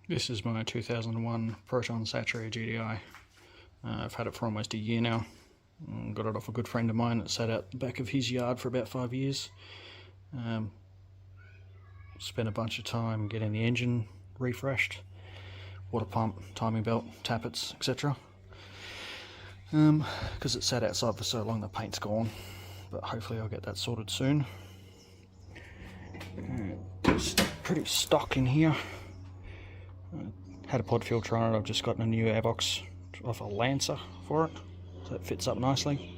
This is my 2001 Proton Satria GDI. I've had it for almost a year now. Got it off a good friend of mine that sat out the back of his yard for about 5 years. Spent a bunch of time getting the engine refreshed, water pump, timing belt, tappets, etc. Because it sat outside for so long the paint's gone, but hopefully I'll get that sorted soon. It's pretty stock in here. Had a pod filter on it. I've just gotten a new airbox off a Lancer for it, so it fits up nicely.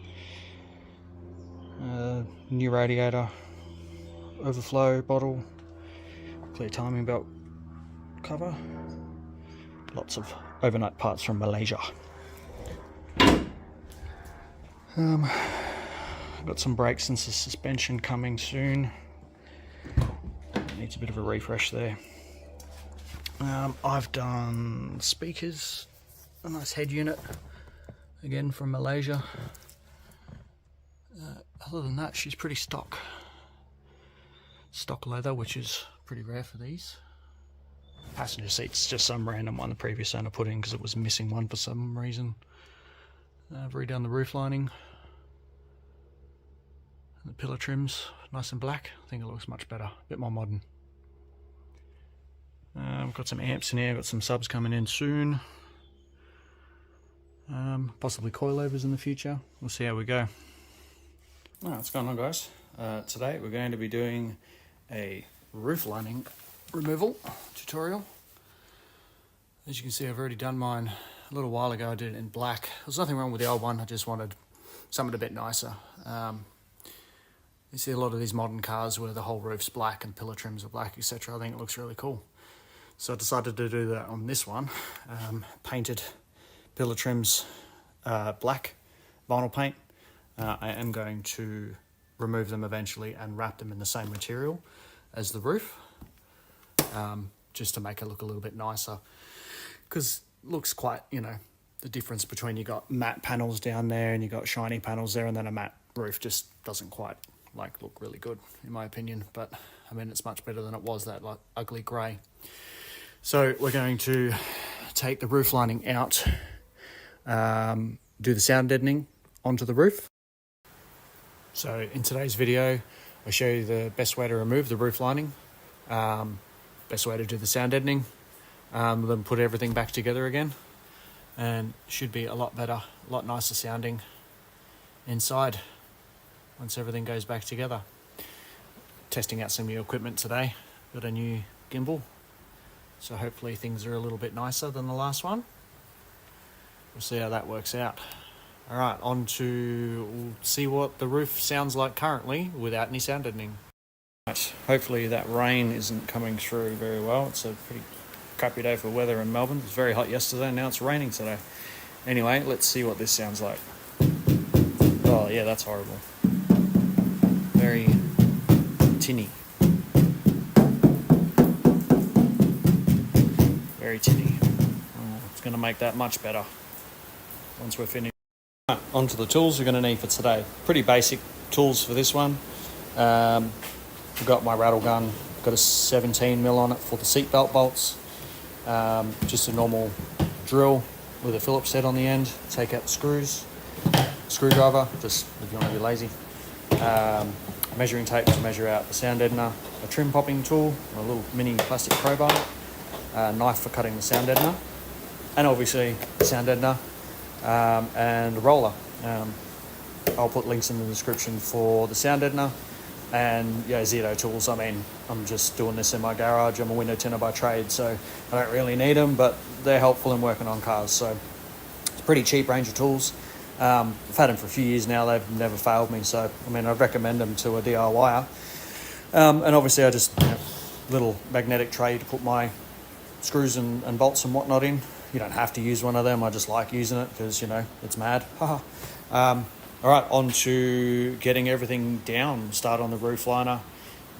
New radiator, overflow bottle, clear timing belt cover, lots of overnight parts from Malaysia. Got some brakes and suspension coming soon. Needs a bit of a refresh there. I've done speakers, a nice head unit, again from Malaysia. Other than that, she's pretty stock leather, which is pretty rare for these. Passenger seats, just some random one the previous owner put in because it was missing one for some reason. I've redone the roof lining. The pillar trims, nice and black. I think it looks much better, a bit more modern. Got some amps in here, got some subs coming in soon. Possibly coilovers in the future. We'll see how we go. Alright, what's going on, guys? Today we're going to be doing a roof lining removal tutorial. As you can see, I've already done mine a little while ago. I did it in black. There's nothing wrong with the old one, I just wanted something a bit nicer. You see a lot of these modern cars where the whole roof's black and pillar trims are black, etc. I think it looks really cool. So I decided to do that on this one. Painted pillar trims black vinyl paint. I am going to remove them eventually and wrap them in the same material as the roof, just to make it look a little bit nicer. Because it looks quite, the difference between you got matte panels down there and you got shiny panels there, and then a matte roof just doesn't quite look really good in my opinion. But I mean, it's much better than it was, that ugly grey. So we're going to take the roof lining out, do the sound deadening onto the roof. So in today's video, I'll show you the best way to remove the roof lining, best way to do the sound deadening, then put everything back together again, and should be a lot better, a lot nicer sounding inside once everything goes back together. Testing out some new equipment today. Got a new gimbal, so hopefully things are a little bit nicer than the last one. We'll see how that works out. Alright, on to see what the roof sounds like currently without any sound deadening. Right, hopefully that rain isn't coming through very well. It's a pretty crappy day for weather in Melbourne. It was very hot yesterday, now it's raining today. Anyway, let's see what this sounds like. Oh yeah, that's horrible. Very tinny. Very tinny. It's going to make that much better once we're finished. Onto the tools we're going to need for today. Pretty basic tools for this one. I've got my rattle gun, got a 17mm on it for the seat belt bolts. Just a normal drill with a Phillips head on the end. Take out the screws. Screwdriver, just if you want to be lazy. Measuring tape to measure out the sound deadener. A trim popping tool, a little mini plastic crowbar. A knife for cutting the sound deadener. And obviously the sound deadener. And a roller. I'll put links in the description for the sound deadener and Zito tools. I mean, I'm just doing this in my garage. I'm a window tinner by trade, so I don't really need them, but they're helpful in working on cars. So it's a pretty cheap range of tools. I've had them for a few years now. They've never failed me, so I mean, I'd recommend them to a DIYer. And obviously I just little magnetic tray to put my screws and bolts and whatnot in. You don't have to use one of them. I just like using it because, it's mad. All right, on to getting everything down. Start on the roof liner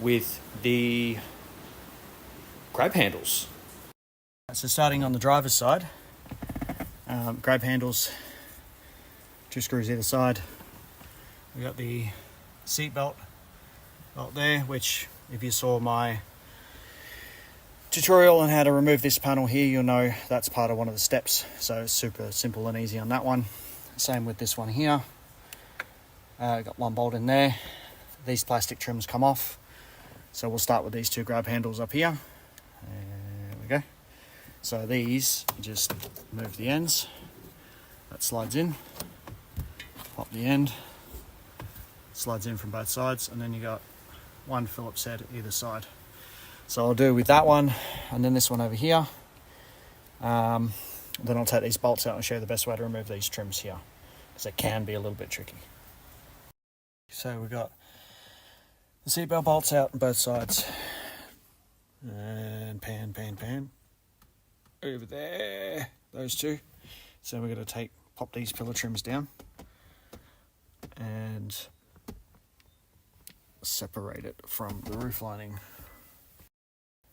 with the grab handles. So starting on the driver's side, grab handles, 2 screws either side. We got the seat belt there, which if you saw my tutorial on how to remove this panel here, you'll know that's part of one of the steps. So it's super simple and easy on that one. Same with this one here. Got one bolt in there. These plastic trims come off. So we'll start with these two grab handles up here. There we go. So these, just move the ends. That slides in. Pop the end. Slides in from both sides, and then you got one Phillips head either side. So I'll do with that one, and then this one over here. Then I'll take these bolts out and show you the best way to remove these trims here, because it can be a little bit tricky. So we've got the seatbelt bolts out on both sides. And pan. Over there, those two. So we're going to pop these pillar trims down and separate it from the roof lining.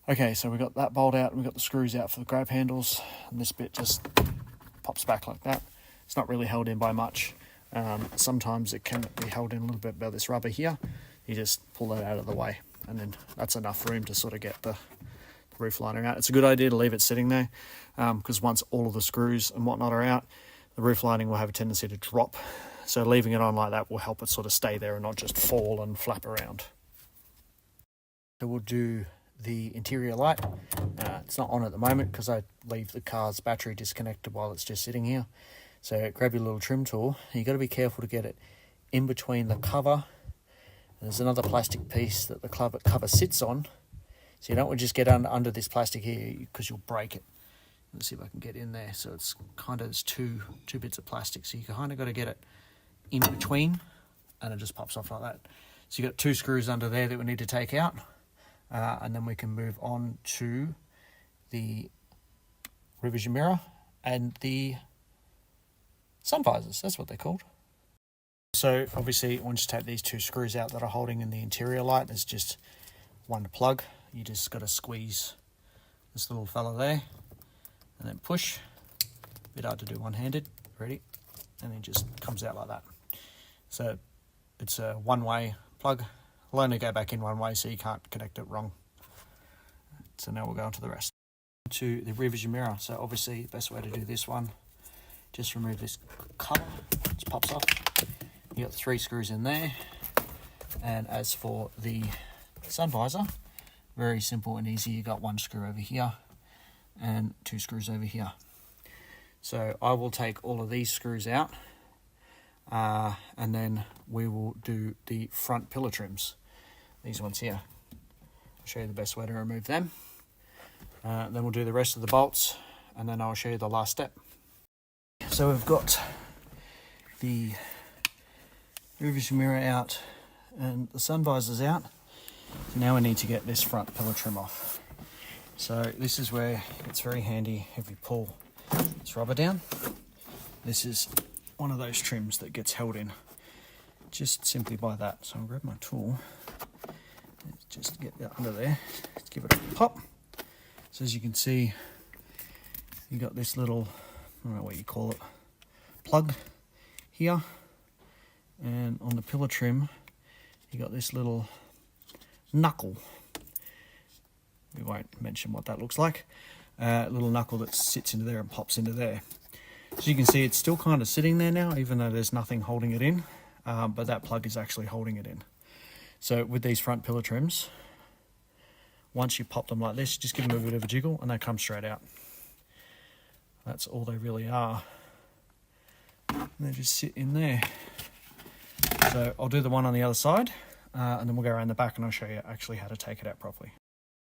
Okay, so we've got that bolt out and we've got the screws out for the grab handles, and this bit just pops back like that. It's not really held in by much. Sometimes it can be held in a little bit by this rubber here. You just pull that out of the way, and then that's enough room to sort of get the roof liner out. It's a good idea to leave it sitting there, because once all of the screws and whatnot are out, the roof lining will have a tendency to drop. So leaving it on like that will help it sort of stay there and not just fall and flap around. So we'll do the interior light. It's not on at the moment because I leave the car's battery disconnected while it's just sitting here. So grab your little trim tool. You've got to be careful to get it in between the cover. There's another plastic piece that the cover sits on. So you don't want to just get under this plastic here because you'll break it. Let's see if I can get in there. So it's kind of, there's two bits of plastic. So you kind of got to get it in between, and it just pops off like that. So you've got two screws under there that we need to take out. And then we can move on to the rear vision mirror and the sun visors. That's what they're called. So obviously once you take these two screws out that are holding in the interior light, there's just one to plug. You just got to squeeze this little fella there and then push. A bit hard to do one-handed. Ready? And then it just comes out like that. So it's a one-way plug. It'll only go back in one way, so you can't connect it wrong. So now we'll go on to the rest. To the rear vision mirror. So obviously the best way to do this one, just remove this cover, it pops off. You got 3 screws in there. And as for the sun visor, very simple and easy. You got 1 screw over here and 2 screws over here. So I will take all of these screws out, and then we will do the front pillar trims. These ones here. I'll show you the best way to remove them. Then we'll do the rest of the bolts, and then I'll show you the last step. So we've got the rear vision mirror out and the sun visors out. Now we need to get this front pillar trim off. So this is where it's very handy if you pull this rubber down. This is one of those trims that gets held in just simply by that. So I'll grab my tool, just get that under there, let's give it a pop. So as you can see, you got this little, I don't know what you call it, plug here, and on the pillar trim you got this little knuckle. We won't mention what that looks like. Little knuckle that sits into there and pops into there. So you can see it's still kind of sitting there now, even though there's nothing holding it in, but that plug is actually holding it in. So with these front pillar trims, once you pop them like this, just give them a bit of a jiggle and they come straight out. That's all they really are. And they just sit in there. So I'll do the one on the other side, and then we'll go around the back and I'll show you actually how to take it out properly.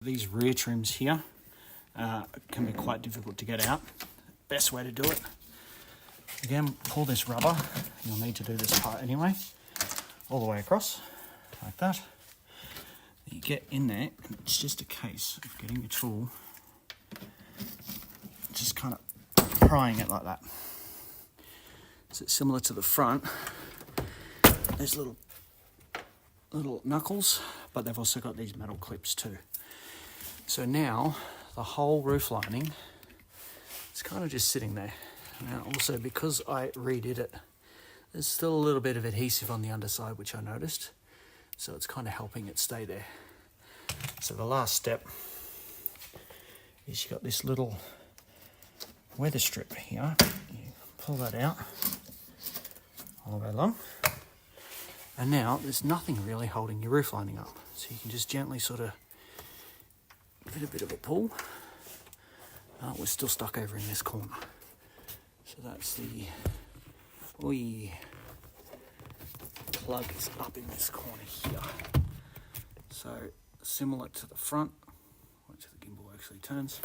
These rear trims here can be quite difficult to get out. Best way to do it, again, pull this rubber. You'll need to do this part anyway, all the way across like that. You get in there, and it's just a case of getting your tool, just kind of prying it like that. So it's similar to the front. There's little knuckles, but they've also got these metal clips too. So now the whole roof lining is kind of just sitting there. Now also, because I redid it, there's still a little bit of adhesive on the underside, which I noticed. So it's kind of helping it stay there. So the last step is you've got this little weather strip here. You pull that out all the way along. And now there's nothing really holding your roof lining up. So you can just gently sort of give it a bit of a pull. We're still stuck over in this corner. So that's the plug is up in this corner here. So similar to the front, wait till the gimbal actually turns.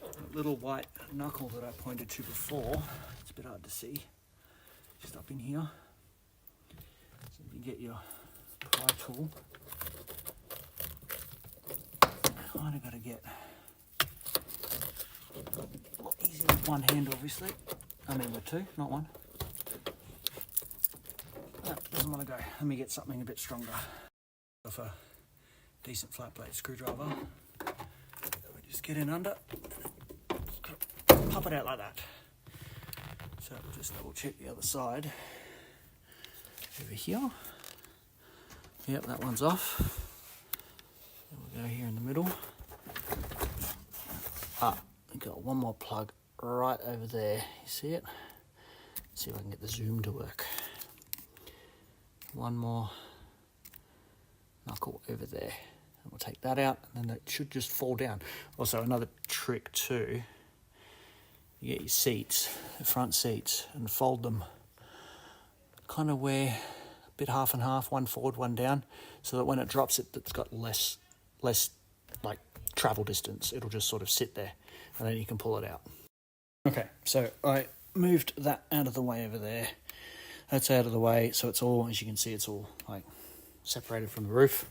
That little white knuckle that I pointed to before, it's a bit hard to see, just up in here. So you get your pry tool. Kind of got to get a lot easier with one hand, obviously. I mean with two, not one. That doesn't want to go. Let me get something a bit stronger. With a decent flat blade screwdriver, we just get in under, pop it out like that. So we'll just double check the other side. Over here. Yep, that one's off. Then we'll go here in the middle. We've got one more plug right over there. You see it? Let's see if I can get the zoom to work. One more knuckle over there. And we'll take that out, and then it should just fall down. Also, another trick too, you get your seats, the front seats, and fold them kind of where a bit half and half, one forward, one down, so that when it drops it's got less like travel distance. It'll just sort of sit there, and then you can pull it out. Okay, so I moved that out of the way over there. That's out of the way, so it's all, as you can see, it's all like separated from the roof.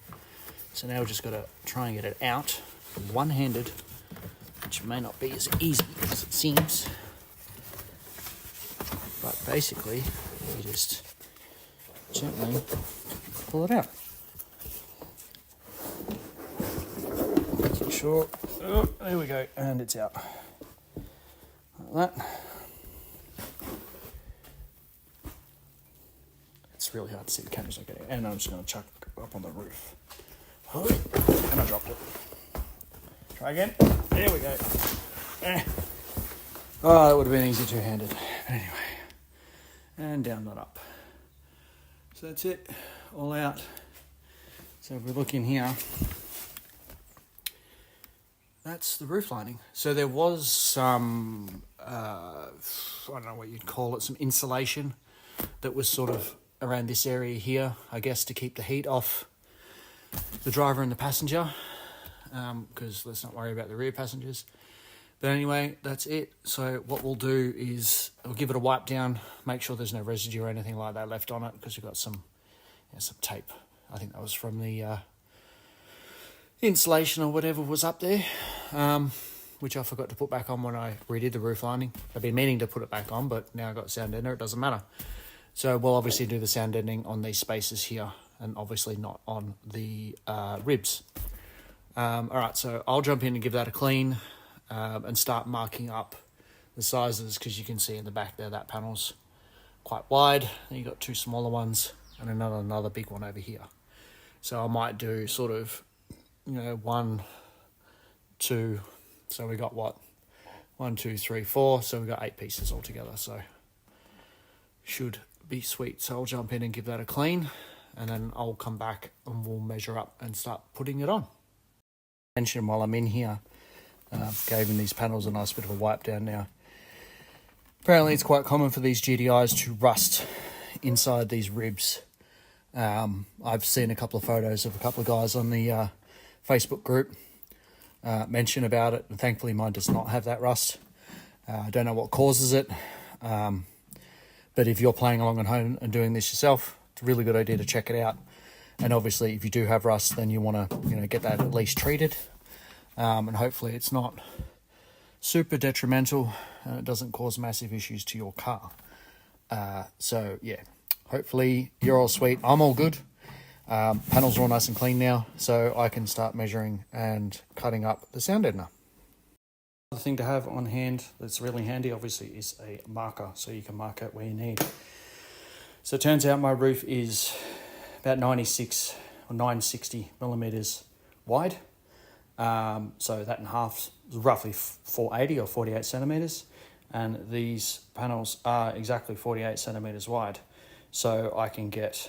So now we've just got to try and get it out one-handed, which may not be as easy as it seems. But basically, we just gently pull it out. Making sure, oh, there we go, and it's out. Like that. It's really hard to see, the camera's not getting it, and I'm just going to chuck it up on the roof. And I dropped it. Try again. There we go. Oh, that would have been easy two-handed. Anyway. And down, not up. So that's it. All out. So if we look in here, that's the roof lining. So there was some, I don't know what you'd call it, some insulation that was sort of around this area here, I guess, to keep the heat off the driver and the passenger, because let's not worry about the rear passengers. But anyway, that's it. So what we'll do is we'll give it a wipe down, make sure there's no residue or anything like that left on it, because we've got some tape. I think that was from the insulation or whatever was up there, which I forgot to put back on when I redid the roof lining. I've been meaning to put it back on, but now I've got sound deadener, it doesn't matter. So we'll obviously do the sound deadening on these spaces here, and obviously not on the ribs. All right, so I'll jump in and give that a clean and start marking up the sizes, because you can see in the back there that panel's quite wide, and you've got two smaller ones and another big one over here. So I might do sort of, 1, 2, so we got what? 1, 2, 3, 4, so we got 8 pieces altogether, so should be sweet. So I'll jump in and give that a clean, and then I'll come back and we'll measure up and start putting it on. Mention while I'm in here, gave him these panels a nice bit of a wipe down now. Apparently it's quite common for these GDIs to rust inside these ribs. I've seen a couple of photos of a couple of guys on the Facebook group mention about it, and thankfully mine does not have that rust. I don't know what causes it, but if you're playing along at home and doing this yourself, it's a really good idea to check it out. And obviously if you do have rust, then you want to get that at least treated, and hopefully it's not super detrimental and it doesn't cause massive issues to your car. So yeah, hopefully you're all sweet. I'm all good. Panels are all nice and clean now, so I can start measuring and cutting up the sound deadener. The thing to have on hand that's really handy, obviously, is a marker, so you can mark out where you need. So it turns out my roof is about 96 or 960 millimeters wide, So that in half is roughly 480 or 48 centimetres. And these panels are exactly 48 centimetres wide. So I can get,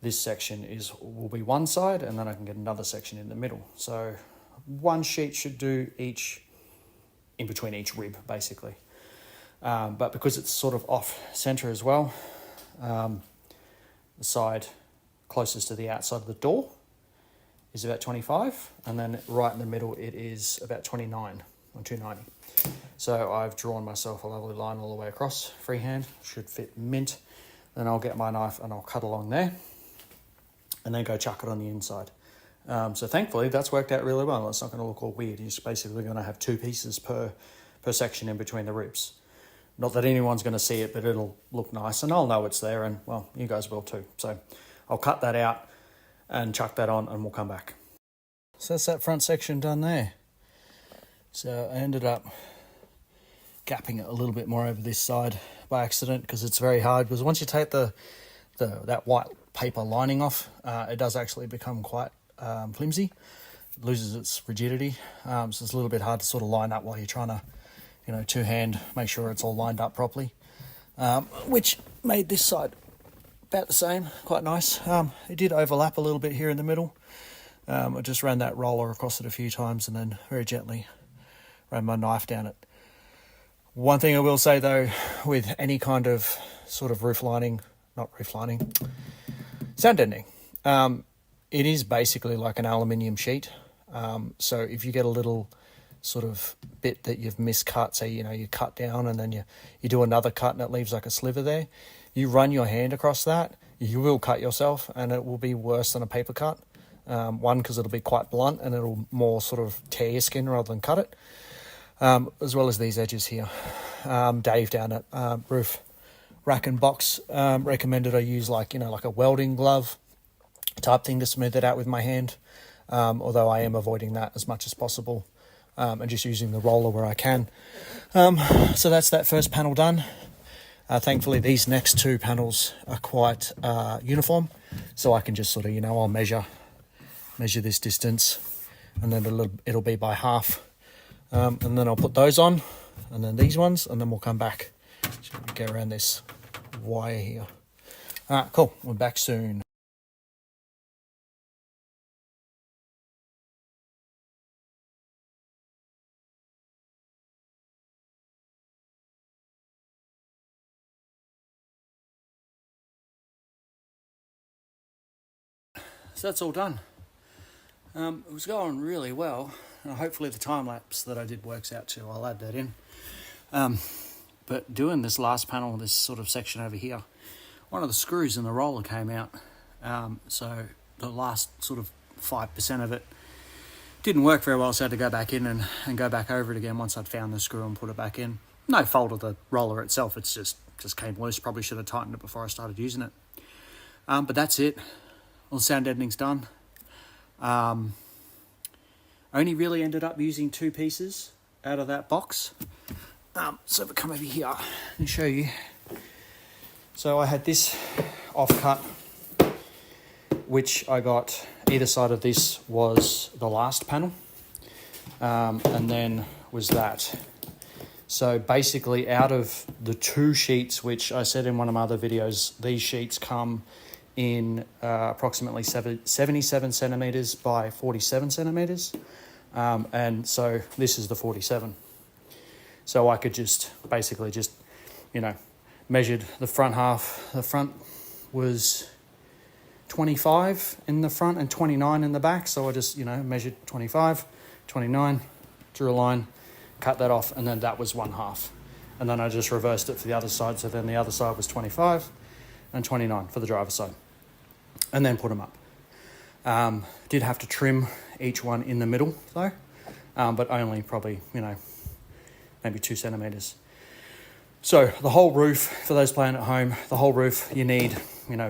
this section will be one side, and then I can get another section in the middle. So one sheet should do each, in between each rib, basically. But because it's sort of off centre as well, the side closest to the outside of the door is about 25, and then right in the middle it is about 29 or 290. So I've drawn myself a lovely line all the way across, freehand, should fit mint. Then I'll get my knife and I'll cut along there and then go chuck it on the inside. So thankfully that's worked out really well. It's not going to look all weird. You're just basically going to have two pieces per section in between the ribs. Not that anyone's going to see it, but it'll look nice and I'll know it's there, and well, you guys will too. So I'll cut that out and chuck that on and we'll come back. So that's that front section done there. So I ended up gapping it a little bit more over this side by accident, because it's very hard, because once you take that white paper lining off, it does actually become quite flimsy. It loses its rigidity. So it's a little bit hard to sort of line up while you're trying to, two-hand make sure it's all lined up properly, which made this side about the same, quite nice. It did overlap a little bit here in the middle. I just ran that roller across it a few times and then very gently ran my knife down it. One thing I will say though, with any kind of sort of sound deadening, it is basically like an aluminium sheet. So if you get a little sort of bit that you've miscut, say, you cut down and then you do another cut and it leaves like a sliver there, you run your hand across that, you will cut yourself, and it will be worse than a paper cut. One, because it'll be quite blunt and it'll more sort of tear your skin rather than cut it. As well as these edges here. Dave down at Roof Rack and Box recommended I use like a welding glove type thing to smooth it out with my hand, although I am avoiding that as much as possible, and just using the roller where I can. So that's that first panel done. Thankfully these next two panels are quite uniform, so I can just sort of, I'll measure this distance, and then it'll be by half. And then I'll put those on, and then these ones, and then we'll come back. So we get around this wire here. Alright, cool. We're back soon. So that's all done. It was going really well. Hopefully the time lapse that I did works out too. I'll add that in. But doing this last panel, this sort of section over here, one of the screws in the roller came out. So the last sort of 5% of it didn't work very well, so I had to go back in and go back over it again once I'd found the screw and put it back in. No fault of the roller itself, it's just came loose. Probably should have tightened it before I started using it. But that's it. All the sound deadening's done. Only really ended up using two pieces out of that box. So if I come over here and show you. So I had this offcut, which I got, either side of this was the last panel, and then was that. So basically out of the two sheets, which I said in one of my other videos, these sheets come in approximately 77 centimetres by 47 centimetres. And so this is the 47. So I could just measured the front half. The front was 25 in the front and 29 in the back. So I just, measured 25, 29, drew a line, cut that off, and then that was one half. And then I just reversed it for the other side. So then the other side was 25 and 29 for the driver's side. And then put them up. Did have to trim each one in the middle though, but only probably, maybe 2 centimetres. So the whole roof, for those playing at home, the whole roof, you need,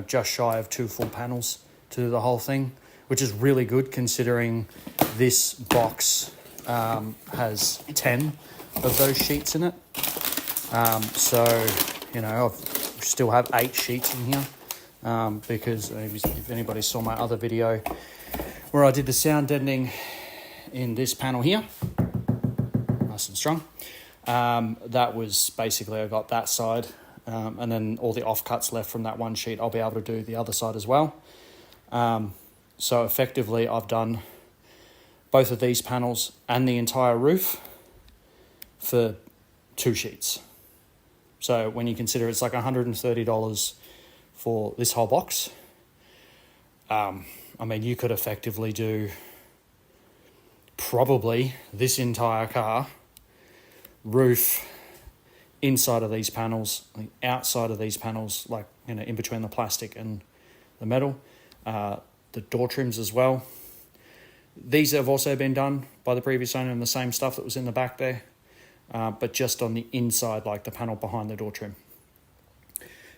just shy of 2 full panels to do the whole thing, which is really good considering this box has 10 of those sheets in it. So, I still have 8 sheets in here. Because if anybody saw my other video where I did the sound deadening in this panel here, nice and strong. That was basically, I got that side, and then all the offcuts left from that one sheet, I'll be able to do the other side as well. So effectively, I've done both of these panels and the entire roof for 2 sheets. So when you consider it's like $130 for this whole box, I mean, you could effectively do probably this entire car, roof, inside of these panels, the outside of these panels, like, you know, in between the plastic and the metal, the door trims as well. These have also been done by the previous owner in the same stuff that was in the back there, but just on the inside, like the panel behind the door trim.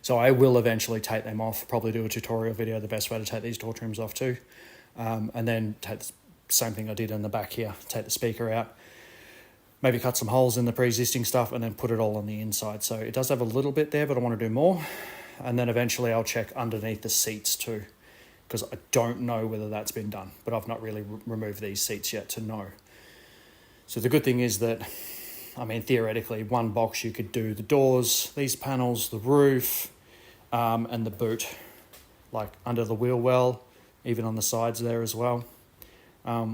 So I will eventually take them off, probably do a tutorial video, the best way to take these door trims off too, and then take the same thing I did in the back here, take the speaker out, maybe cut some holes in the pre-existing stuff and then put it all on the inside. So it does have a little bit there, but I want to do more. And then eventually I'll check underneath the seats too, because I don't know whether that's been done, but I've not really removed these seats yet to know. So the good thing is that, I mean, theoretically, one box you could do the doors, these panels, the roof, and the boot, like under the wheel well, even on the sides there as well,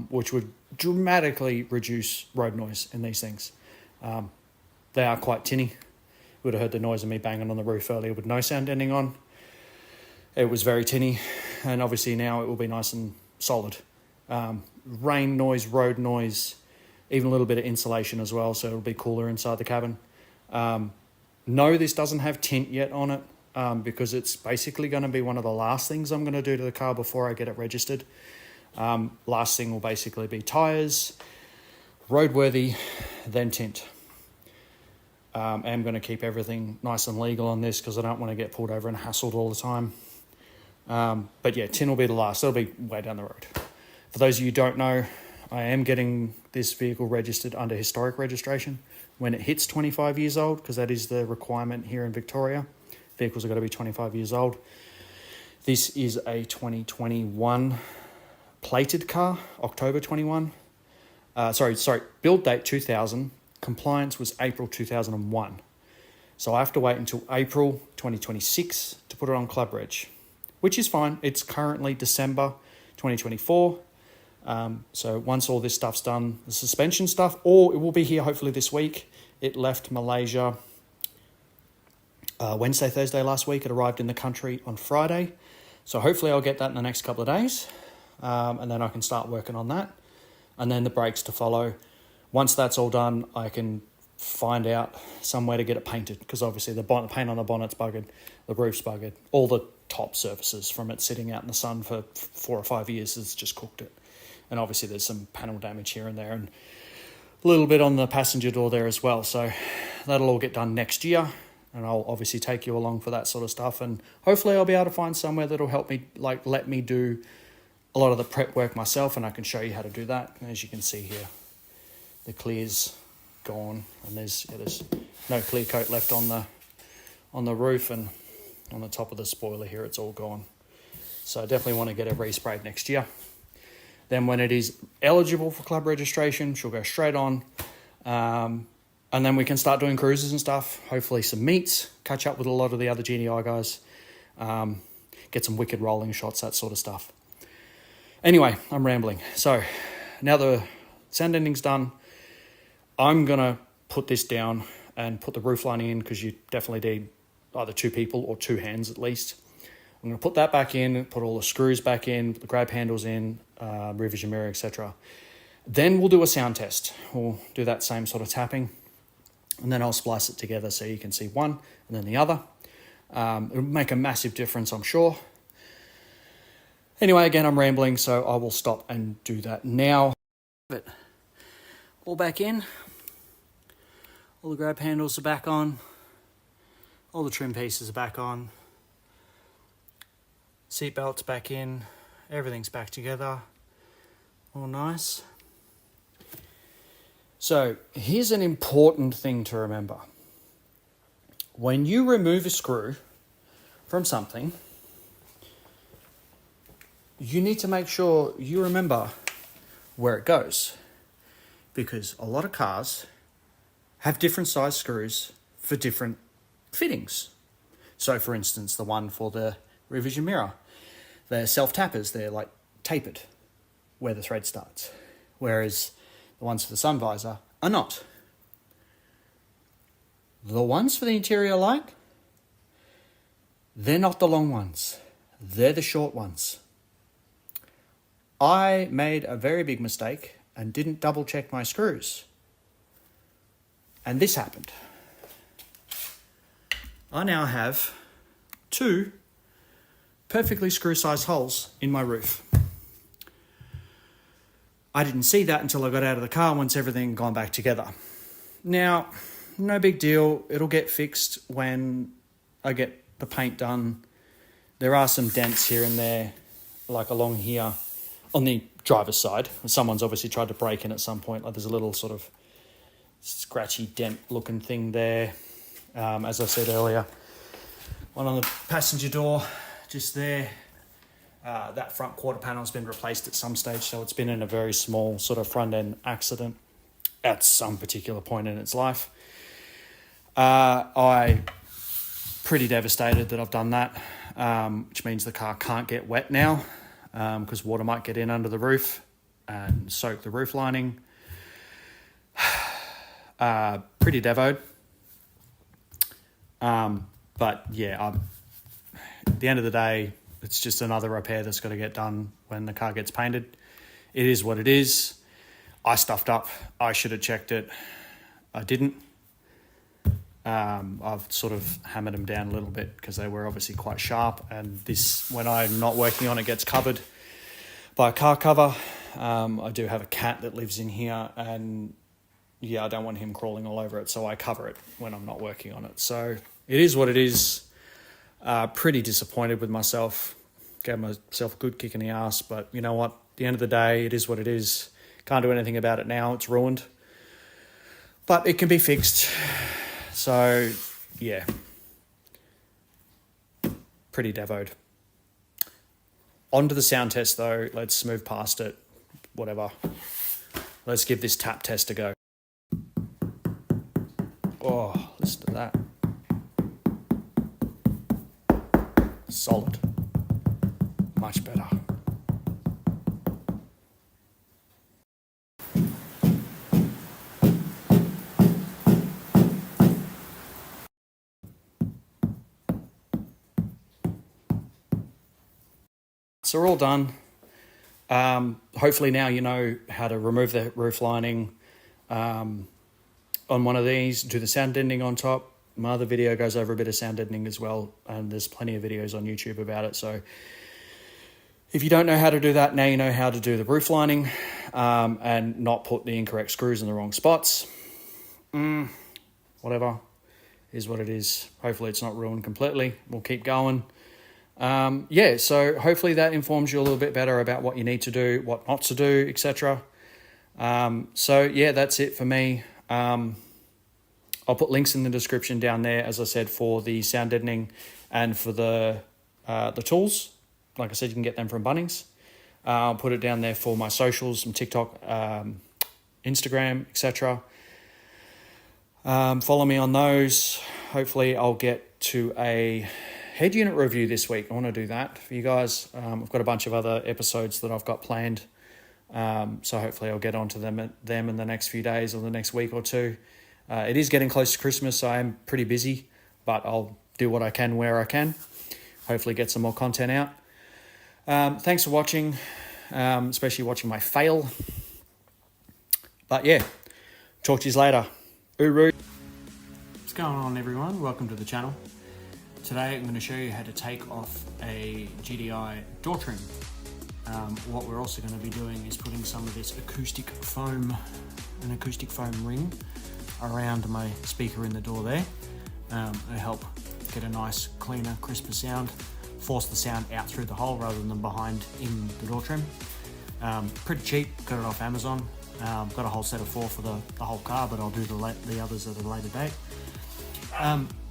which would dramatically reduce road noise in these things. They are quite tinny. You would have heard the noise of me banging on the roof earlier with no sound ending on. It was very tinny, and obviously now it will be nice and solid. Rain noise, road noise, even a little bit of insulation as well, so it'll be cooler inside the cabin. No, this doesn't have tint yet on it, because it's basically going to be one of the last things I'm going to do to the car before I get it registered. Last thing will basically be tyres, roadworthy, then tint. I'm going to keep everything nice and legal on this because I don't want to get pulled over and hassled all the time. But yeah, tint will be the last. It'll be way down the road. For those of you who don't know, I am getting this vehicle registered under historic registration when it hits 25 years old, because that is the requirement here in Victoria. Vehicles have got to be 25 years old. This is a 2021 plated car, October 21. Build date 2000. Compliance was April 2001. So I have to wait until April 2026 to put it on Club Reg, which is fine. It's currently December 2024. So once all this stuff's done, the suspension stuff, or it will be here hopefully this week. It left Malaysia Wednesday, Thursday last week. It arrived in the country on Friday. So hopefully I'll get that in the next couple of days. And then I can start working on that. And then the brakes to follow. Once that's all done, I can find out some way to get it painted, because obviously the paint on the bonnet's buggered, the roof's buggered, all the top surfaces from it sitting out in the sun for 4 or 5 years has just cooked it. And obviously there's some panel damage here and there, and a little bit on the passenger door there as well. So that'll all get done next year, and I'll obviously take you along for that sort of stuff. And hopefully I'll be able to find somewhere that'll help me, like let me do a lot of the prep work myself, and I can show you how to do that. And as you can see here, the clear's gone, and there's no clear coat left on the roof, and on the top of the spoiler here, it's all gone. So I definitely want to get it resprayed next year. Then when it is eligible for club registration, she'll go straight on. And then we can start doing cruises and stuff, hopefully some meets, catch up with a lot of the other GDI guys, get some wicked rolling shots, that sort of stuff. Anyway, I'm rambling. So now the sound ending's done, I'm going to put this down and put the roof lining in, because you definitely need either 2 people or 2 hands at least. I'm going to put that back in, put all the screws back in, put the grab handles in, rear vision mirror, etc. Then we'll do a sound test. We'll do that same sort of tapping, and then I'll splice it together so you can see one and then the other. It'll make a massive difference, I'm sure. Anyway, again, I'm rambling, so I will stop and do that now. But all back in. All the grab handles are back on. All the trim pieces are back on. Seat belt's back in. Everything's back together. All nice. So here's an important thing to remember. When you remove a screw from something, you need to make sure you remember where it goes. because a lot of cars have different size screws for different fittings. So for instance, the one for the rear vision mirror, they're self-tappers, they're like tapered where the thread starts, whereas the ones for the sun visor are not. The ones for the interior light, they're not the long ones, they're the short ones. I made a very big mistake and didn't double check my screws. And this happened. I now have 2 perfectly screw-sized holes in my roof. I didn't see that until I got out of the car once everything had gone back together. Now, no big deal. It'll get fixed when I get the paint done. There are some dents here and there, like along here on the driver's side. Someone's obviously tried to break in at some point. Like there's a little sort of scratchy dent looking thing there. As I said earlier, one on the passenger door just there. That front quarter panel has been replaced at some stage, so it's been in a very small sort of front end accident at some particular point in its life. I'm pretty devastated that I've done that, which means the car can't get wet now because water might get in under the roof and soak the roof lining. Pretty devoed. But yeah, at the end of the day, it's just another repair that's got to get done when the car gets painted. It is what it is. I stuffed up. I should have checked it. I didn't. I've sort of hammered them down a little bit because they were obviously quite sharp. And this, when I'm not working on it, gets covered by a car cover. I do have a cat that lives in here, and yeah, I don't want him crawling all over it, so I cover it when I'm not working on it. So it is what it is. Pretty disappointed with myself. Gave myself a good kick in the ass, but you know what? At the end of the day, it is what it is. Can't do anything about it now. It's ruined. But it can be fixed. So, yeah. Pretty devoed. On to the sound test, though. Let's move past it. Whatever. Let's give this tap test a go. Oh, listen to that. Solid. Much better. So we're all done. Hopefully now you know how to remove the roof lining on one of these, do the sound deadening on top. My other video goes over a bit of sound deadening as well, and there's plenty of videos on YouTube about it. So if you don't know how to do that, now you know how to do the roof lining and not put the incorrect screws in the wrong spots. Whatever, is what it is. Hopefully it's not ruined completely. We'll keep going. Yeah, so hopefully that informs you a little bit better about what you need to do, what not to do, etc. So yeah, that's it for me. I'll put links in the description down there, as I said, for the sound deadening and for the tools. Like I said, you can get them from Bunnings. I'll put it down there for my socials, some TikTok, Instagram, etc. Follow me on those. Hopefully I'll get to a head unit review this week. I want to do that for you guys. I've got a bunch of other episodes that I've got planned. So hopefully I'll get onto them in the next few days or the next week or two. It is getting close to Christmas, so I am pretty busy, but I'll do what I can where I can. Hopefully get some more content out. Thanks for watching, especially watching my fail. But yeah, talk to you later. Uru. What's going on, everyone? Welcome to the channel. Today I'm going to show you how to take off a GDI door trim. What we're also going to be doing is putting some of this acoustic foam ring around my speaker in the door there. It'll help get a nice, cleaner, crisper sound, force the sound out through the hole rather than behind in the door trim. Pretty cheap, got it off Amazon. Got a whole set of 4 for the whole car, but I'll do the others at a later date.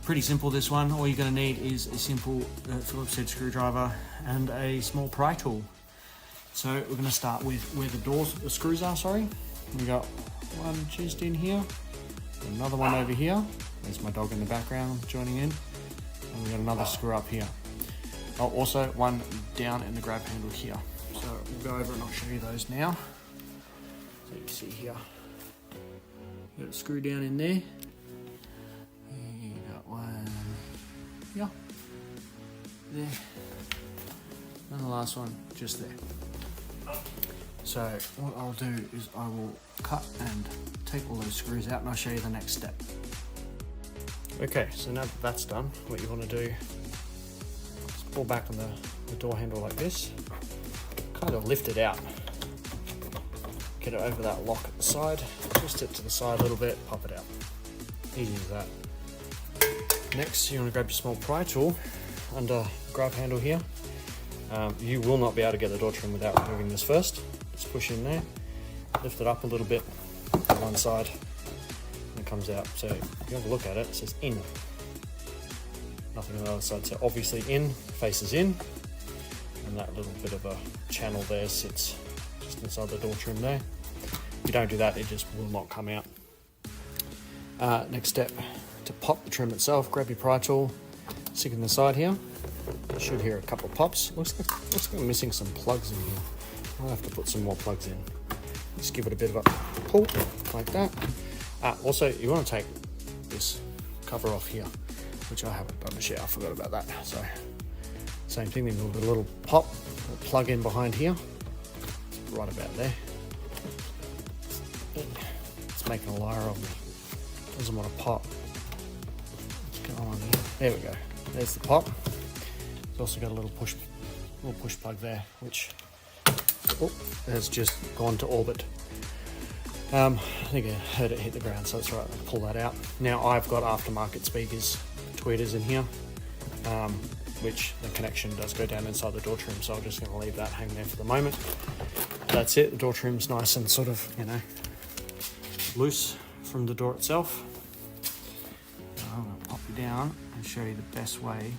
Pretty simple, this one. All you're going to need is a simple Phillips head screwdriver and a small pry tool. So we're going to start with where the screws are, we got one just in here, another one over here. There's my dog in the background joining in. And we got another screw up here. Oh, also one down in the grab handle here. So we'll go over and I'll show you those now. So you see here, you got a screw down in there. You got one here, there, and the last one just there. So what I'll do is I will cut and take all those screws out and I'll show you the next step. Okay, so now that that's done, what you want to do is pull back on the door handle like this, kind of lift it out, get it over that lock at the side, twist it to the side a little bit, pop it out. Easy as that. Next, you want to grab your small pry tool under grab handle here. You will not be able to get the door trim without removing this first. Just push in there, lift it up a little bit on one side, and it comes out. So if you have a look at it, it says in. Nothing on the other side. So obviously in faces in, and that little bit of a channel there sits just inside the door trim there. If you don't do that, it just will not come out. Next step, to pop the trim itself, grab your pry tool, stick it in the side here. You should hear a couple of pops. Looks like I'm missing some plugs in here. I'll have to put some more plugs in. Just give it a bit of a pull, like that. Also, you want to take this cover off here, which I haven't done this yet. I forgot about that. So, same thing, then with a little pop, a plug in behind here. It's right about there. It's making a liar of me. Doesn't want to pop. What's going on here? There we go. There's the pop. It's also got a little push plug there, which has just gone to orbit. I think I heard it hit the ground, so that's right. I'll pull that out. Now I've got aftermarket speakers, tweeters in here, which the connection does go down inside the door trim, so I'm just going to leave that hang there for the moment. That's it. The door trim's nice and sort of, loose from the door itself. Now I'm going to pop you down and show you the best way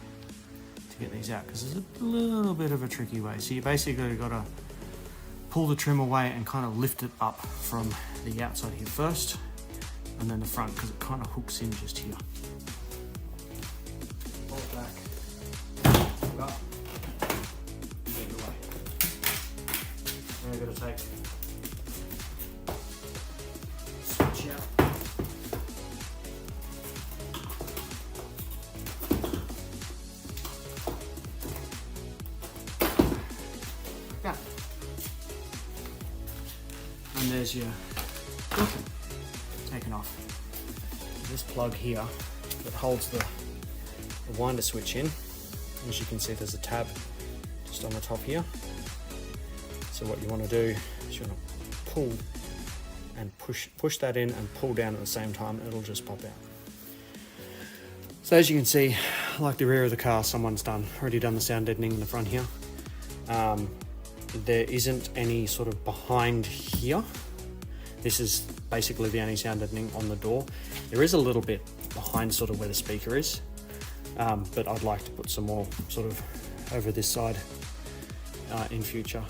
to get these out, because there's a little bit of a tricky way. So you basically got to pull the trim away and kind of lift it up from the outside here first, and then the front, because it kind of hooks in just here. Pull it back, pull it up, and get it away. Now you're going to take switch out. And there's your filter taken off. This plug here that holds the winder switch in. As you can see, there's a tab just on the top here. So what you want to do is you want to pull and push that in and pull down at the same time. It'll just pop out. So as you can see, like the rear of the car, someone's already done the sound deadening in the front here. There isn't any sort of behind here. This is basically the only sound deadening on the door. There is a little bit behind sort of where the speaker is, but I'd like to put some more sort of over this side in future.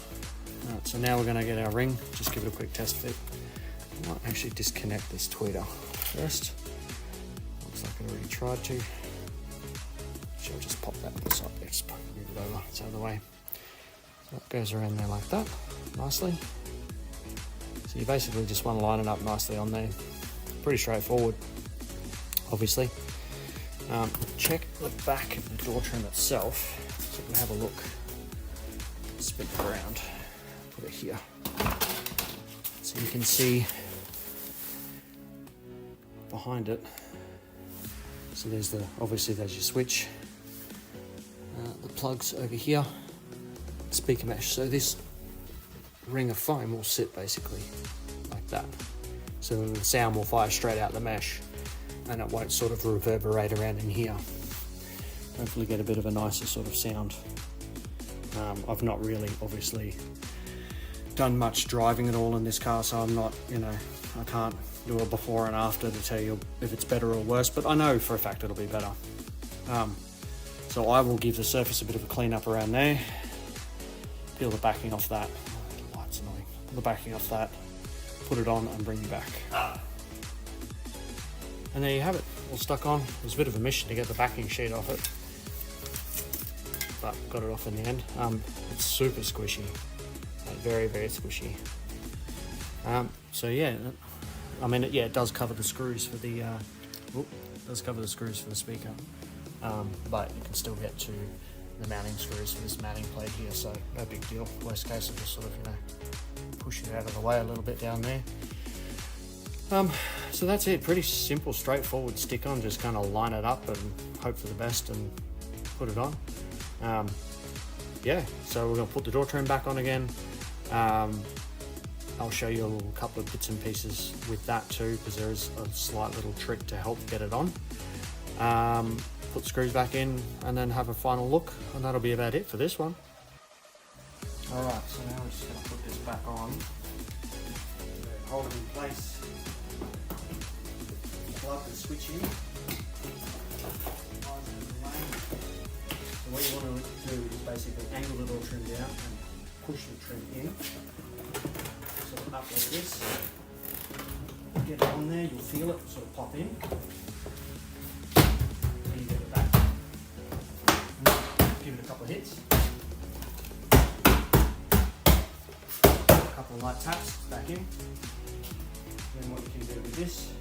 So now we're going to get our ring, just give it a quick test fit. I might actually disconnect this tweeter first. Looks like I already tried to. I'll just pop that on the side there, just move it over, it's out of the way. So it goes around there like that, nicely. So you basically just want to line it up nicely on there. Pretty straightforward, obviously. Check the back of the door trim itself. So we can have a look. Spin it around, put it here. So you can see behind it. So obviously there's your switch. The plugs over here. Speaker mesh. So this ring of foam will sit basically like that. So the sound will fire straight out the mesh and it won't sort of reverberate around in here. Hopefully get a bit of a nicer sort of sound. I've not really obviously done much driving at all in this car, so I'm not, I can't do a before and after to tell you if it's better or worse, but I know for a fact it'll be better. So I will give the surface a bit of a clean up around there. Peel the backing off that. The light's annoying. Peel the backing off that. put it on and bring you back. And there you have it, all stuck on. It was a bit of a mission to get the backing sheet off it, but got it off in the end. It's super squishy, like very, very squishy. So yeah, I mean, it does cover the screws for the, speaker, but you can still get to the mounting screws for this mounting plate here, so no big deal. Worst case, I'll just sort of, push it out of the way a little bit down there. So that's it, pretty simple, straightforward stick on, just kind of line it up and hope for the best and put it on. Yeah, so we're gonna put the door trim back on again. I'll show you a couple of bits and pieces with that too, because there is a slight little trick to help get it on. Put the screws back in and then have a final look, and that'll be about it for this one. Alright, so now we're just going to put this back on, hold it in place, plug the switch in. So what you want to do is basically angle the door trim down and push the trim in, sort of up like this. Get it on there, you'll feel it sort of pop in. Then you get it back. Give it a couple of hits. A couple of light taps back in. Then what you can do with this,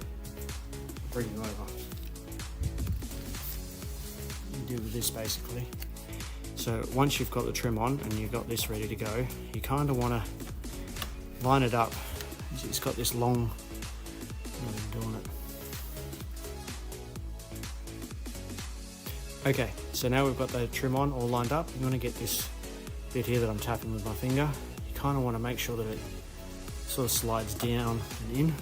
bring it over. You do with this basically. So once you've got the trim on and you've got this ready to go, you kind of want to line it up. It's got this long, I'm doing it. Okay, so now we've got the trim on all lined up. You want to get this bit here that I'm tapping with my finger. You kind of want to make sure that it sort of slides down and in. And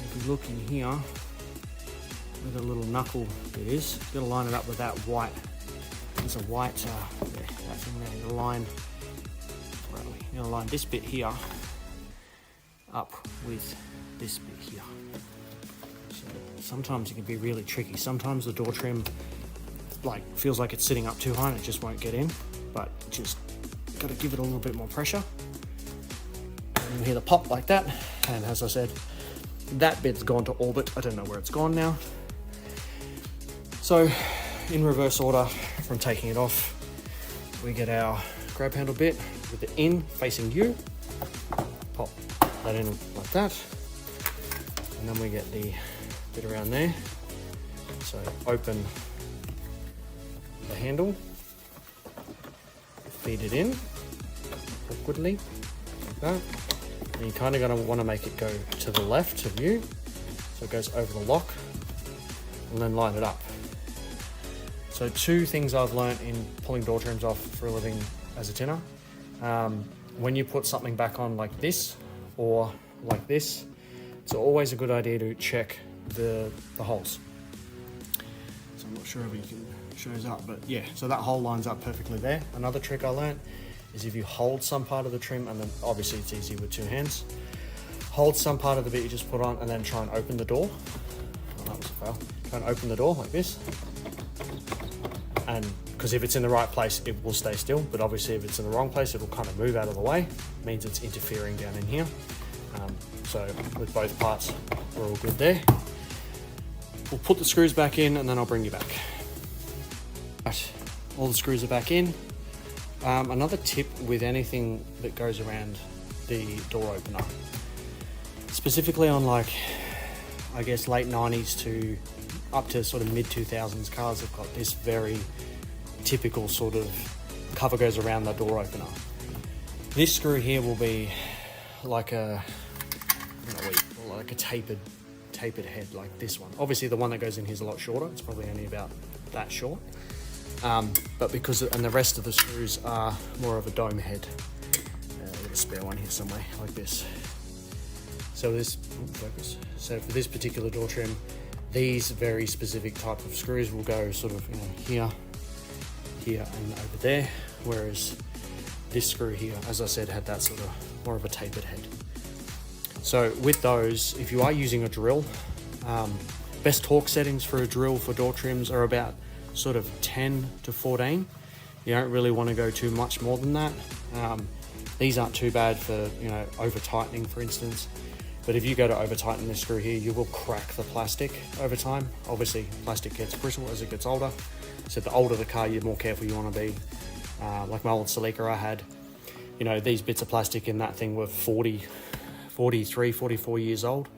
if you look in here, where the little knuckle bit is, you've got to line it up with that white. There's a white, that thing there. You're going to line this bit here up with this bit here. So sometimes it can be really tricky. Sometimes the door trim feels like it's sitting up too high and it just won't get in, but just got to give it a little bit more pressure. And you hear the pop like that, and as I said, that bit's gone to orbit. I don't know where it's gone now. So in reverse order from taking it off, we get our grab handle bit with the in facing you, pop that in like that, and then we get the bit around there. So open the handle, feed it in awkwardly like that, and you kind of going to want to make it go to the left of you, so it goes over the lock, and then line it up. So two things I've learnt in pulling door trims off for a living as a tinner. When you put something back on like this or like this, it's always a good idea to check the holes. So I'm not sure if you can shows up, but yeah, so that hole lines up perfectly there. Another trick I learnt is if you hold some part of the trim, and then obviously it's easy with two hands, hold some part of the bit you just put on and then try and open the door. Oh, that was a fail. Try and open the door like this. And because if it's in the right place, it will stay still, but obviously if it's in the wrong place, it will kind of move out of the way. It means it's interfering down in here. So with both parts, we're all good there. We'll put the screws back in and then I'll bring you back. Right, all the screws are back in. Another tip with anything that goes around the door opener, specifically on I guess late 90s to up to sort of mid 2000s cars have got this very typical sort of cover goes around the door opener. This screw here will be like a tapered head like this one. Obviously the one that goes in here is a lot shorter. It's probably only about that short. But and the rest of the screws are more of a dome head. I've got a spare one here somewhere like this. So So for this particular door trim, these very specific type of screws will go sort of here, here and over there. Whereas this screw here, as I said, had that sort of more of a tapered head. So with those, if you are using a drill, best torque settings for a drill for door trims are about sort of 10 to 14. You don't really want to go too much more than that. These aren't too bad for, you know, over tightening, for instance. But if you go to over tighten this screw here, you will crack the plastic over time. Obviously, plastic gets brittle as it gets older. So the older the car, the more careful you want to be. Like my old Celica I had, you know, these bits of plastic in that thing were 43, 44 years old.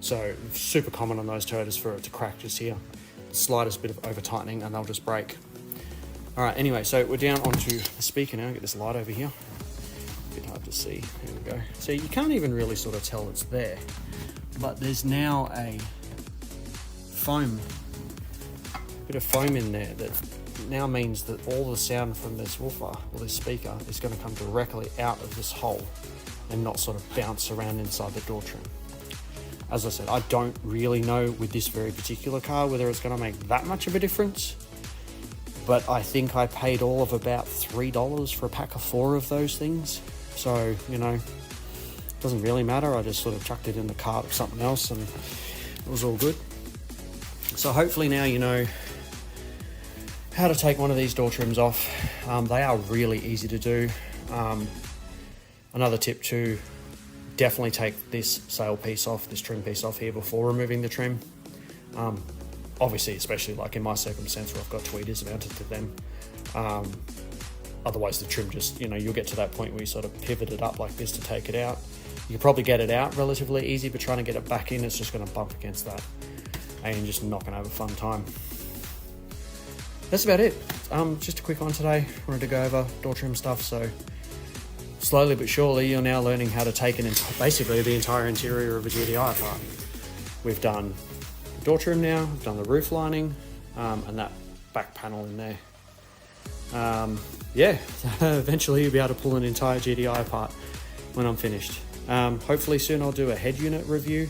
So super common on those Toyotas for it to crack just here. Slightest bit of over tightening and they'll just break. All right, anyway, so we're down onto the speaker now. Get this light over here. A bit hard to see. There we go. So you can't even really sort of tell it's there, but there's now a bit of foam in there that now means that all the sound from this woofer or this speaker is going to come directly out of this hole and not sort of bounce around inside the door trim. As I said, I don't really know with this very particular car whether it's going to make that much of a difference. But I think I paid all of about $3 for a pack of 4 of those things. So, you know, it doesn't really matter. I just sort of chucked it in the cart or something else and it was all good. So hopefully now you know how to take one of these door trims off. They are really easy to do. Another tip too, definitely take this sail piece off, this trim piece off here before removing the trim. Obviously, especially like in my circumstance where I've got tweeters mounted to them. Otherwise the trim just, you know, you'll get to that point where you sort of pivot it up like this to take it out. You can probably get it out relatively easy, but trying to get it back in, it's just going to bump against that and you're just not going to have a fun time. That's about it. Just a quick one today. Wanted to go over door trim stuff, so slowly but surely you're now learning how to take basically the entire interior of a GDI apart. We've done door trim now, I've done the roof lining, and that back panel in there. Yeah, eventually you'll be able to pull an entire GDI apart when I'm finished. Hopefully soon I'll do a head unit review.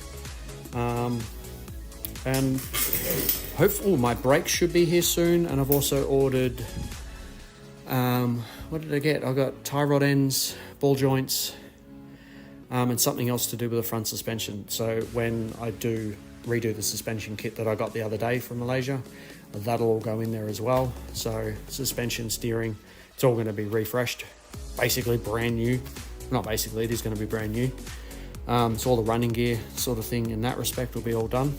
And hopefully my brakes should be here soon, and I've also ordered, what did I get? I got tie rod ends, ball joints, and something else to do with the front suspension. So when I do redo the suspension kit that I got the other day from Malaysia, that'll all go in there as well. So suspension, steering, it's all going to be refreshed, basically brand new. Not basically, it is going to be brand new. So all the running gear sort of thing in that respect will be all done.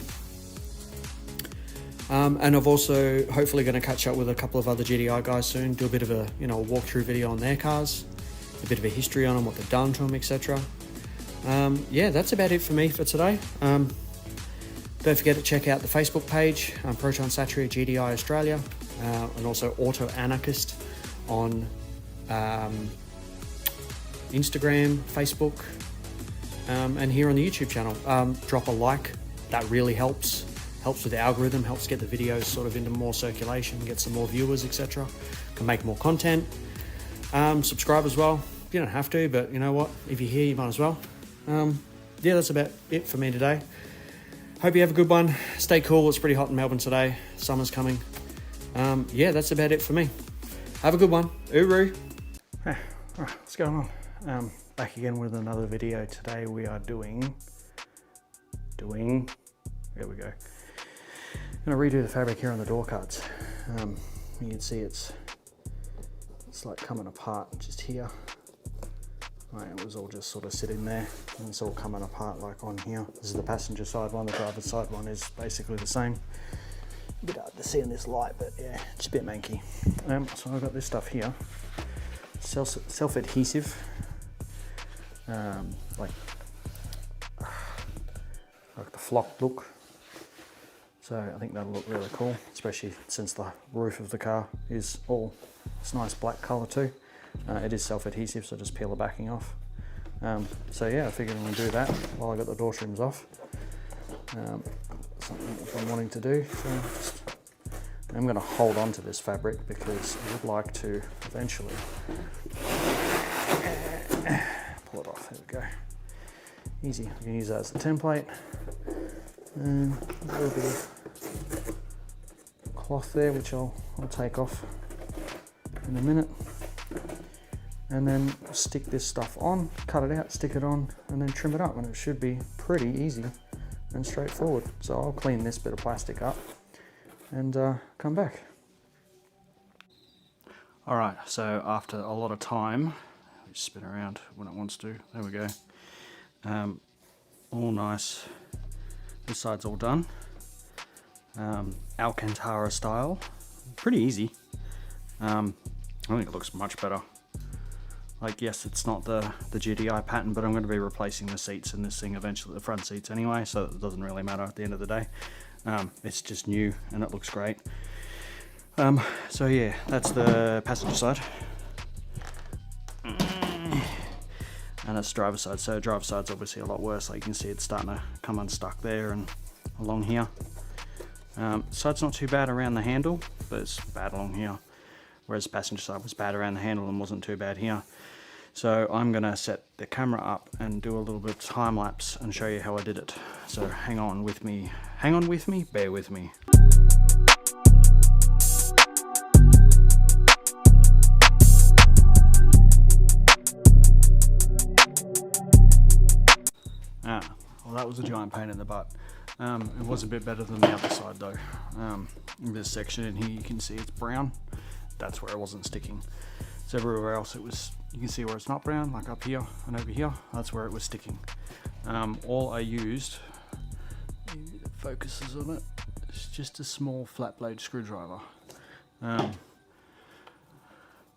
And I've also hopefully going to catch up with a couple of other GDI guys soon, do a bit of a, you know, walkthrough video on their cars, a bit of a history on them, what they've done to them, etc. Yeah, that's about it for me for today. Don't forget to check out the Facebook page, Proton Satria GDI Australia, and also Auto Anarchist on Instagram, Facebook, and here on the YouTube channel. Drop a like, that really helps with the algorithm, helps get the videos sort of into more circulation, get some more viewers, etc. Can make more content. Subscribe as well. You don't have to, but you know what, if you're here you might as well. Yeah, that's about it for me today. Hope you have a good one. Stay cool. It's pretty hot in Melbourne today. Summer's coming. Yeah, that's about it for me. Have a good one. Uru. All right, what's going on? Back again with another video. Today we are doing, there we go. I'm gonna redo the fabric here on the door cuts. You can see it's like coming apart just here. Right, it was all just sort of sitting there and it's all coming apart like on here. This is the passenger side one, the driver's side one is basically the same. A bit hard to see in this light, but yeah, it's a bit manky. So I've got this stuff here, self-adhesive, like the flock look. So I think that'll look really cool, especially since the roof of the car is all this nice black color too. It is self-adhesive, so just peel the backing off. So yeah, I figured I'm going to do that while I got the door trims off. Something I'm wanting to do. So I'm going to hold on to this fabric because I would like to eventually pull it off. There we go. Easy. I can use that as the template. And a little bit of cloth there, which I'll take off in a minute. And then stick this stuff on, cut it out, stick it on, and then trim it up, and it should be pretty easy and straightforward. So I'll clean this bit of plastic up and come back. All right, so after a lot of time spin around when it wants to. There we go. All nice. This side's all done. Alcantara style. Pretty easy. I think it looks much better. Like, yes, it's not the GDI pattern, but I'm going to be replacing the seats in this thing eventually, the front seats anyway, so it doesn't really matter at the end of the day. It's just new and it looks great. So yeah, that's the passenger side. And that's driver's side. So driver's side's obviously a lot worse. Like you can see it's starting to come unstuck there and along here. Side's not too bad around the handle, but it's bad along here. Whereas the passenger side was bad around the handle and wasn't too bad here. So I'm gonna set the camera up and do a little bit of time lapse and show you how I did it. So hang on with me, bear with me. Well, that was a giant pain in the butt. It was a bit better than the other side though. In this section in here you can see it's brown. That's where it wasn't sticking. So everywhere else it was, you can see where it's not brown, like up here and over here, that's where it was sticking. All I used, maybe it focuses on it, it's just a small flat blade screwdriver.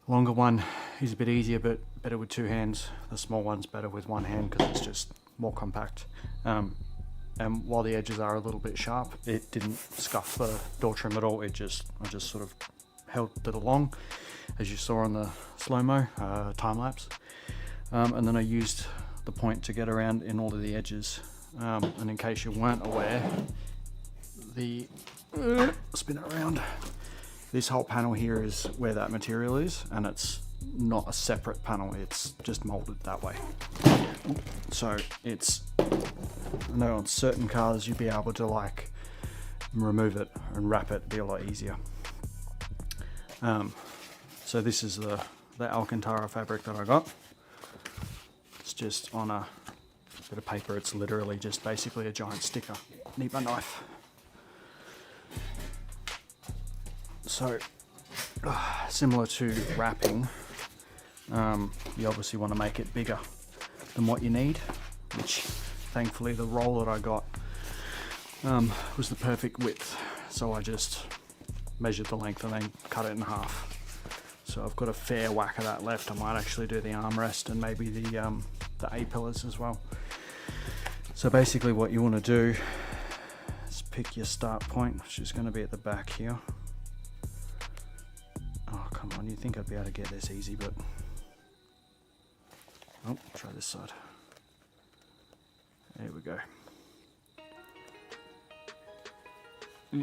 Longer one is a bit easier, but better with two hands. The small one's better with one hand because it's just more compact. And while the edges are a little bit sharp, it didn't scuff the door trim at all. I just sort of held it along, as you saw on the slow-mo time lapse. And then I used the point to get around in all of the edges. And in case you weren't aware, spin it around. This whole panel here is where that material is, and it's not a separate panel, it's just molded that way. So it's, I know on certain cars you'd be able to like remove it and wrap it, be a lot easier. So this is the Alcantara fabric that I got. It's just on a bit of paper, it's literally just basically a giant sticker. Need my knife. So, similar to wrapping, you obviously want to make it bigger than what you need, which thankfully the roll that I got was the perfect width. So I just measured the length and then cut it in half. So I've got a fair whack of that left. I might actually do the armrest and maybe the A-pillars as well. So basically what you want to do is pick your start point, which is going to be at the back here. Oh, come on, you'd think I'd be able to get this easy, but... Oh, try this side. There we go. So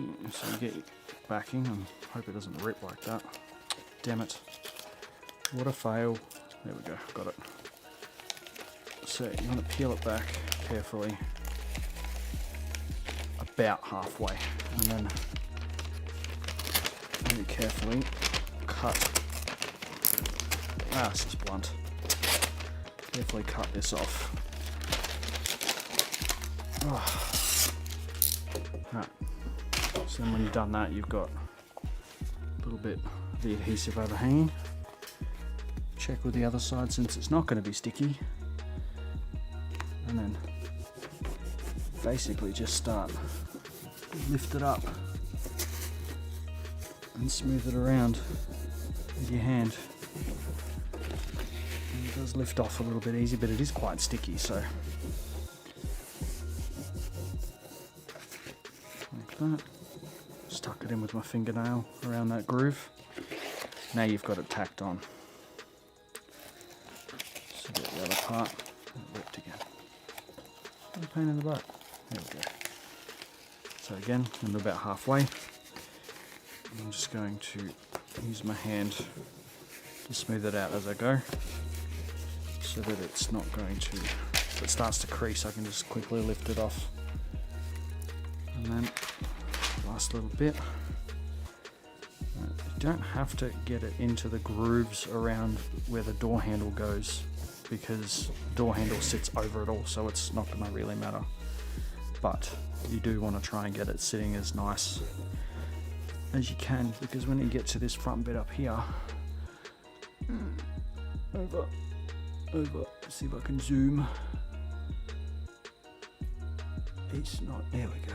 you get your backing and hope it doesn't rip like that. Damn it. What a fail. There we go, got it. So you want to peel it back carefully, about halfway, and then very carefully cut. This is blunt. Carefully cut this off. Right. So then when you've done that, you've got a little bit of the adhesive overhanging. Check with the other side since it's not going to be sticky. And then basically just start, lift it up and smooth it around with your hand. And it does lift off a little bit easy, but it is quite sticky, so like that. Just tuck it in with my fingernail around that groove. Now you've got it tacked on. So get the other part and it ripped again. What a pain in the butt. There we go. So again, I'm about halfway. I'm just going to use my hand to smooth it out as I go, so that it's not going to, if it starts to crease, I can just quickly lift it off. And then last little bit. You don't have to get it into the grooves around where the door handle goes, because the door handle sits over it all, so it's not going to really matter. But you do want to try and get it sitting as nice as you can, because when you get to this front bit up here, over over, see if I can zoom. It's not, there we go.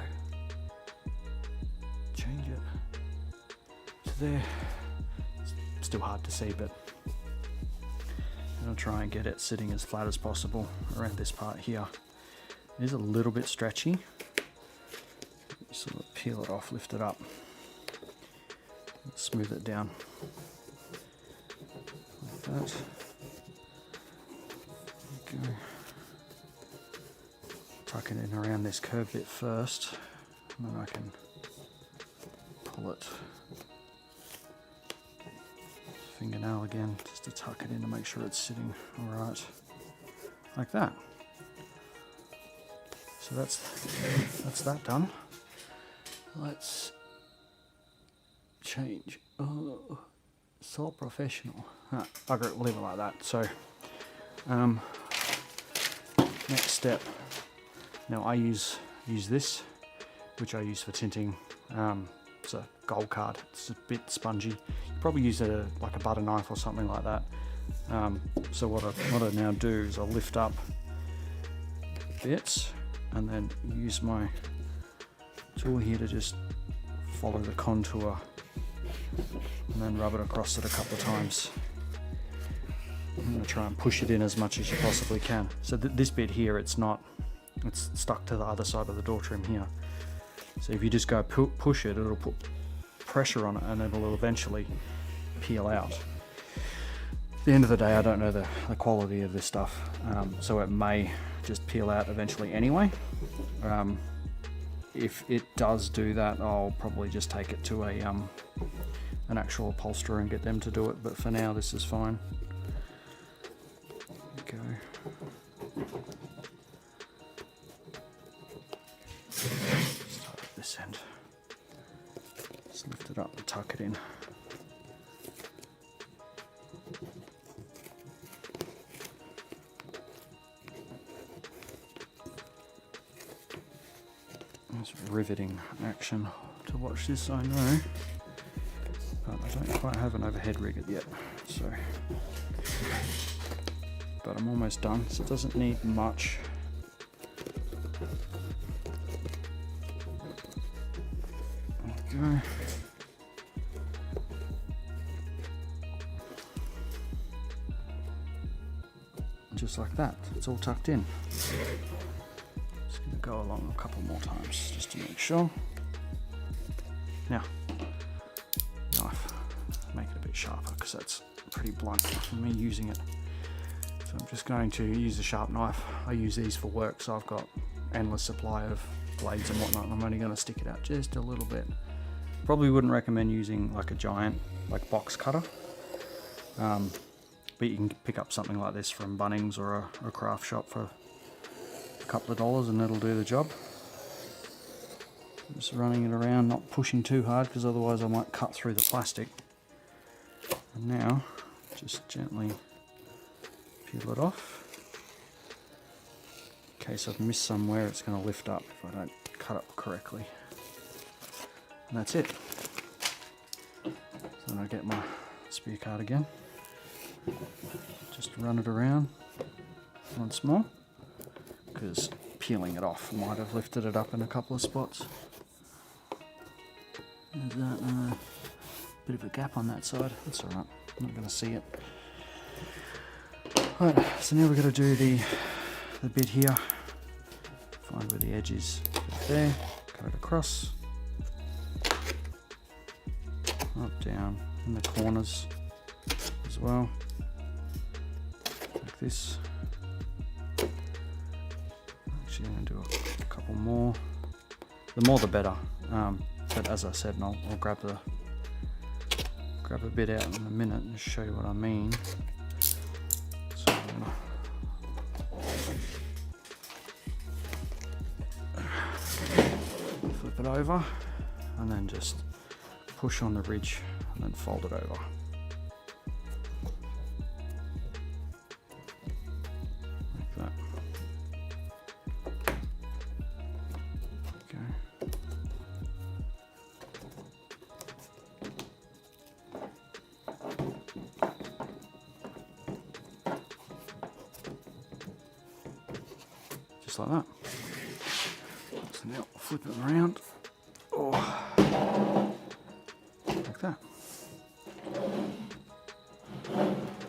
Change it to there. It's still hard to see, but I'll try and get it sitting as flat as possible around this part here. It is a little bit stretchy. Sort of peel it off, lift it up, smooth it down like that. There we go. Tuck it in around this curved bit first, and then I can pull it. Fingernail again, just to tuck it in to make sure it's sitting all right, like that. So that's that done. Let's change. Oh, so professional. Bugger it, leave it like that. So, next step. Now I use this, which I use for tinting. It's a gold card. It's a bit spongy. You probably use like a butter knife or something like that. So what I now do is I'll lift up bits and then use my tool here to just follow the contour and then rub it across it a couple of times. I'm going to try and push it in as much as you possibly can. So this bit here, it's stuck to the other side of the door trim here. So if you just go push it, it'll put pressure on it and it'll eventually peel out. At the end of the day, I don't know the quality of this stuff, so it may just peel out eventually anyway. If it does do that, I'll probably just take it to an actual upholsterer and get them to do it, but for now this is fine. There we go. Start at this end. Just lift it up and tuck it in. It's riveting action to watch this, I know, but I don't quite have an overhead rig it yet, so, but I'm almost done, so it doesn't need much. There we go. Just like that, it's all tucked in. Go along a couple more times just to make sure. Now, knife, make it a bit sharper because that's pretty blunt for me using it. So I'm just going to use a sharp knife. I use these for work, so I've got endless supply of blades and whatnot, and I'm only going to stick it out just a little bit. Probably wouldn't recommend using like a giant box cutter, but you can pick up something like this from Bunnings or a craft shop for a couple of dollars and it'll do the job. Just running it around, not pushing too hard because otherwise I might cut through the plastic. And now just gently peel it off. In case I've missed somewhere, it's going to lift up if I don't cut it correctly. And that's it. So then I get my spear card again. Just run it around once more, because peeling it off might have lifted it up in a couple of spots. There's that bit of a gap on that side. That's alright, I'm not going to see it. Right, so now we're going to do the bit here. Find where the edge is there, cut it across, up, down, in the corners as well, like this. Actually, I'm going to do a couple more. The more the better. But as I said, I'll grab a bit out in a minute and show you what I mean. So I'm gonna flip it over and then just push on the ridge and then fold it over. just like that. So now flip it around, like that.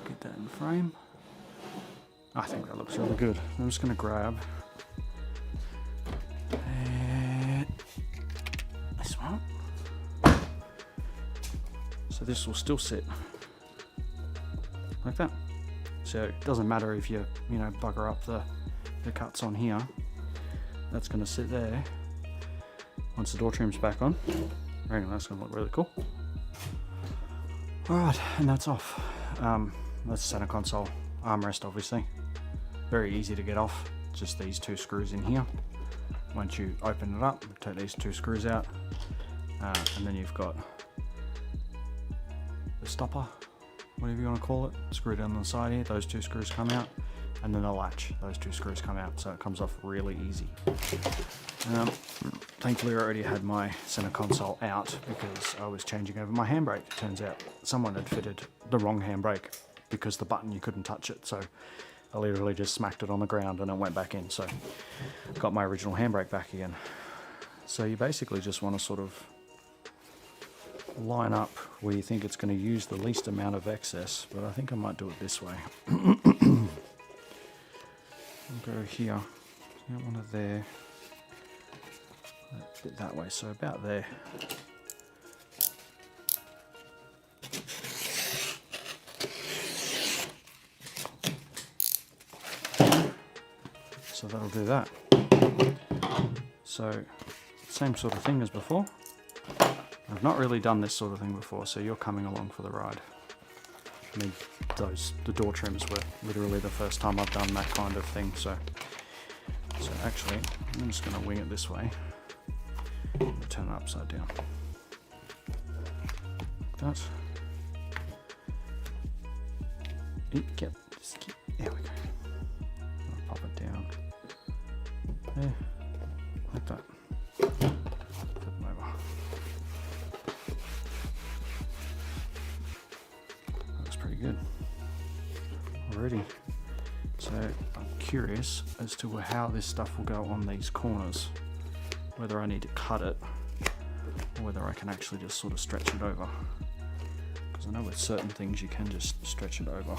Get that in frame. I think that looks really good. I'm just going to grab this one. So this will still sit like that. So it doesn't matter if you bugger up the cuts on here. That's going to sit there. Once the door trim's back on, I reckon that's going to look really cool. Alright, and that's off. That's the center console armrest, obviously. Very easy to get off, just these two screws in here. Once you open it up, take these two screws out, and then you've got the stopper, whatever you want to call it, screwed on the side here. Those two screws come out, and then the latch, those two screws come out, so it comes off really easy. Thankfully I already had my center console out because I was changing over my handbrake. It turns out someone had fitted the wrong handbrake because the button, you couldn't touch it, so I literally just smacked it on the ground and it went back in, so got my original handbrake back again. So you basically just want to sort of line up where you think it's going to use the least amount of excess, but I think I might do it this way. I'll go here, get one of there, a bit that way, so about there. So that'll do that. So same sort of thing as before. I've not really done this sort of thing before, so you're coming along for the ride. I mean, the door trims were literally the first time I've done that kind of thing, so actually I'm just going to wing it this way. Turn it upside down. Like that. There we go. I'll pop it down. There. Like that. Flip them over. Looks pretty good. Already. So I'm curious as to how this stuff will go on these corners. Whether I need to cut it or whether I can actually just sort of stretch it over. Because I know with certain things you can just stretch it over.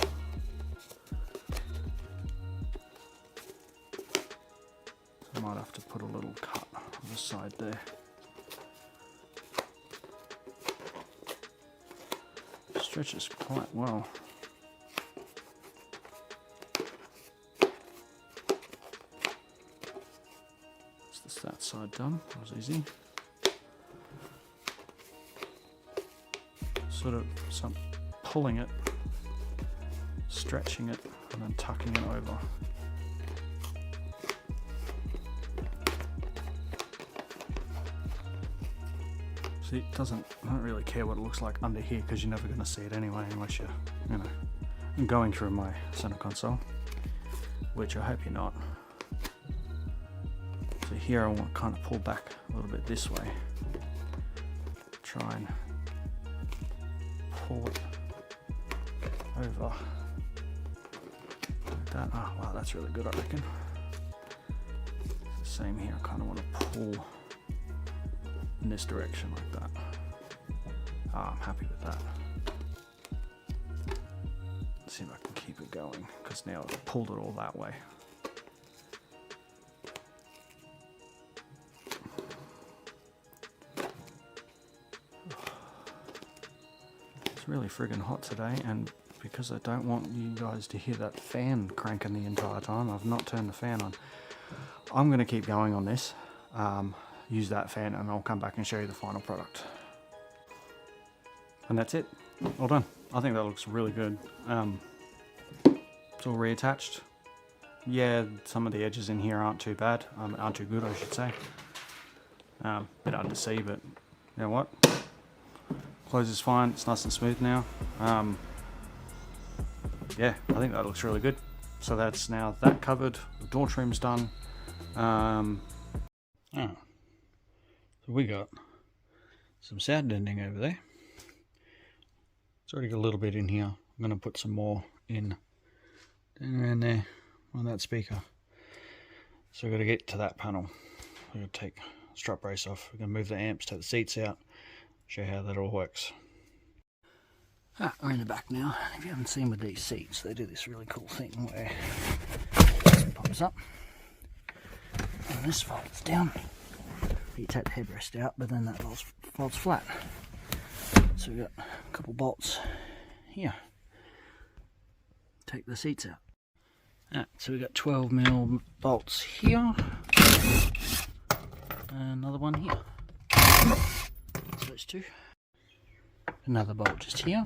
I might have to put a little cut on the side there. It stretches quite well. That side done. That was easy. Sort of some pulling it, stretching it, and then tucking it over. See, I don't really care what it looks like under here because you're never going to see it anyway unless you're, going through my center console, which I hope you're not. So here I want to kind of pull back a little bit this way. Try and pull it over like that. Oh wow, that's really good, I reckon. Same here, I kind of want to pull in this direction like that. I'm happy with that. Let's see if I can keep it going, because now I've pulled it all that way. It's really friggin' hot today, and because I don't want you guys to hear that fan cranking the entire time, I've not turned the fan on. I'm going to keep going on this, use that fan, and I'll come back and show you the final product. And that's it. All done. I think that looks really good. It's all reattached. Yeah, some of the edges in here aren't too bad. Aren't too good, I should say. Bit hard to see, but you know what? Close is fine. It's nice and smooth now. Yeah, I think that looks really good. So that's now that covered. The door trim's done. So we got some sound deadening over there. It's already got a little bit in here. I'm going to put some more in down around there on that speaker. So we've got to get to that panel. We're going to take the strut brace off. We're going to move the amps, take the seats out, show you how that all works. We're in the back now. If you haven't seen with these seats, they do this really cool thing where this pops up and this folds down. You take the headrest out, but then that folds flat. So we've got a couple bolts here. Take the seats out. So we've got 12mm bolts here. Another one here. So those two. Another bolt just here.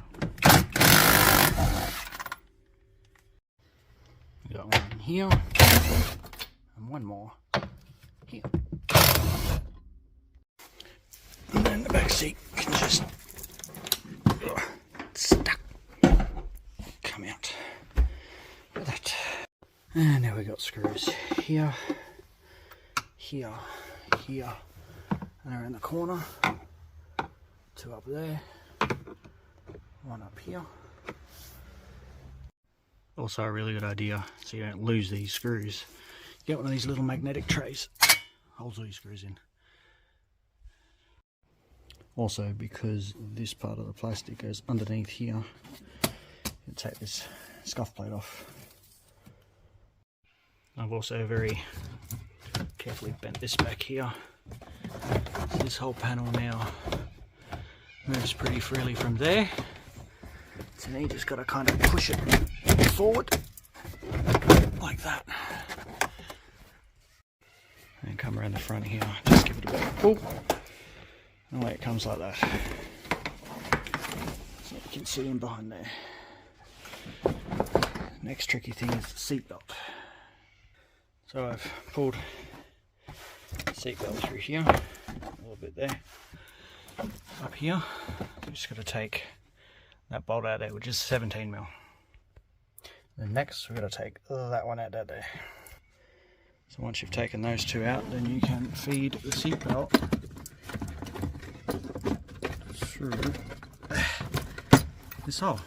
We've got one here. And one more here. And then the back seat can just stuck. Come out with that. And now we've got screws here, here, here, and around the corner. Two up there, one up here. Also a really good idea, so you don't lose these screws. Get one of these little magnetic trays, holds all your screws in. Also, because this part of the plastic goes underneath here, you take this scuff plate off. I've also very carefully bent this back here. So this whole panel now moves pretty freely from there. So now you just got to kind of push it forward like that. And come around the front here, just give it a bit of a pull. And away it comes like that. So you can see in behind there. Next tricky thing is the seat belt. So I've pulled the seat belt through here, a little bit there, up here. I'm just going to take that bolt out there, which is 17mm. Then next we're going to take that one out there. So once you've taken those two out, then you can feed the seat belt through this hole,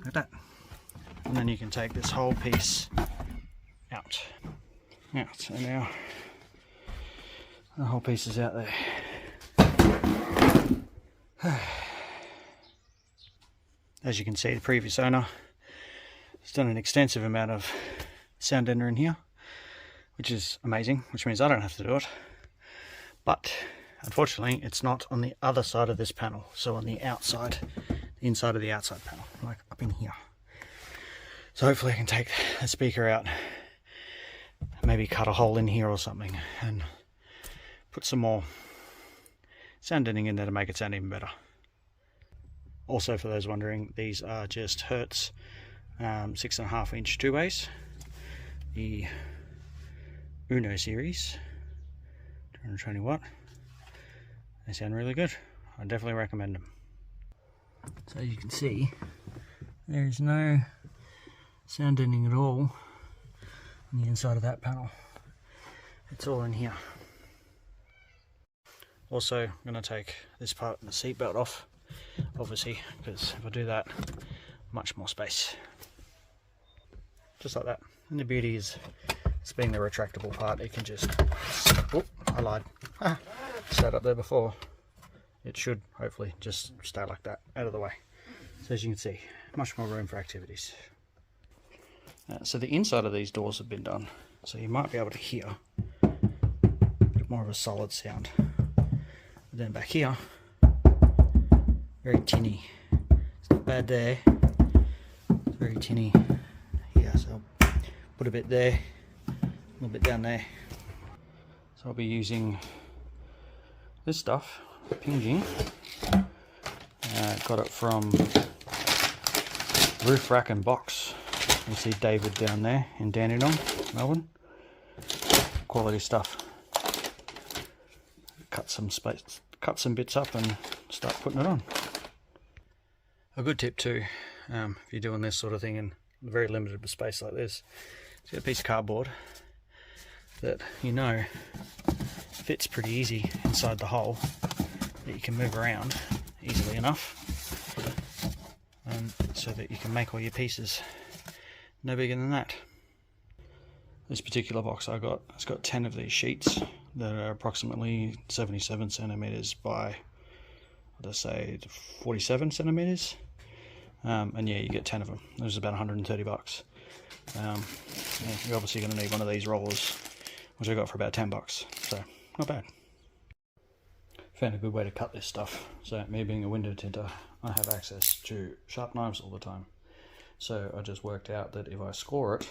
like that. And then you can take this whole piece out. So now the whole piece is out there. As you can see, the previous owner has done an extensive amount of sound deadener in here, which is amazing, which means I don't have to do it. But unfortunately, it's not on the other side of this panel, so on the outside, the inside of the outside panel, like up in here. So hopefully I can take the speaker out, maybe cut a hole in here or something, and put some more sound deadening in there to make it sound even better. Also, for those wondering, these are just Hertz 6.5-inch two-ways, the Uno series, 220 watt. They sound really good. I definitely recommend them. So as you can see, there is no sound deadening at all on the inside of that panel. It's all in here. Also, I'm going to take this part and the seat belt off, obviously, because if I do that, much more space. Just like that. And the beauty is, it's being the retractable part, it can just, oh, I lied. Sat up there before. It should hopefully just stay like that, out of the way. So as you can see, much more room for activities. So the inside of these doors have been done, so you might be able to hear a bit more of a solid sound. But then back here, very tinny. It's not bad there. It's very tinny here, so I'll put a bit there, a little bit down there. So I'll be using this stuff, Pingjing. Got it from Roof Rack and Box. You see David down there in Dandenong, Melbourne. Quality stuff. Cut some bits up and start putting it on. A good tip too, if you're doing this sort of thing in very limited space like this, is get a piece of cardboard that you know fits pretty easy inside the hole, that you can move around easily enough, and so that you can make all your pieces no bigger than that. This particular box I got, it's got 10 of these sheets that are approximately 77 centimeters by, let's say, 47 centimeters. And yeah, you get 10 of them. There's about 130 bucks. Yeah, you're obviously going to need one of these rollers, which I got for about 10 bucks. So not bad. Found a good way to cut this stuff. So me being a window tinter, I have access to sharp knives all the time. So I just worked out that if I score it,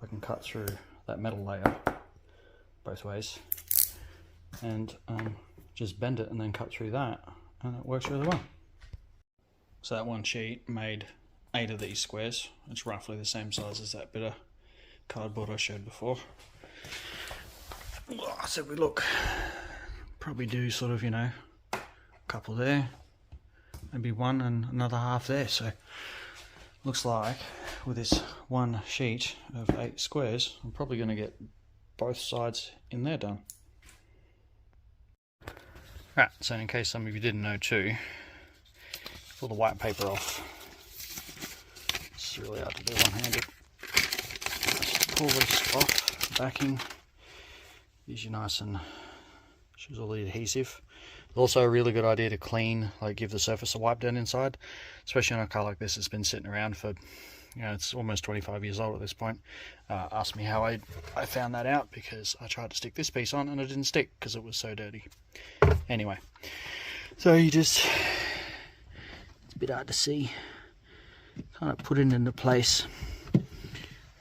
I can cut through that metal layer both ways and just bend it and then cut through that, and it works really well. So that one sheet made 8 of these squares. It's roughly the same size as that bit of cardboard I showed before. So we look, probably do sort of, you know, a couple there, maybe one and another half there. So looks like with this one sheet of 8 squares, I'm probably going to get both sides in there done. Right, so in case some of you didn't know too, pull the white paper off. It's really hard to do one-handed. Just pull this off, the backing. Gives you nice and shows all the adhesive. Also a really good idea to clean, like give the surface a wipe down inside, especially on a car like this that's been sitting around for, you know, it's almost 25 years old at this point. Ask me how I found that out, because I tried to stick this piece on and it didn't stick because it was so dirty. Anyway, so you just, it's a bit hard to see, kind of put it into place,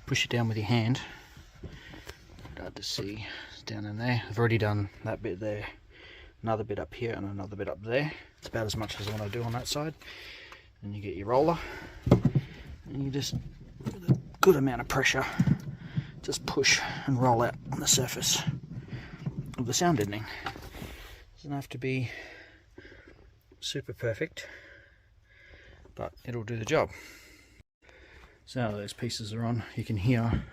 push it down with your hand. Hard to see, it's down in there. I've already done that bit there, another bit up here and another bit up there. It's about as much as I want to do on that side. And you get your roller and you just, with a good amount of pressure, just push and roll out on the surface of the sound deadening. Doesn't have to be super perfect, but it'll do the job. So now that those pieces are on, you can hear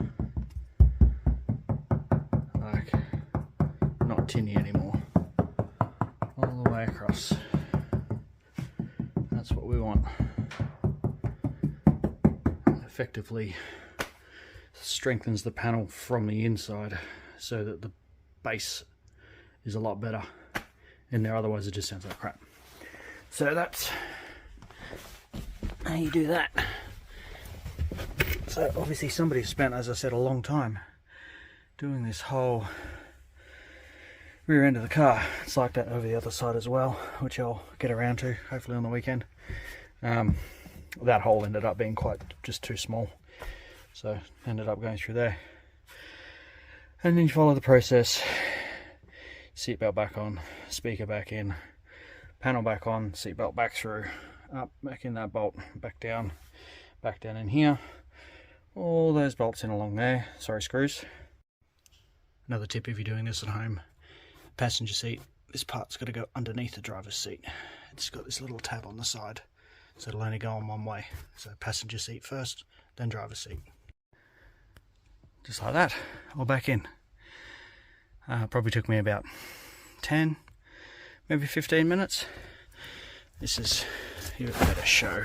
like not tinny anymore, all the way across. That's what we want. Effectively strengthens the panel from the inside so that the bass is a lot better in there, otherwise it just sounds like crap. So that's how you do that. So obviously somebody spent, as I said, a long time doing this whole rear end of the car. It's like that over the other side as well, which I'll get around to hopefully on the weekend. That hole ended up being just too small, so ended up going through there. And then you follow the process: seatbelt back on, speaker back in, panel back on, seatbelt back through, up, back in that bolt, back down in here, all those bolts in along there, sorry, screws. Another tip if you're doing this at home: passenger seat, this part's got to go underneath the driver's seat. It's got this little tab on the side, so it'll only go on one way. So passenger seat first, then driver's seat. Just like that, all back in. Probably took me about 10, maybe 15 minutes. This is even a better show.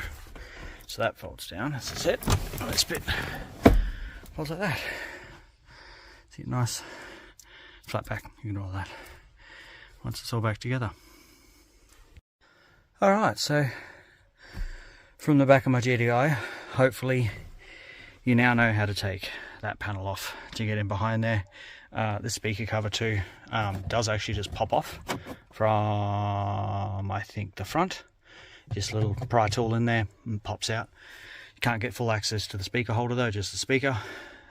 So that folds down, that's it. This bit folds like that. See, nice flat back, you can do all that once it's all back together. Alright, so from the back of my GDI, hopefully you now know how to take that panel off to get in behind there. The speaker cover too does actually just pop off from, I think, the front. Just a little pry tool in there and pops out. You can't get full access to the speaker holder though, just the speaker.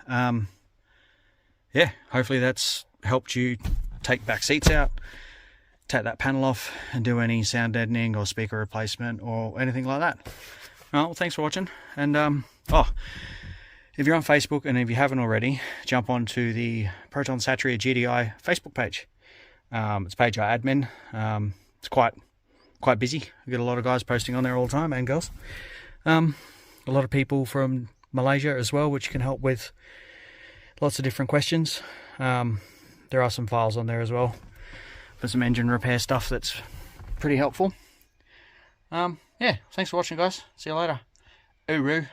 Yeah, hopefully that's helped you take back seats out, take that panel off and do any sound deadening or speaker replacement or anything like that. Well, thanks for watching. And if you're on Facebook, and if you haven't already, jump onto the Proton Satria GDI Facebook page. It's page I admin. It's quite busy. I get a lot of guys posting on there all the time, and girls. A lot of people from Malaysia as well, which can help with lots of different questions. There are some files on there as well for some engine repair stuff that's pretty helpful. Yeah, thanks for watching, guys. See you later. Uru.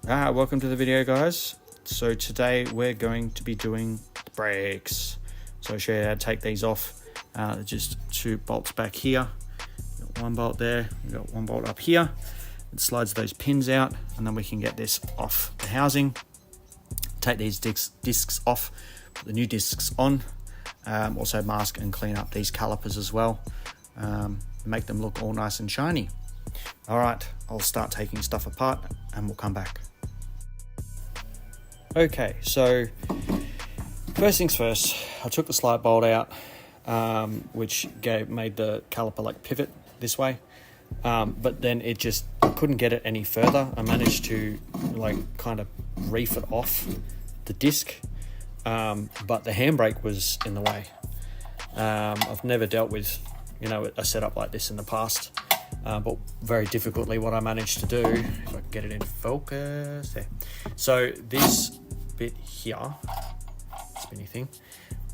Welcome to the video, guys. So today we're going to be doing the brakes. So I'll show you how to take these off. Just 2 bolts back here. Got 1 bolt there, we've got 1 bolt up here. It slides those pins out, and then we can get this off the housing. Take these discs off, put the new discs on. Also mask and clean up these calipers as well. Make them look all nice and shiny. All right, I'll start taking stuff apart and we'll come back. Okay, so first things first, I took the slide bolt out, which made the caliper like pivot this way, but then I couldn't get it any further. I managed to like kind of reef it off the disc, but the handbrake was in the way. I've never dealt with a setup like this in the past, but very difficultly what I managed to do, if I can get it in focus there. So this bit here, spinny thing,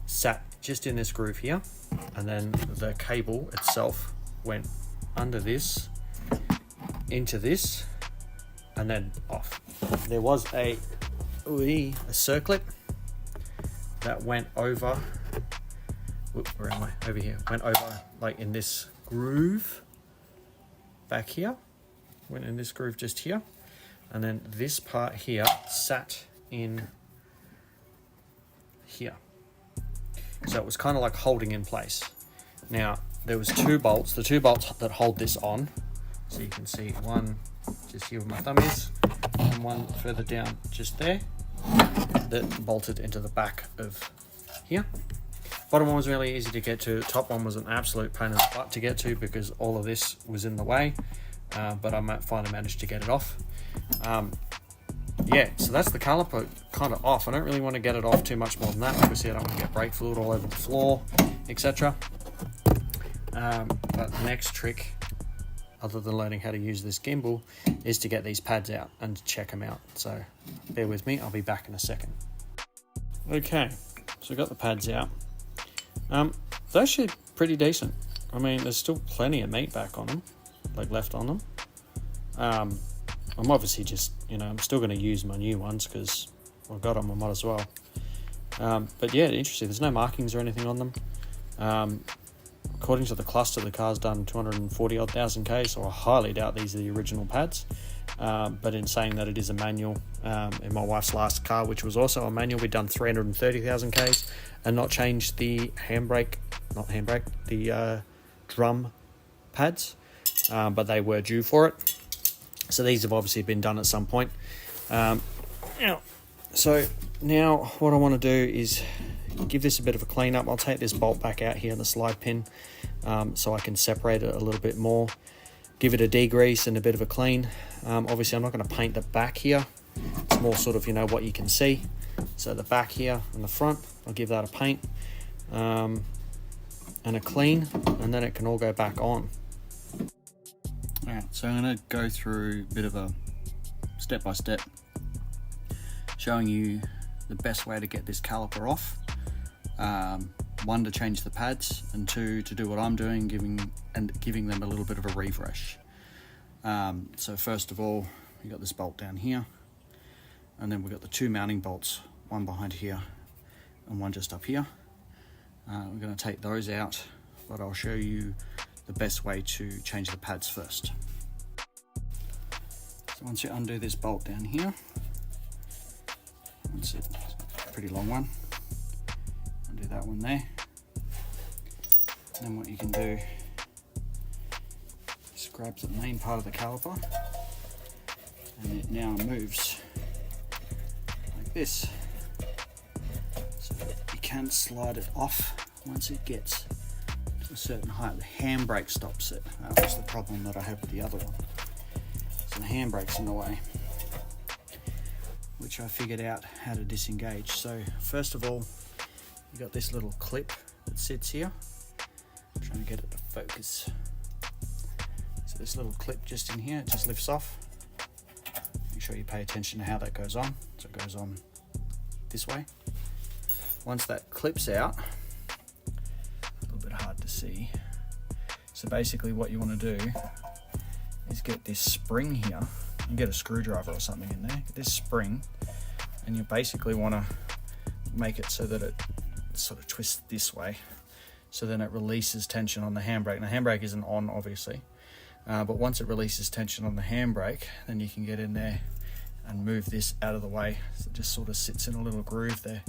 sat just in this groove here, and then the cable itself went under this, into this, and then off. There was a circlip that went over, where am I? Over here. Went over like in this groove back here, went in this groove just here, and then this part here sat in here. So it was kind of like holding in place. Now there was 2 bolts, the 2 bolts that hold this on. So you can see one just here where my thumb is, and one further down just there, that bolted into the back of here. Bottom one was really easy to get to. Top one was an absolute pain in the butt to get to because all of this was in the way, but I finally managed to get it off. Yeah, so that's the caliper kind of off. I don't really want to get it off too much more than that. Obviously I don't want to get brake fluid all over the floor, etc. But the next trick, other than learning how to use this gimbal, is to get these pads out and check them out. So bear with me, I'll be back in a second. Okay, so I got the pads out. They're actually pretty decent. I mean, there's still plenty of meat back on them, like left on them. I'm obviously just, I'm still going to use my new ones because I've got them, I might as well. But yeah, interesting. There's no markings or anything on them. According to the cluster, the car's done 240,000 K, so I highly doubt these are the original pads. But in saying that, it is a manual. In my wife's last car, which was also a manual, we'd done 330,000 Ks and not changed the the drum pads, but they were due for it. So these have obviously been done at some point. So now what I want to do is give this a bit of a clean up. I'll take this bolt back out here in the slide pin, so I can separate it a little bit more. Give it a degrease and a bit of a clean. Obviously I'm not going to paint the back here. It's more sort of, what you can see. So the back here and the front, I'll give that a paint and a clean, and then it can all go back on. Alright, so I'm going to go through a bit of a step-by-step, showing you the best way to get this caliper off. 1, to change the pads, and 2, to do what I'm doing, giving them a little bit of a refresh. So first of all, we got this bolt down here, and then we've got the 2 mounting bolts, one behind here and one just up here. We're going to take those out, but I'll show you the best way to change the pads first. So once you undo this bolt down here, that's it, it's a pretty long one. Undo that one there. And then what you can do is grab the main part of the caliper, and it now moves like this. So you can slide it off once it gets to a certain height. The handbrake stops it. That was the problem that I had with the other one. So the handbrake's in the way, which I figured out how to disengage. So first of all, you got this little clip that sits here. I'm trying to get it to focus. So this little clip just in here, it just lifts off. Make sure you pay attention to how that goes on. So it goes on this way. Once that clips out, a little bit hard to see. So basically what you want to do is get this spring here you get a screwdriver or something in there, get this spring, and you basically want to make it so that it sort of twists this way, so then it releases tension on the handbrake. Now, handbrake isn't on, obviously, but once it releases tension on the handbrake, then you can get in there and move this out of the way, so it just sort of sits in a little groove there,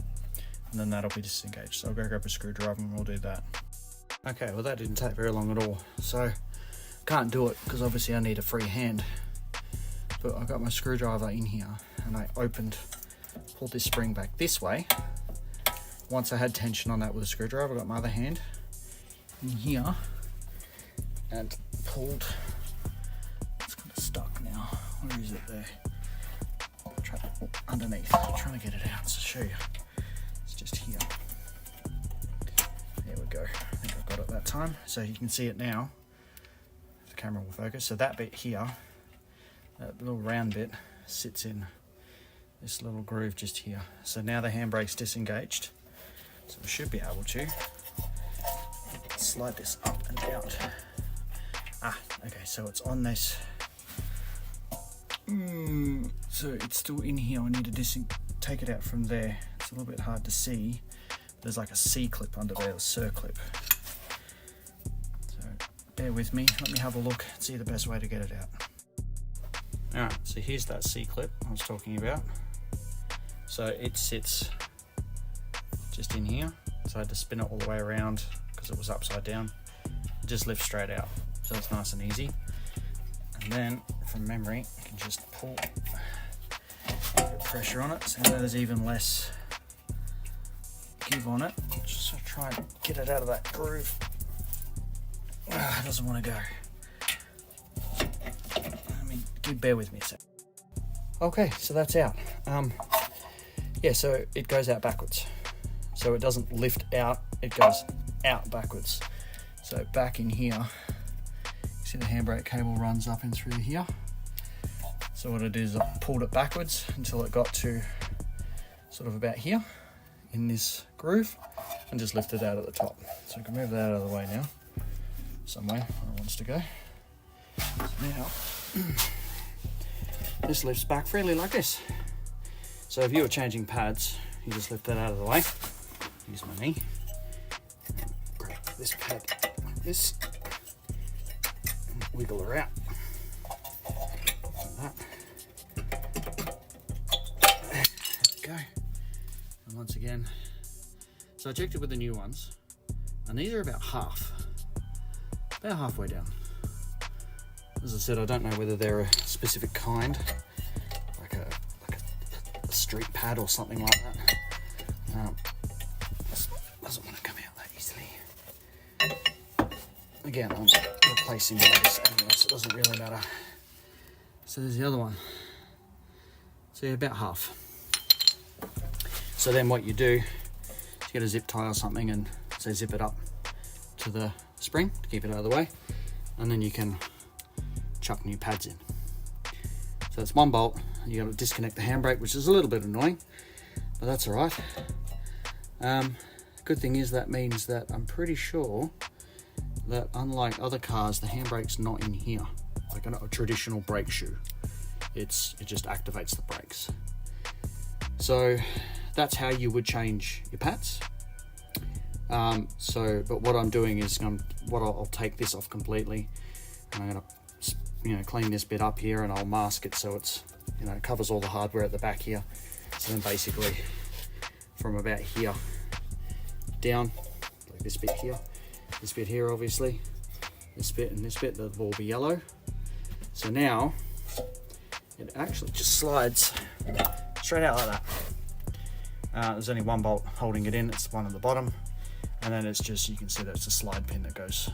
and then that'll be disengaged. So I'll go grab a screwdriver and we'll do that. Okay, well that didn't take very long at all, so can't do it because obviously I need a free hand, but I got my screwdriver in here and I pulled this spring back this way. Once I had tension on that with a screwdriver, I got my other hand in here and pulled. It's kind of stuck now. Where is it there? Underneath. I'm trying to get it out to show you. It's just here. There we go. I think I got it that time. So you can see it now. The camera will focus. So that bit here, that little round bit, sits in this little groove just here. So now the handbrake's disengaged. So we should be able to slide this up and out. Okay, so it's on this. So it's still in here. I need to take it out from there. It's a little bit hard to see. There's like a C-clip under there, a circlip. So bear with me. Let me have a look and see the best way to get it out. Alright, so here's that C-clip I was talking about. So it sits just in here. So I had to spin it all the way around because it was upside down. It just lifts straight out. So it's nice and easy. And then from memory, I can just pull a bit of pressure on it so there's even less give on it. Just sort of try and get it out of that groove. It doesn't want to go. Bear with me a sec. Okay, so that's out. Yeah, so it goes out backwards. So it doesn't lift out, it goes out backwards. So back in here, you see the handbrake cable runs up in through here. So what I did is I pulled it backwards until it got to sort of about here in this groove and just lifted it out at the top. So I can move that out of the way now, somewhere where it wants to go. So now, this lifts back freely like this. So if you were changing pads, you just lift that out of the way. Use my knee. Grab this pad like this. And wiggle her out. Like that. There we go. And once again, so I checked it with the new ones, and these are about halfway down. As I said, I don't know whether they're a specific kind, like a street pad or something like that. This doesn't want to come out that easily. Again, I'm replacing this anyway, so it doesn't really matter. So there's the other one. So yeah, about half. So then what you do is you get a zip tie or something and say zip it up to the spring to keep it out of the way, and then you can chuck new pads in. So it's one bolt. You got to disconnect the handbrake, which is a little bit annoying, but that's all right. Good thing is that means that I'm pretty sure that unlike other cars, the handbrake's not in here like a traditional brake shoe. It just activates the brakes. So that's how you would change your pads. But what I'm doing is I'll take this off completely, and I'm gonna clean this bit up here, and I'll mask it so it's it covers all the hardware at the back here. So then basically from about here down, like this bit here obviously, this bit and this bit, that will be yellow. So now it actually just slides straight out like that. There's only one bolt holding it in, it's the one at the bottom, and then it's just, you can see that it's a slide pin that goes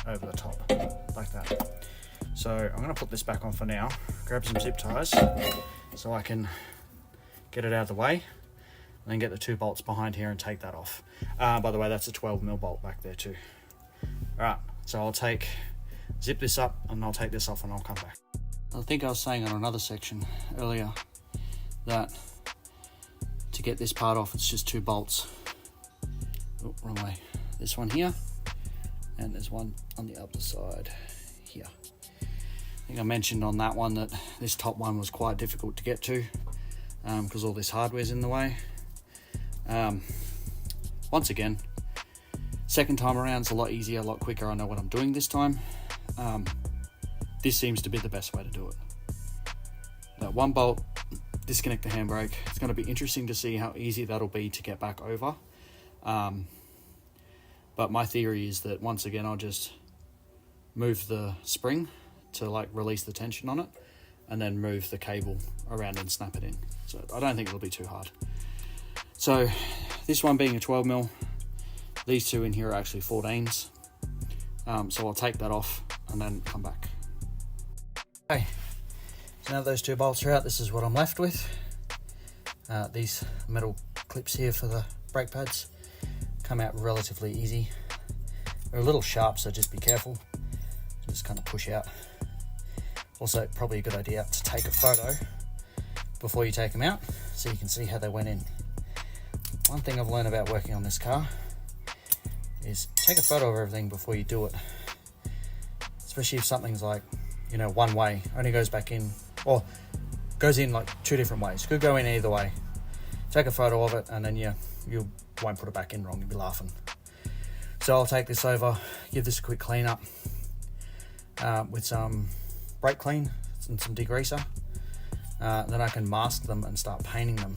over the top like that. So I'm going to put this back on for now, grab some zip ties so I can get it out of the way, and then get the two bolts behind here and take that off. By the way, that's a 12mm bolt back there too. Alright, so I'll zip this up and I'll take this off and I'll come back. I think I was saying on another section earlier that to get this part off, it's just two bolts. Oh, wrong way. This one here, and there's one on the other side here. think I mentioned on that one that this top one was quite difficult to get to because all this hardware's in the way. Once again, second time around is a lot easier, a lot quicker. I know what I'm doing this time. This seems to be the best way to do it. That one bolt, disconnect the handbrake. It's going to be interesting to see how easy that'll be to get back over. But my theory is that once again, I'll just move the spring to like release the tension on it and then move the cable around and snap it in. So I don't think it'll be too hard. So this one being a 12mm, these two in here are actually 14s. So I'll take that off and then come back. Okay, so now those two bolts are out, this is what I'm left with. These metal clips here for the brake pads come out relatively easy. They're a little sharp, so just be careful. Just kind of push out. Also, probably a good idea to take a photo before you take them out so you can see how they went in. One thing I've learned about working on this car is take a photo of everything before you do it. Especially if something's like, you know, one way, only goes back in, or goes in like two different ways. Could go in either way. Take a photo of it and then you won't put it back in wrong, you'll be laughing. So I'll take this over, give this a quick clean up with some brake clean and some degreaser. Then I can mask them and start painting them.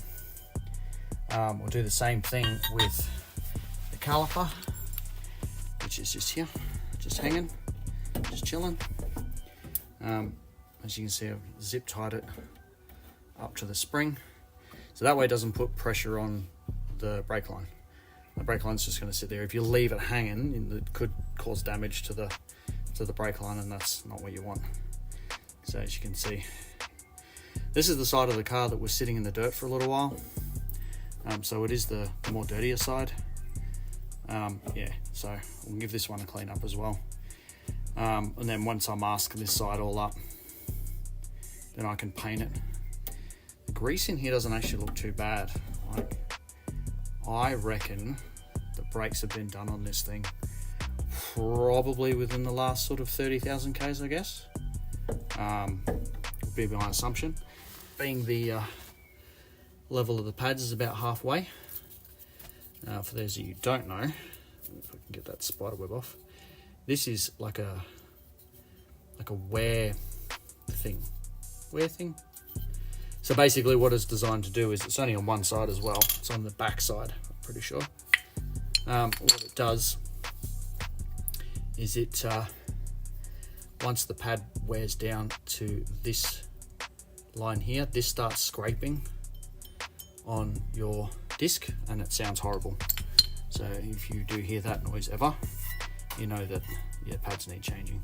We'll do the same thing with the caliper, which is just here, just hanging, just chilling. As you can see, I've zip tied it up to the spring, so that way it doesn't put pressure on the brake line. The brake line's just going to sit there. If you leave it hanging, it could cause damage to the brake line, and that's not what you want. So as you can see, this is the side of the car that was sitting in the dirt for a little while. So it is the more dirtier side. Yeah, so we'll give this one a clean up as well. And then once I mask this side all up, then I can paint it. The grease in here doesn't actually look too bad. Like, I reckon the brakes have been done on this thing probably within the last sort of 30,000 Ks, I guess. Would be my assumption. Being the level of the pads is about halfway. For those of you who don't know, if I can get that spider web off, this is like a wear thing. So basically what it's designed to do is, it's only on one side as well, it's on the back side, I'm pretty sure. What it does is it, once the pad wears down to this line here, this starts scraping on your disc and it sounds horrible. So if you do hear that noise ever, you know that your pads need changing.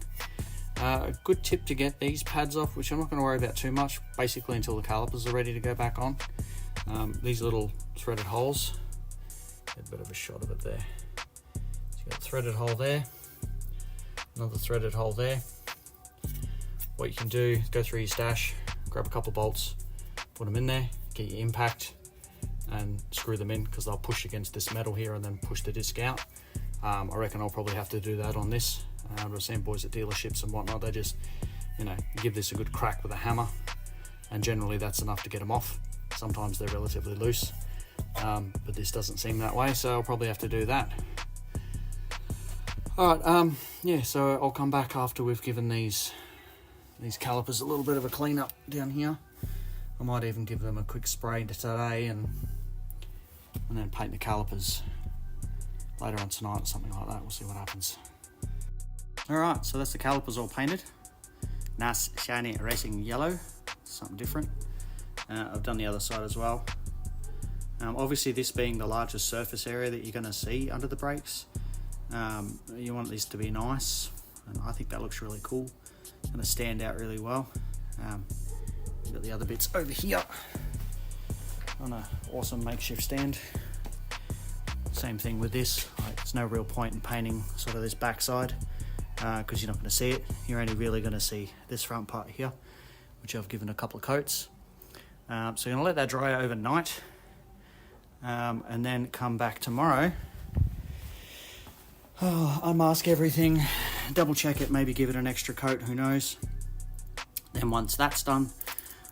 A good tip to get these pads off, which I'm not going to worry about too much, basically until the calipers are ready to go back on. These little threaded holes, get a bit of a shot of it there. So you've got a threaded hole there, another threaded hole there. What you can do is go through your stash, grab a couple of bolts, put them in there, get your impact and screw them in, because they'll push against this metal here and then push the disc out. I reckon I'll probably have to do that on this. I've seen boys at dealerships and whatnot, they just, you know, give this a good crack with a hammer, and generally that's enough to get them off. Sometimes they're relatively loose, but this doesn't seem that way, so I'll probably have to do that. Alright, yeah, so I'll come back after we've given these calipers a little bit of a clean up down here. I might even give them a quick spray today and then paint the calipers later on tonight or something like that. We'll see what happens. Alright, so that's the calipers all painted. Nice shiny racing yellow, something different. I've done the other side as well. Obviously this being the largest surface area that you're going to see under the brakes, you want this to be nice, and I think that looks really cool. It's going to stand out really well. We've got the other bits over here on an awesome makeshift stand. Same thing with this, like, there's no real point in painting sort of this backside because you're not going to see it. You're only really going to see this front part here, which I've given a couple of coats. So I'm going to let that dry overnight and then come back tomorrow, unmask everything, double check it, maybe give it an extra coat, who knows. Then once that's done,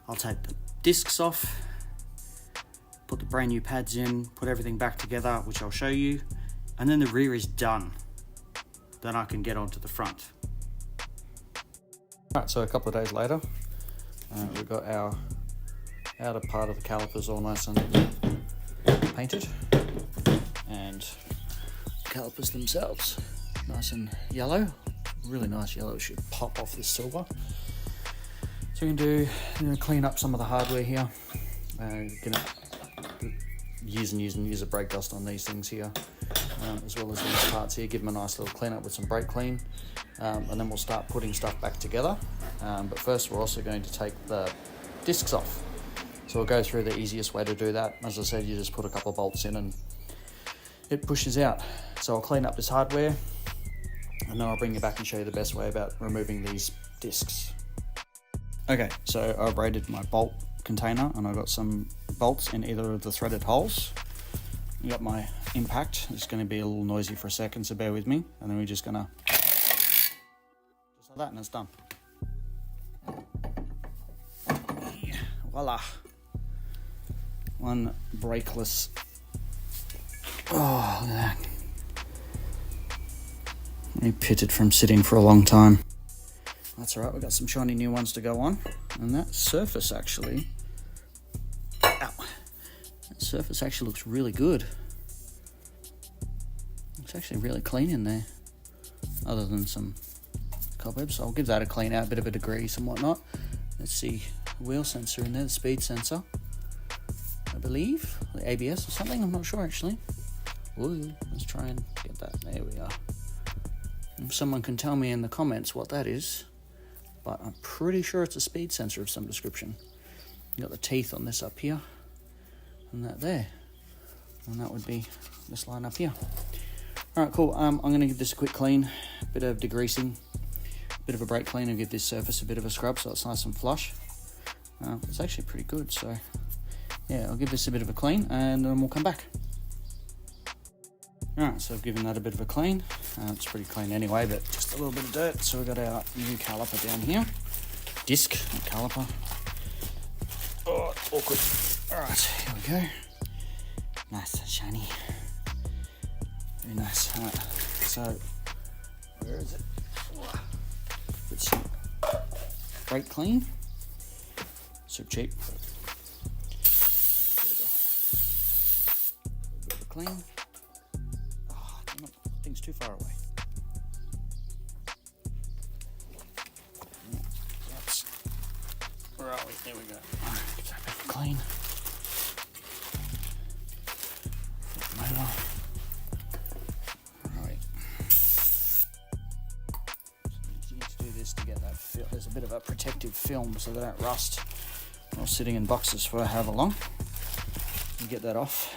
I'll take the discs off, put the brand new pads in, put everything back together, which I'll show you, and then the rear is done. Then I can get onto the front. Alright, so a couple of days later, we've got our outer part of the calipers all nice and painted, and calipers themselves nice and yellow, really nice yellow. It should pop off this silver. So we can do, clean up some of the hardware here. Gonna use a brake dust on these things here, as well as these parts here. Give them a nice little clean up with some brake clean, and then we'll start putting stuff back together. But first, we're also going to take the discs off. So we'll go through the easiest way to do that. As I said, you just put a couple of bolts in and it pushes out. So I'll clean up this hardware, and then I'll bring you back and show you the best way about removing these discs. Okay, so I've raided my bolt container and I've got some bolts in either of the threaded holes. You got my impact. It's going to be a little noisy for a second, so bear with me. And then we're just going to, just like that, and it's done. Voila. One brakeless. Oh, look at that. Really pitted from sitting for a long time. That's alright, we've got some shiny new ones to go on. And that surface actually, that surface actually looks really good. It's actually really clean in there, other than some cobwebs. I'll give that a clean out, a bit of a degrease and whatnot. Let's see, wheel sensor in there, the speed sensor, I believe, the ABS or something, I'm not sure actually. Ooh, let's try and get that, there we are. If someone can tell me in the comments what that is, but I'm pretty sure it's a speed sensor of some description. You got the teeth on this up here, and that there, and that would be this line up here. Alright, cool. I'm going to give this a quick clean, a bit of degreasing, a bit of a brake clean, and give this surface a bit of a scrub so it's nice and flush. It's actually pretty good, so yeah, I'll give this a bit of a clean and then we'll come back. Alright, so I've given that a bit of a clean. It's pretty clean anyway, but just a little bit of dirt. So we've got our new caliper down here. Disc, not caliper. Oh, awkward. Alright, here we go. Nice and shiny. Very nice. Alright, so where is it? Put some brake clean. So cheap. A bit of a clean. Thing's too far away. That's, where are we? There we go. Alright, get that back clean. Flip them over. Alright. So you need to do this to get that there's a bit of a protective film so they don't rust while sitting in boxes for however long. You get that off.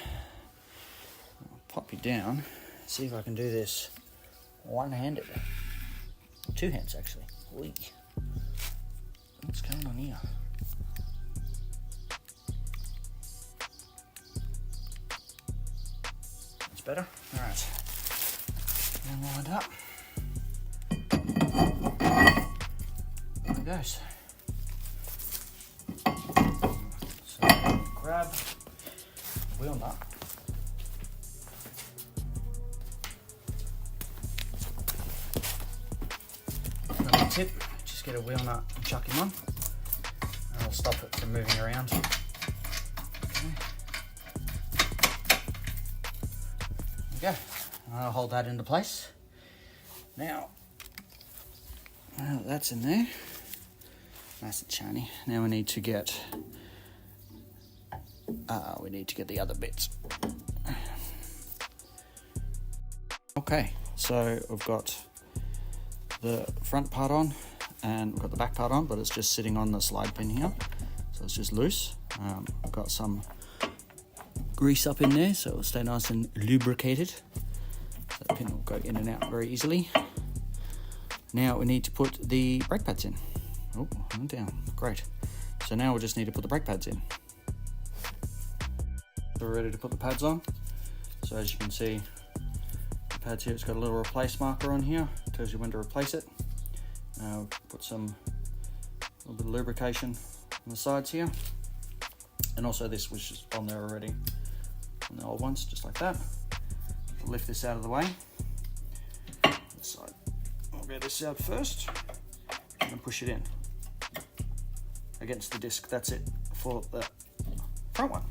I'll pop you down. See if I can do this one-handed. Two hands, actually. Whee. What's going on here? That's better? Alright. Now lined up. There it goes. So, grab the wheel nut. Tip, just get a wheel nut and chuck him on, and I'll stop it from moving around. Okay. There we go. I'll hold that into place. Now that's in there, nice and shiny. Now we need to get the other bits. Okay, so I've got the front part on and we've got the back part on, but it's just sitting on the slide pin here, so it's just loose. I've got some grease up in there so it'll stay nice and lubricated. That pin will go in and out very easily. Now we need to put the brake pads in. Oh, I'm down. Great. So now we just need to put the brake pads in. So we're ready to put the pads on. So as you can see, the pads here, it's got a little replace marker on here. Tells you when to replace it. Put some little bit of lubrication on the sides here. And also this was just on there already on the old ones, just like that. Lift this out of the way. This side, I'll get this out first and push it in against the disc. That's it for the front one.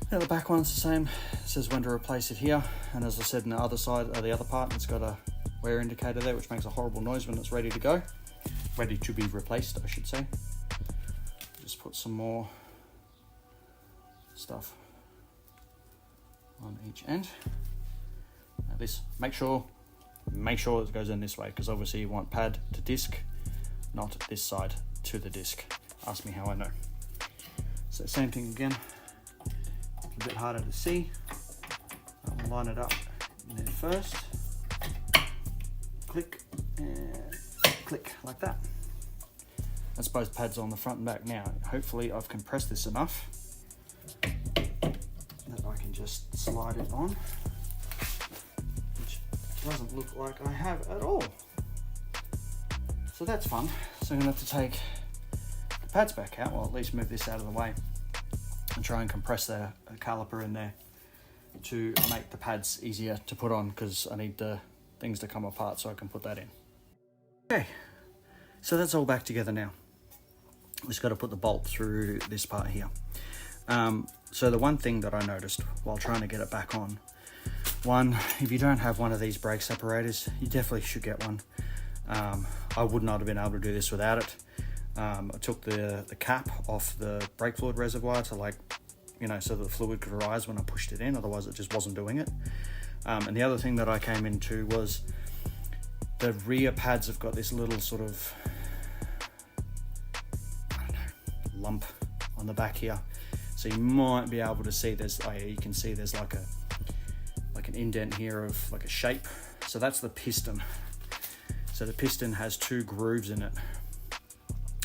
Now the back one's the same. It says when to replace it here, and as I said, in the other side, or the other part, it's got a wear indicator there, which makes a horrible noise when it's ready to go. Ready to be replaced, I should say. Just put some more stuff on each end. Now this, make sure it goes in this way, because obviously you want pad to disc, not this side to the disc. Ask me how I know. So same thing again, a bit harder to see. I'll line it up in there first. Click and click like that. That's both pads on the front and back. Now, hopefully I've compressed this enough that I can just slide it on, which doesn't look like I have at all. So that's fun. So I'm gonna have to take the pads back out, or at least move this out of the way, and try and compress the caliper in there to make the pads easier to put on, because I need the things to come apart so I can put that in. Okay, so that's all back together now. We've just got to put the bolt through this part here. So the one thing that I noticed while trying to get it back on, one, if you don't have one of these brake separators, you definitely should get one. I would not have been able to do this without it. I took the cap off the brake fluid reservoir to, like, you know, so that the fluid could rise when I pushed it in, otherwise it just wasn't doing it. And the other thing that I came into was the rear pads have got this little sort of, I don't know, lump on the back here. So you might be able to see there's, oh yeah, you can see there's like an indent here of like a shape. So that's the piston. So the piston has two grooves in it.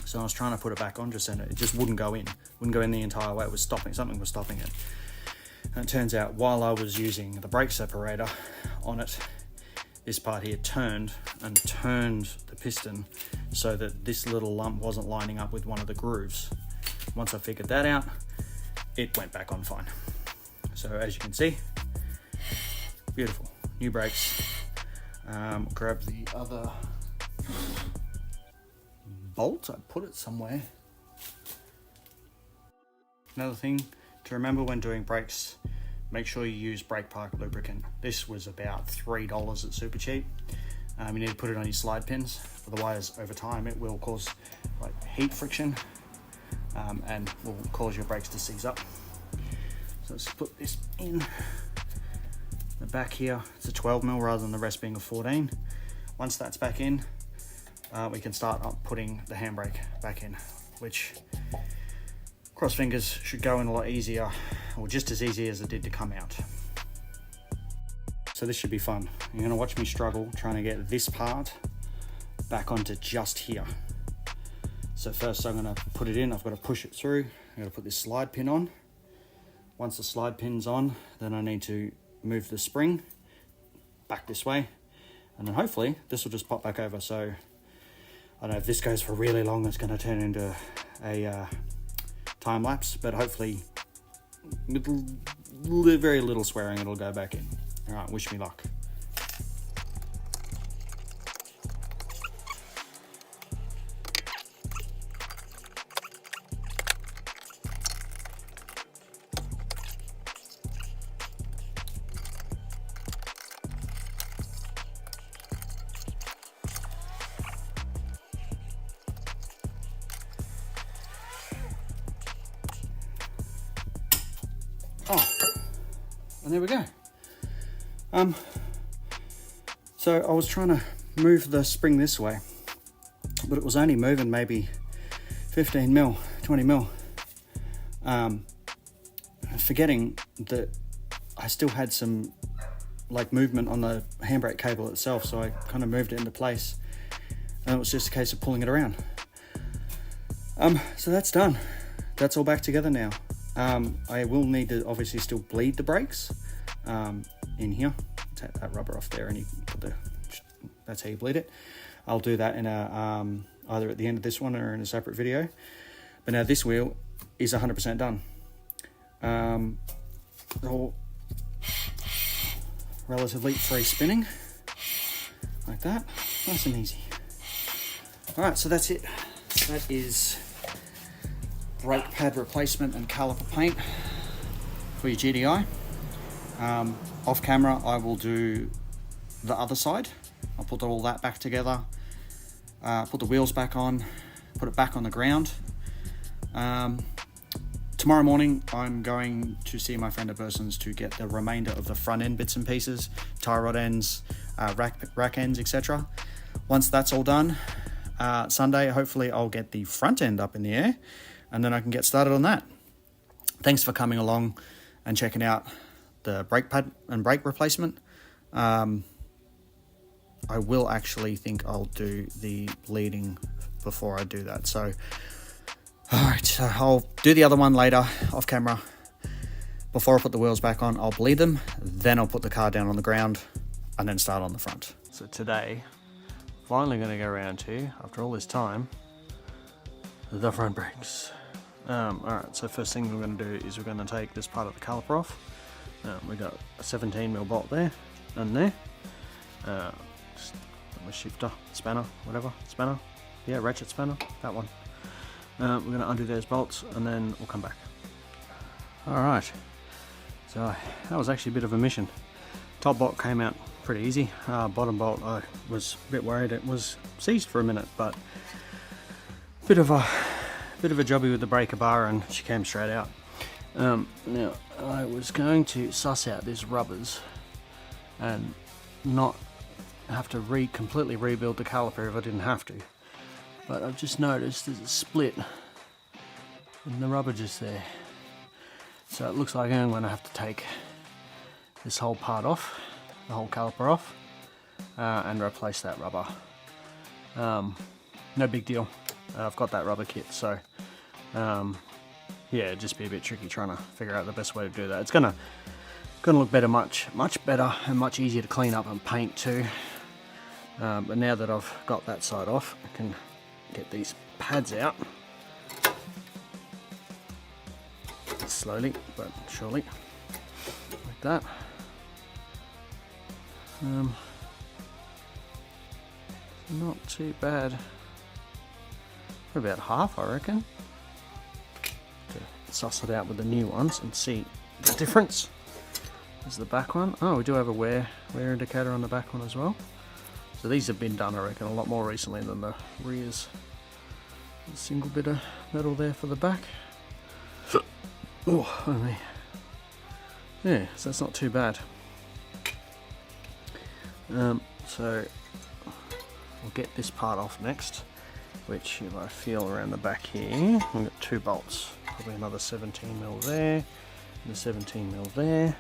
So I was trying to put it back on, just and it just wouldn't go in the entire way. It was stopping, something was stopping it. And it turns out while I was using the brake separator on it, this part here turned the piston so that this little lump wasn't lining up with one of the grooves. Once I figured that out, it went back on fine. So as you can see, beautiful, new brakes. Grab the other bolt, I put it somewhere. Another thing to remember when doing brakes, make sure you use brake park lubricant. This was about $3 at Supercheap. You need to put it on your slide pins, otherwise over time it will cause like heat friction and will cause your brakes to seize up. So let's put this in the back here. It's a 12mm rather than the rest being a 14. Once that's back in, we can start up putting the handbrake back in, which, cross fingers, should go in a lot easier, or just as easy as it did to come out. So this should be fun. You're gonna watch me struggle trying to get this part back onto just here. So first I'm gonna put it in, I've got to push it through, I've got to put this slide pin on. Once the slide pin's on, then I need to move the spring back this way, and then hopefully this will just pop back over. So I don't know if this goes for really long, it's going to turn into a time lapse, but hopefully with very little swearing it'll go back in. All right, wish me luck. Oh, and there we go. So I was trying to move the spring this way, but it was only moving maybe 15mm, 20mm. Forgetting that I still had some like movement on the handbrake cable itself, so I kind of moved it into place, and it was just a case of pulling it around. So that's done. That's all back together now. I will need to obviously still bleed the brakes in here. Take that rubber off there, and you can put that's how you bleed it. I'll do that in a either at the end of this one or in a separate video. But now this wheel is 100% done. All relatively free spinning, like that, nice and easy. All right, so that's it. That is brake pad replacement and caliper paint for your GDI. Off camera, I will do the other side. I'll put all that back together, put the wheels back on, put it back on the ground. Tomorrow morning, I'm going to see my friend at Burson's to get the remainder of the front end bits and pieces, tie rod ends, rack ends, etc. Once that's all done, Sunday, hopefully I'll get the front end up in the air, and then I can get started on that. Thanks for coming along and checking out the brake pad and brake replacement. I will actually think I'll do the bleeding before I do that. So, alright, so I'll do the other one later off camera. Before I put the wheels back on, I'll bleed them, then I'll put the car down on the ground and then start on the front. So today, finally going to go around to, after all this time, the front brakes. Alright, so first thing we're going to do is we're going to take this part of the caliper off. We've got a 17mm bolt there and there. Just my shifter, spanner, whatever, spanner. Yeah, ratchet spanner, that one. We're going to undo those bolts and then we'll come back. Alright, so that was actually a bit of a mission. Top bolt came out pretty easy. Bottom bolt, I was a bit worried it was seized for a minute, but bit of a jobby with the breaker bar and she came straight out. Now I was going to suss out these rubbers and not have to completely rebuild the caliper if I didn't have to. But I've just noticed there's a split in the rubber just there. So it looks like I'm going to have to take this whole part off, the whole caliper off, and replace that rubber. No big deal. I've got that rubber kit, so yeah, it'd just be a bit tricky trying to figure out the best way to do that. It's gonna look better, much better and much easier to clean up and paint too. But now that I've got that side off, I can get these pads out slowly but surely, like that. Not too bad. For about half, I reckon. To suss it out with the new ones and see the difference. There's the back one. Oh, we do have a wear indicator on the back one as well. So these have been done, I reckon, a lot more recently than the rears. A single bit of metal there for the back. Oh, only. Yeah, so that's not too bad. So we'll get this part off next, which if I feel around the back here, I've got two bolts, probably another 17mm there, and a 17mm there.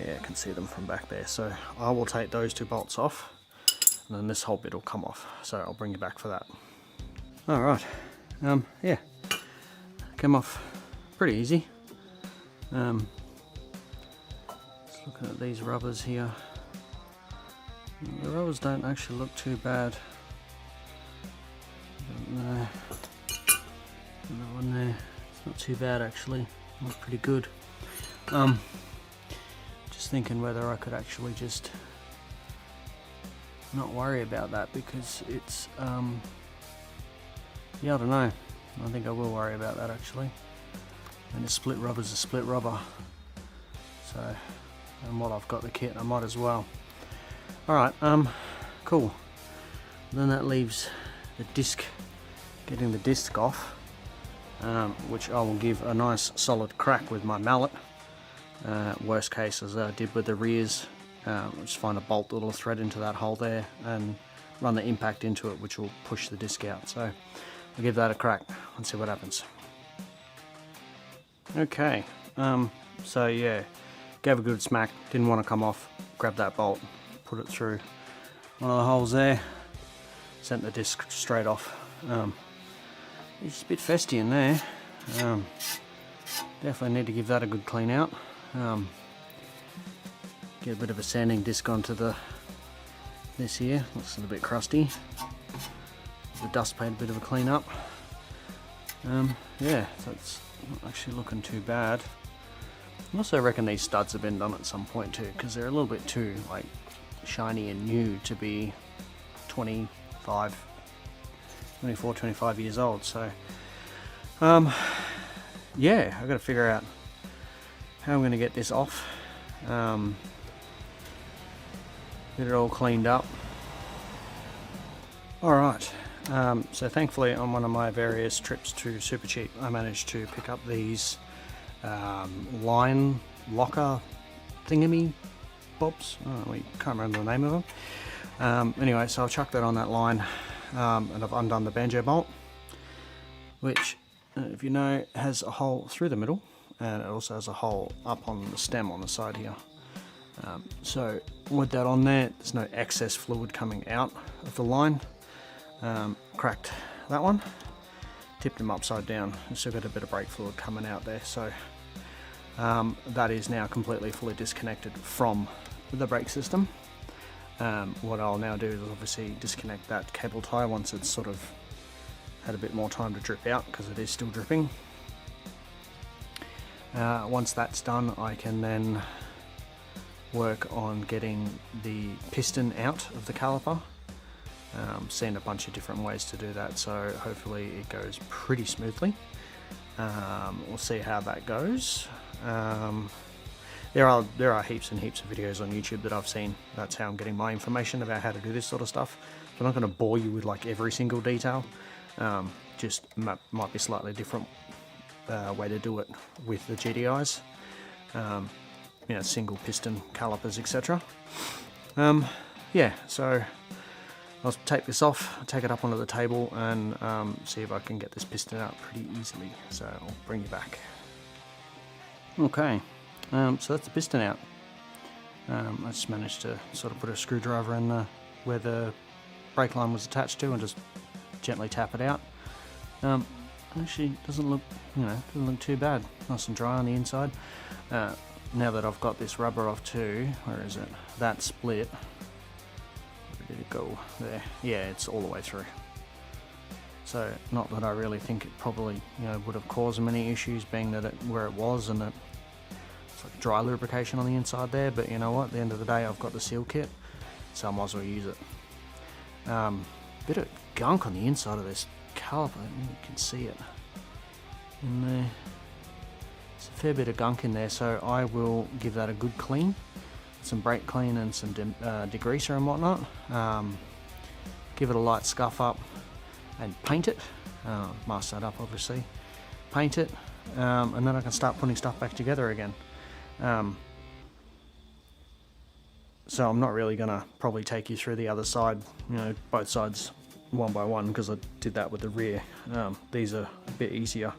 Yeah, I can see them from back there. So I will take those two bolts off, and then this whole bit will come off. So I'll bring you back for that. All right, yeah, came off pretty easy. Just looking at these rubbers here. The rubbers don't actually look too bad. That one there, it's not too bad actually. Looks pretty good. Just thinking whether I could actually just not worry about that, because it's yeah, I don't know. I think I will worry about that actually. And a split rubber's a split rubber. So, and while I've got the kit, I might as well. Alright, cool. Then that leaves the disc, getting the disc off, which I will give a nice solid crack with my mallet. Worst case, as I did with the rears, just find a bolt that'll thread into that hole there and run the impact into it, which will push the disc out. So I'll give that a crack and see what happens. Okay, so yeah, gave a good smack, didn't want to come off, grabbed that bolt, put it through one of the holes there, sent the disc straight off. It's a bit festy in there. Definitely need to give that a good clean out. Get a bit of a sanding disc onto this here, looks a little bit crusty. the dust paint a bit of a clean up. Yeah, so it's not actually looking too bad. I also reckon these studs have been done at some point too, because they're a little bit too like shiny and new to be 24, 25 years old. So yeah, I've got to figure out how I'm going to get this off, get it all cleaned up. Alright, so thankfully on one of my various trips to Supercheap I managed to pick up these line locker thingamy bobs. We can't remember the name of them. Anyway, so I've chucked that on that line, and I've undone the banjo bolt, which, if you know, has a hole through the middle, and it also has a hole up on the stem on the side here. So with that on there, there's no excess fluid coming out of the line. Cracked that one, tipped them upside down, and still got a bit of brake fluid coming out there. So that is now completely fully disconnected from the brake system. What I'll now do is obviously disconnect that cable tie once it's sort of had a bit more time to drip out, because it is still dripping. Once that's done, I can then work on getting the piston out of the caliper. Seen a bunch of different ways to do that, so hopefully it goes pretty smoothly. We'll see how that goes. There are heaps and heaps of videos on YouTube that I've seen. That's how I'm getting my information about how to do this sort of stuff. So I'm not going to bore you with like every single detail. Just might be slightly different way to do it with the GDIs. You know, single piston calipers, etc. Yeah, so I'll take this off, take it up onto the table, and see if I can get this piston out pretty easily. So I'll bring you back. Okay, so that's the piston out. I just managed to sort of put a screwdriver in where the brake line was attached to, and just gently tap it out. Actually, doesn't look, doesn't look too bad. Nice and dry on the inside. Now that I've got this rubber off too, where is it? That split. Where did it go? There. Yeah, it's all the way through. So, not that I really think it probably, would have caused many issues, being that where it was, and it's like dry lubrication on the inside there. But you know what? At the end of the day, I've got the seal kit, so I might as well use it. Bit of gunk on the inside of this caliper. You can see it in there. There's a fair bit of gunk in there, so I will give that a good clean, some brake clean and some degreaser and whatnot. Give it a light scuff up and paint it. Mask that up, obviously. Paint it, and then I can start putting stuff back together again. So I'm not really going to probably take you through the other side, both sides one by one, because I did that with the rear. These are a bit easier.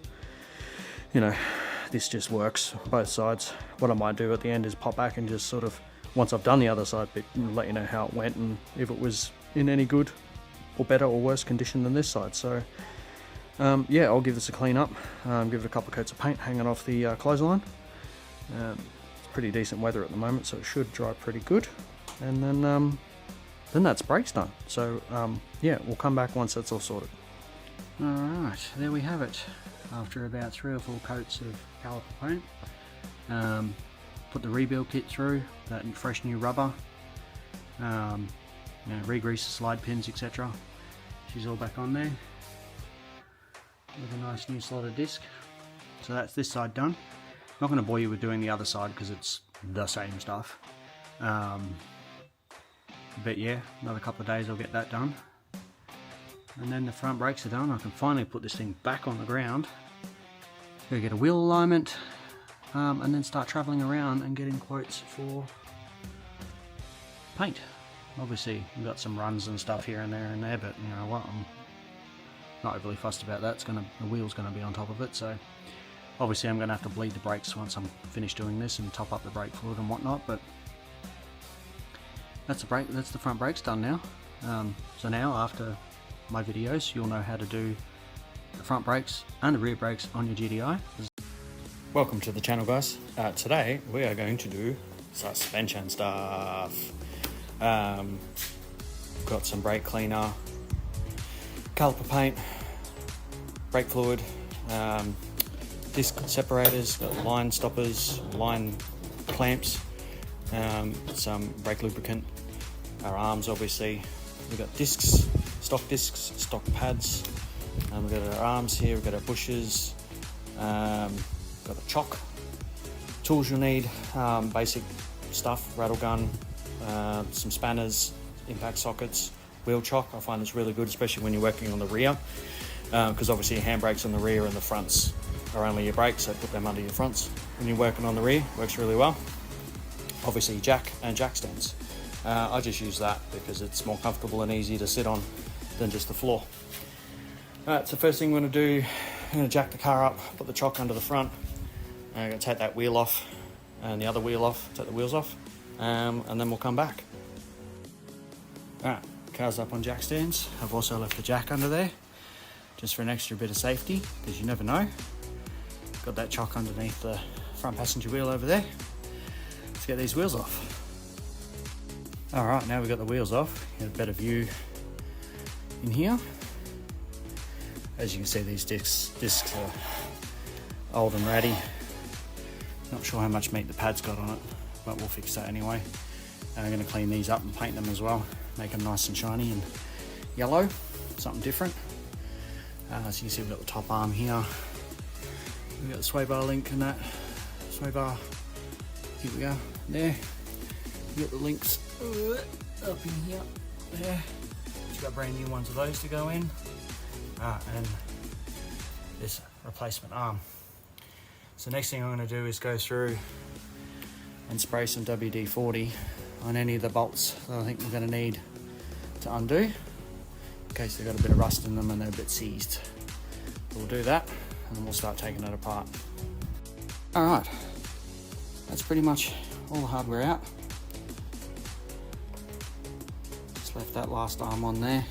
This just works both sides. What I might do at the end is pop back and just sort of, once I've done the other side bit, let you know how it went and if it was in any good or better or worse condition than this side. So yeah, I'll give this a clean up, give it a couple of coats of paint hanging off the clothesline. It's pretty decent weather at the moment, so it should dry pretty good. And then that's brakes done. So yeah, we'll come back once that's all sorted. Alright, there we have it. After about 3 or 4 coats of caliper paint, put the rebuild kit through, that fresh new rubber, re-grease the slide pins, etc. She's all back on there with a nice new slotted disc. So that's this side done. Not going to bore you with doing the other side because it's the same stuff. But yeah, another couple of days I'll get that done. And then the front brakes are done. I can finally put this thing back on the ground. Go get a wheel alignment, and then start travelling around and getting quotes for paint. Obviously, we've got some runs and stuff here and there, but you know what? I'm not overly fussed about that. The wheel's gonna be on top of it, so obviously I'm gonna have to bleed the brakes once I'm finished doing this and top up the brake fluid and whatnot. But that's the front brakes done now. So now, after my videos, you'll know how to do the front brakes and the rear brakes on your GDI. Welcome to the channel, guys. Today we are going to do suspension stuff. Got some brake cleaner, caliper paint, brake fluid, disc separators, got line stoppers, line clamps, some brake lubricant, our arms obviously. We've got discs, stock pads, we've got our arms here, we've got our bushes, got a chock, tools you'll need, basic stuff, rattle gun, some spanners, impact sockets, wheel chock. I find this really good, especially when you're working on the rear, because obviously your handbrakes on the rear and the fronts are only your brakes, so put them under your fronts. When you're working on the rear, works really well. Obviously jack and jack stands. I just use that because it's more comfortable and easy to sit on than just the floor. Alright, so first thing we're going to do, I'm going to jack the car up, put the chock under the front, I'm going to take that wheel off and the other wheel off, take the wheels off, and then we'll come back. Alright, car's up on jack stands. I've also left the jack under there, just for an extra bit of safety, because you never know. Got that chock underneath the front passenger wheel over there. Let's get these wheels off. Alright, now we've got the wheels off, get a better view in here. As you can see, these discs are old and ratty. Not sure how much meat the pad's got on it, but we'll fix that anyway. I'm going to clean these up and paint them as well, make them nice and shiny and yellow, something different. So you can see we've got the top arm here. We've got the sway bar link and that. Sway bar, here we go, there. We've got the links up in here, there. Just got brand new ones of those to go in. And this replacement arm. So next thing I'm going to do is go through and spray some WD-40 on any of the bolts that I think we're going to need to undo, in case they've got a bit of rust in them and they're a bit seized. We'll do that and then we'll start taking it apart. Alright, that's pretty much all the hardware out. Just left that last arm on there.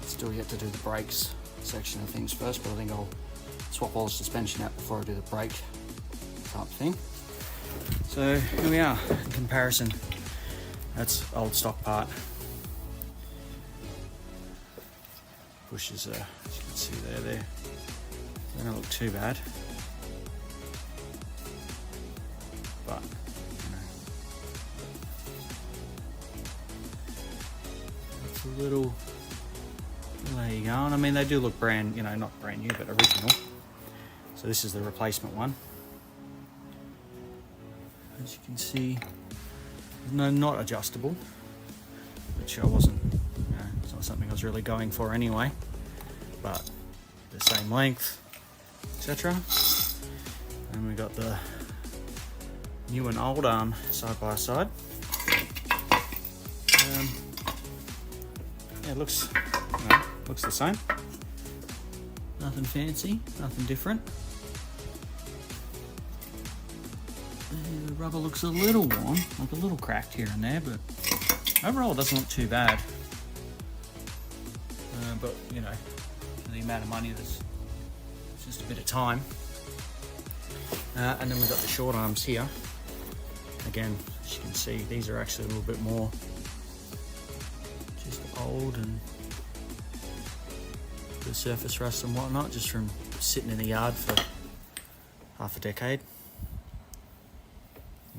Still yet to do the brakes section of things first, but I think I'll swap all the suspension out before I do the brake type thing. So here we are, in comparison. That's old stock part. Bushes are, as you can see there, they don't look too bad. But, you know, it's a little... There you go, and I mean they do look brand, not brand new, but original. So this is the replacement one. As you can see, no, not adjustable, which I wasn't, it's not something I was really going for anyway, but the same length, etc. And we got the new and old arm side by side. Yeah, it looks the same. Nothing fancy, nothing different. The rubber looks a little worn, like a little cracked here and there, but overall it doesn't look too bad. But for the amount of money, it's just a bit of time. And then we've got the short arms here. Again, as you can see, these are actually a little bit more just old and the surface rust and whatnot, just from sitting in the yard for half a decade.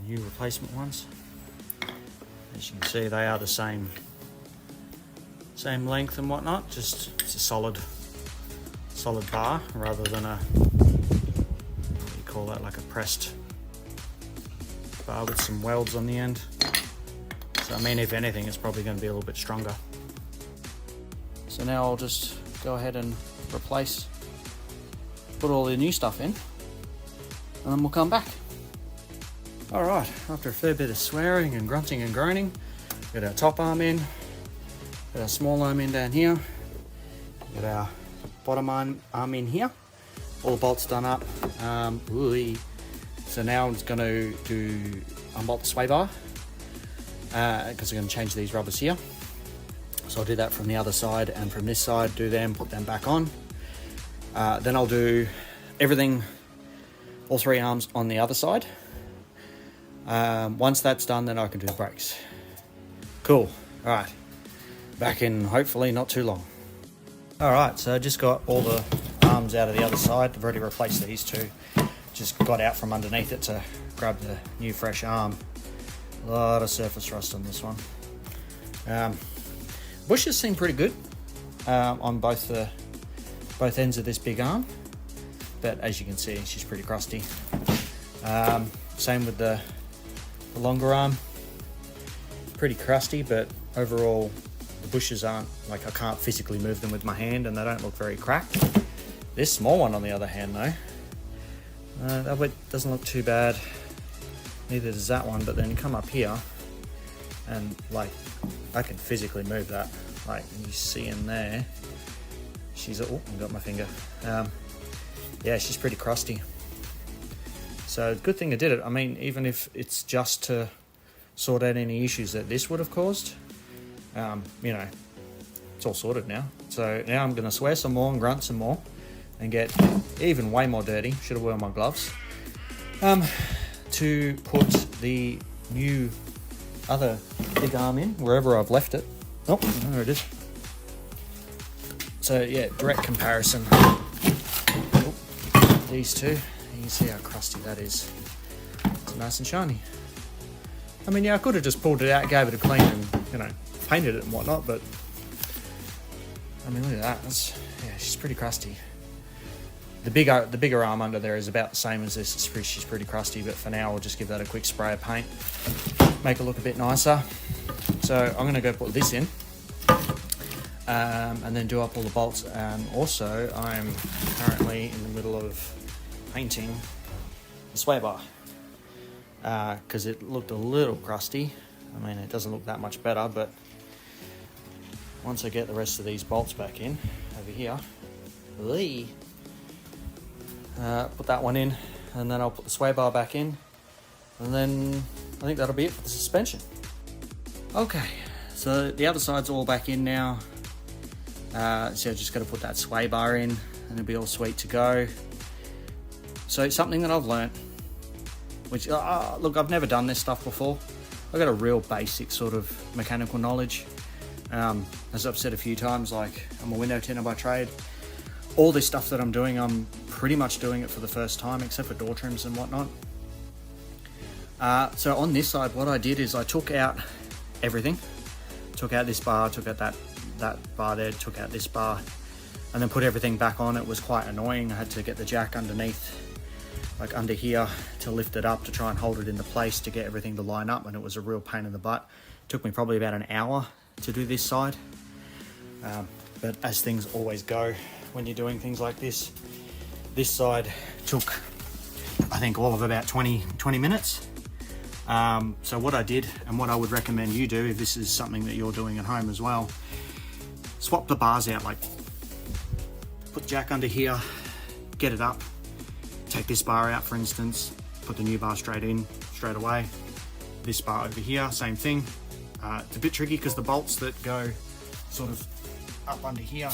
New replacement ones. As you can see, they are the same length and whatnot, just it's a solid bar rather than a, what do you call that, like a pressed bar with some welds on the end. So I mean, if anything, it's probably going to be a little bit stronger. So now I'll just go ahead and put all the new stuff in, and then we'll come back. Alright, after a fair bit of swearing and grunting and groaning, got our top arm in, got our small arm in down here, got our bottom arm in here, all the bolts done up. So now I'm just going to unbolt the sway bar, because I'm going to change these rubbers here. So I'll do that from the other side, and from this side do them, put them back on. Then I'll do everything, all three arms on the other side. Once that's done, then I can do the brakes. Cool. All right. Back in hopefully not too long. All right, so I just got all the arms out of the other side. I've already replaced these two. Just got out from underneath it to grab the new fresh arm. A lot of surface rust on this one. Bushes seem pretty good on both ends of this big arm, but as you can see, she's pretty crusty. Same with the longer arm, pretty crusty, but overall the bushes aren't, like, I can't physically move them with my hand and they don't look very cracked. This small one on the other hand though, that bit doesn't look too bad, neither does that one, but then you come up here and like I can physically move that, like you see in there, she's, oh, I got my finger, yeah, she's pretty crusty. So good thing I did it. I mean, even if it's just to sort out any issues that this would have caused, you know, it's all sorted now. So now I'm going to swear some more and grunt some more and get even way more dirty. Should have worn my gloves. To put the new other big arm in, wherever I've left it. Oh, there it is. So yeah, direct comparison. Oh, these two. You can see how crusty that is. It's nice and shiny. I mean, yeah, I could have just pulled it out, gave it a clean and, you know, painted it and whatnot, but I mean, look at that. That's, yeah, she's pretty crusty. The bigger arm under there is about the same as this. She's pretty crusty, but for now, I'll just give that a quick spray of paint, make it look a bit nicer. So I'm going to go put this in, and then do up all the bolts. Also, I'm currently in the middle of painting the sway bar because it looked a little crusty. I mean, it doesn't look that much better, but once I get the rest of these bolts back in over here, put that one in, and then I'll put the sway bar back in, and then I think that'll be it for the suspension. Okay, so the other side's all back in now, so I've just got to put that sway bar in and it'll be all sweet to go. So something that I've learnt, which, look, I've never done this stuff before. I've got a real basic sort of mechanical knowledge. As I've said a few times, like, I'm a window tinter by trade. All this stuff that I'm doing, I'm pretty much doing it for the first time, except for door trims and whatnot. So on this side, what I did is I took out everything. Took out this bar, took out that bar there, took out this bar, and then put everything back on. It was quite annoying. I had to get the jack underneath, like under here, to lift it up to try and hold it into place to get everything to line up, and it was a real pain in the butt. It took me probably about an hour to do this side, but as things always go when you're doing things like this side took, I think, all of about 20 minutes. So what I did, and what I would recommend you do if this is something that you're doing at home as well, swap the bars out. Like, put the jack under here, get it up, take this bar out, for instance, put the new bar straight in, straight away. This bar over here, same thing. It's a bit tricky because the bolts that go sort of up under here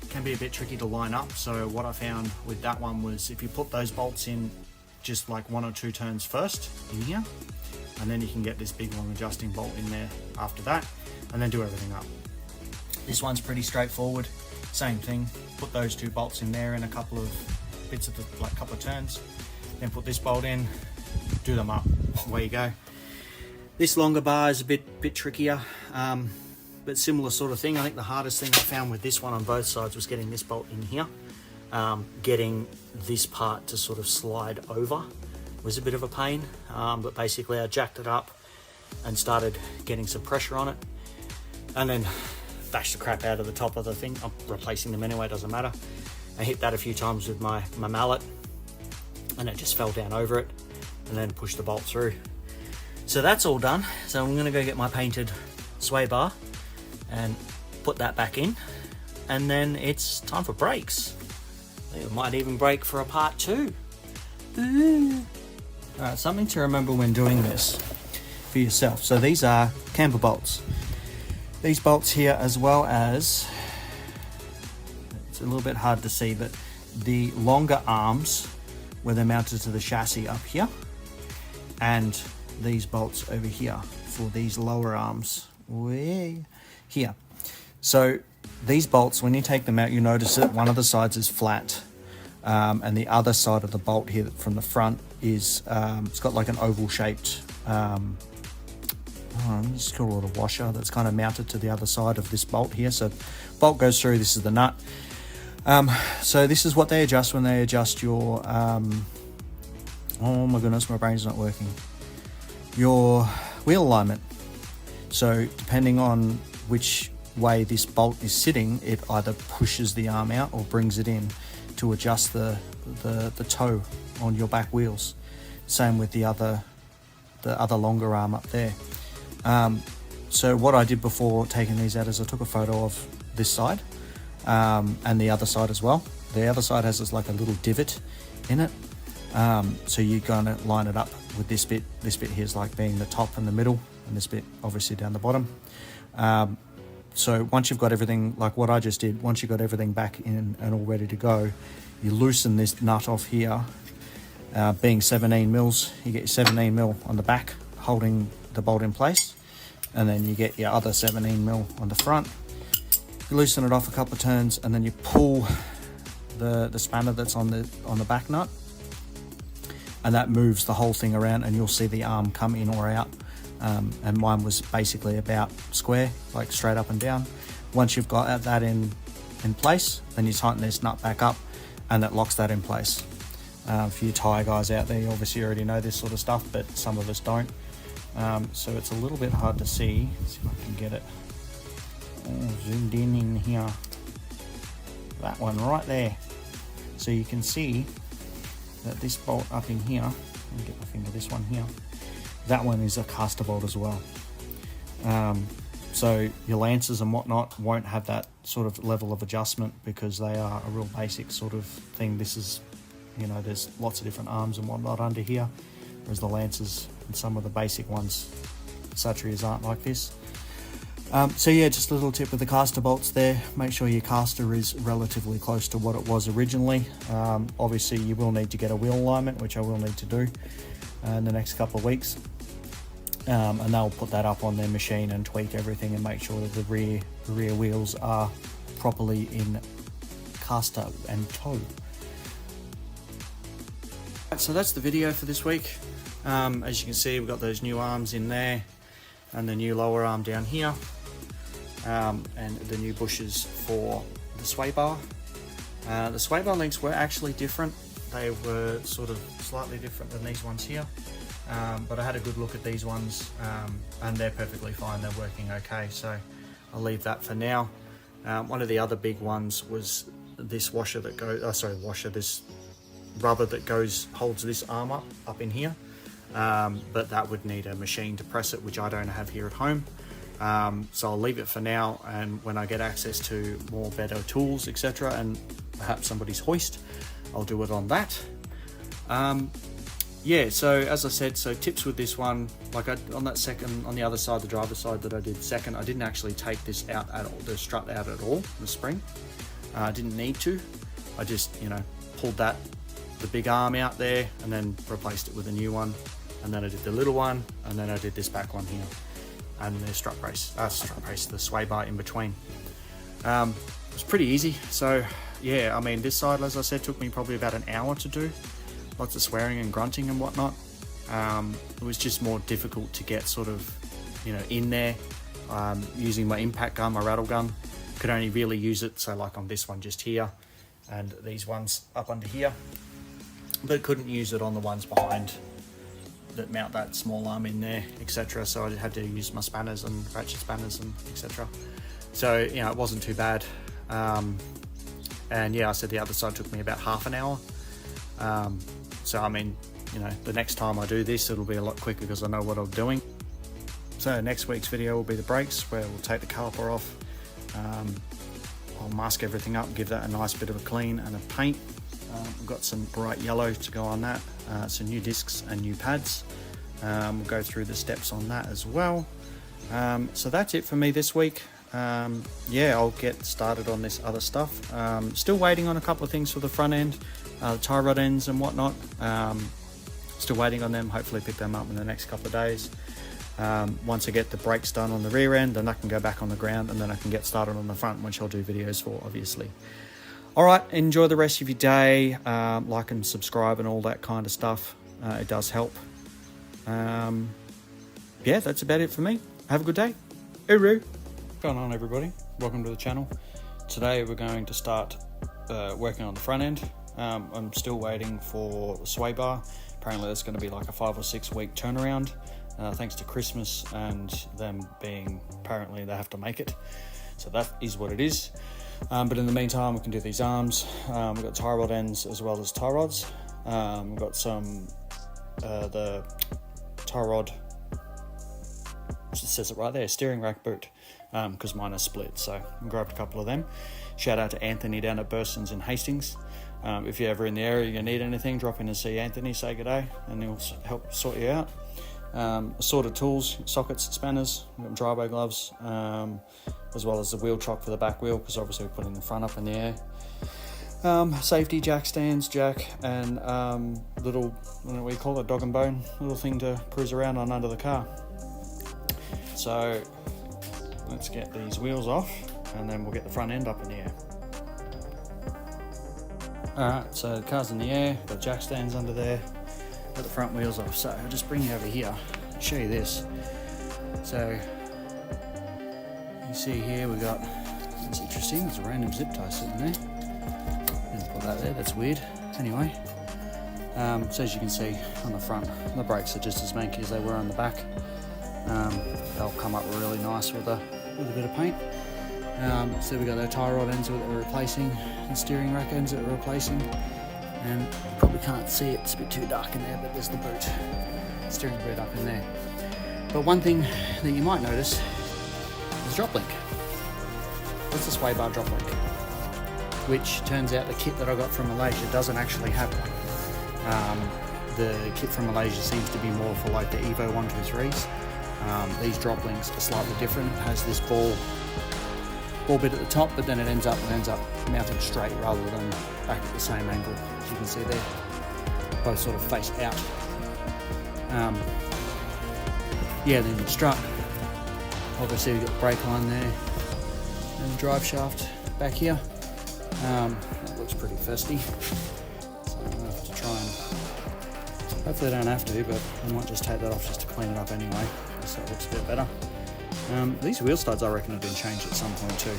can be a bit tricky to line up. So what I found with that one was, if you put those bolts in just like 1 or 2 turns first in here, and then you can get this big long adjusting bolt in there after that, and then do everything up. This one's pretty straightforward. Same thing, put those 2 bolts in there in a couple of bits of the, like, couple of turns, then put this bolt in, do them up, away you go. This longer bar is a bit trickier, but similar sort of thing. I think the hardest thing I found with this one on both sides was getting this bolt in here. Getting this part to sort of slide over was a bit of a pain, but basically I jacked it up and started getting some pressure on it, and then bashed the crap out of the top of the thing. I'm replacing them anyway, doesn't matter. I hit that a few times with my mallet, and it just fell down over it, and then pushed the bolt through. So that's all done. So I'm gonna go get my painted sway bar and put that back in, and then it's time for brakes. It might even break for a part 2. Ooh. All right, something to remember when doing this for yourself. So these are camber bolts. These bolts here, as well as, it's a little bit hard to see, but the longer arms where they're mounted to the chassis up here, and these bolts over here for these lower arms way here. So these bolts, when you take them out, you notice that one of the sides is flat, and the other side of the bolt here from the front is it's got like an oval shaped just call it a washer that's kind of mounted to the other side of this bolt here. So bolt goes through, this is the nut. So this is what they adjust when they adjust your oh my goodness, my brain's not working, your wheel alignment. So depending on which way this bolt is sitting, it either pushes the arm out or brings it in to adjust the toe on your back wheels. Same with the other longer arm up there. So what I did before taking these out is I took a photo of this side and the other side as well. The other side has this like a little divot in it. So you're going to line it up with this bit. This bit here is like being the top and the middle, and this bit obviously down the bottom. So once you've got everything, like what I just did, once you've got everything back in and all ready to go, you loosen this nut off here. Being 17 mils, you get your 17 mil on the back holding the bolt in place, and then you get your other 17 mil on the front. You loosen it off a couple of turns, and then you pull the spanner that's on the back nut, and that moves the whole thing around, and you'll see the arm come in or out. And mine was basically about square, like straight up and down. Once you've got that in place, then you tighten this nut back up, and that locks that in place. For you tyre guys out there, you obviously already know this sort of stuff, but some of us don't. So it's a little bit hard to see. Let's see if I can get it zoomed in here. That one right there. So you can see that this bolt up in here, let me get my finger, this one here, that one is a caster bolt as well. So your lances and whatnot won't have that sort of level of adjustment because they are a real basic sort of thing. This is, you know, there's lots of different arms and whatnot under here, whereas the lances and some of the basic ones, satrias, aren't like this. So yeah, just a little tip with the caster bolts there. Make sure your caster is relatively close to what it was originally. Obviously you will need to get a wheel alignment, which I will need to do in the next couple of weeks. And they'll put that up on their machine and tweak everything and make sure that the rear wheels are properly in caster and toe. So that's the video for this week. As you can see, we've got those new arms in there and the new lower arm down here, and the new bushes for the sway bar. The sway bar links were actually different. They were sort of slightly different than these ones here, but I had a good look at these ones, and they're perfectly fine. They're working okay, so I'll leave that for now. One of the other big ones was this washer that goes, this rubber that holds this arm up in here, but that would need a machine to press it, which I don't have here at home. So I'll leave it for now, and when I get access to more better tools, etc., and perhaps somebody's hoist, I'll do it on that. Yeah, so as I said, so tips with this one, like on the other side, the driver's side that I did second, I didn't actually take this out at all, the strut out at all, the spring. I didn't need to. I just, pulled the big arm out there and then replaced it with a new one. And then I did the little one, and then I did this back one here. And the the sway bar in between. It was pretty easy. So yeah, I mean, this side, as I said, took me probably about an hour to do. Lots of swearing and grunting and whatnot. It was just more difficult to get sort of, in there. Using my impact gun, my rattle gun, could only really use it, so like on this one just here, and these ones up under here, but couldn't use it on the ones behind that mount that small arm in there, etc. So I had to use my spanners and ratchet spanners and etc. So it wasn't too bad. And yeah, I said the other side took me about half an hour. So I mean, the next time I do this, it'll be a lot quicker because I know what I'm doing. So next week's video will be the brakes, where we'll take the caliper off. I'll mask everything up, give that a nice bit of a clean and a paint. We've got some bright yellow to go on that, some new discs and new pads. We'll go through the steps on that as well. So that's it for me this week. Yeah, I'll get started on this other stuff. Still waiting on a couple of things for the front end, the tie rod ends and whatnot. Still waiting on them, hopefully pick them up in the next couple of days. Once I get the brakes done on the rear end, then I can go back on the ground, and then I can get started on the front, which I'll do videos for, obviously. All right, enjoy the rest of your day. Like and subscribe and all that kind of stuff. It does help. Yeah, that's about it for me. Have a good day. Hooroo. What's going on, everybody? Welcome to the channel. Today we're going to start working on the front end. I'm still waiting for the sway bar. Apparently there's going to be like a 5 or 6 week turnaround, thanks to Christmas and them being, apparently they have to make it. So that is what it is. But in the meantime, we can do these arms. We've got tie rod ends as well as tie rods. We've got some, the tie rod, it says it right there, steering rack boot, because mine is split. So I grabbed a couple of them. Shout out to Anthony down at Burston's in Hastings. If you're ever in the area, you need anything, drop in and see Anthony, say good day, and he'll help sort you out. Assorted tools, sockets, spanners, driveway gloves, as well as the wheel chock for the back wheel, because obviously we're putting the front up in the air. Safety jack stands, jack, and little, I don't know what you call it, dog and bone, little thing to cruise around on under the car. So let's get these wheels off, and then we'll get the front end up in the air. Alright, so the car's in the air, got jack stands under there, got the front wheels off. So I'll just bring you over here, show you this. So you see here we got, it's interesting, there's a random zip tie sitting there. Didn't put that there, that's weird. Anyway, so as you can see on the front, the brakes are just as manky as they were on the back. They'll come up really nice with a bit of paint. So we got the tie rod ends that we're replacing, and steering rack ends that we're replacing. And you probably can't see it, it's a bit too dark in there, but there's the boot, steering boot up in there. But one thing that you might notice is drop link. That's the sway bar drop link, which turns out the kit that I got from Malaysia doesn't actually have one. The kit from Malaysia seems to be more for like the Evo 123s. These drop links are slightly different. It has this ball bit at the top, but then it ends up mounted straight rather than back at the same angle. As you can see there, both sort of face out. Yeah, then the strut. Obviously we've got the brake line there, and the drive shaft back here. That looks pretty festy. So I'm gonna have to try and, hopefully I don't have to, but I might just take that off just to clean it up anyway, so it looks a bit better. These wheel studs I reckon have been changed at some point too,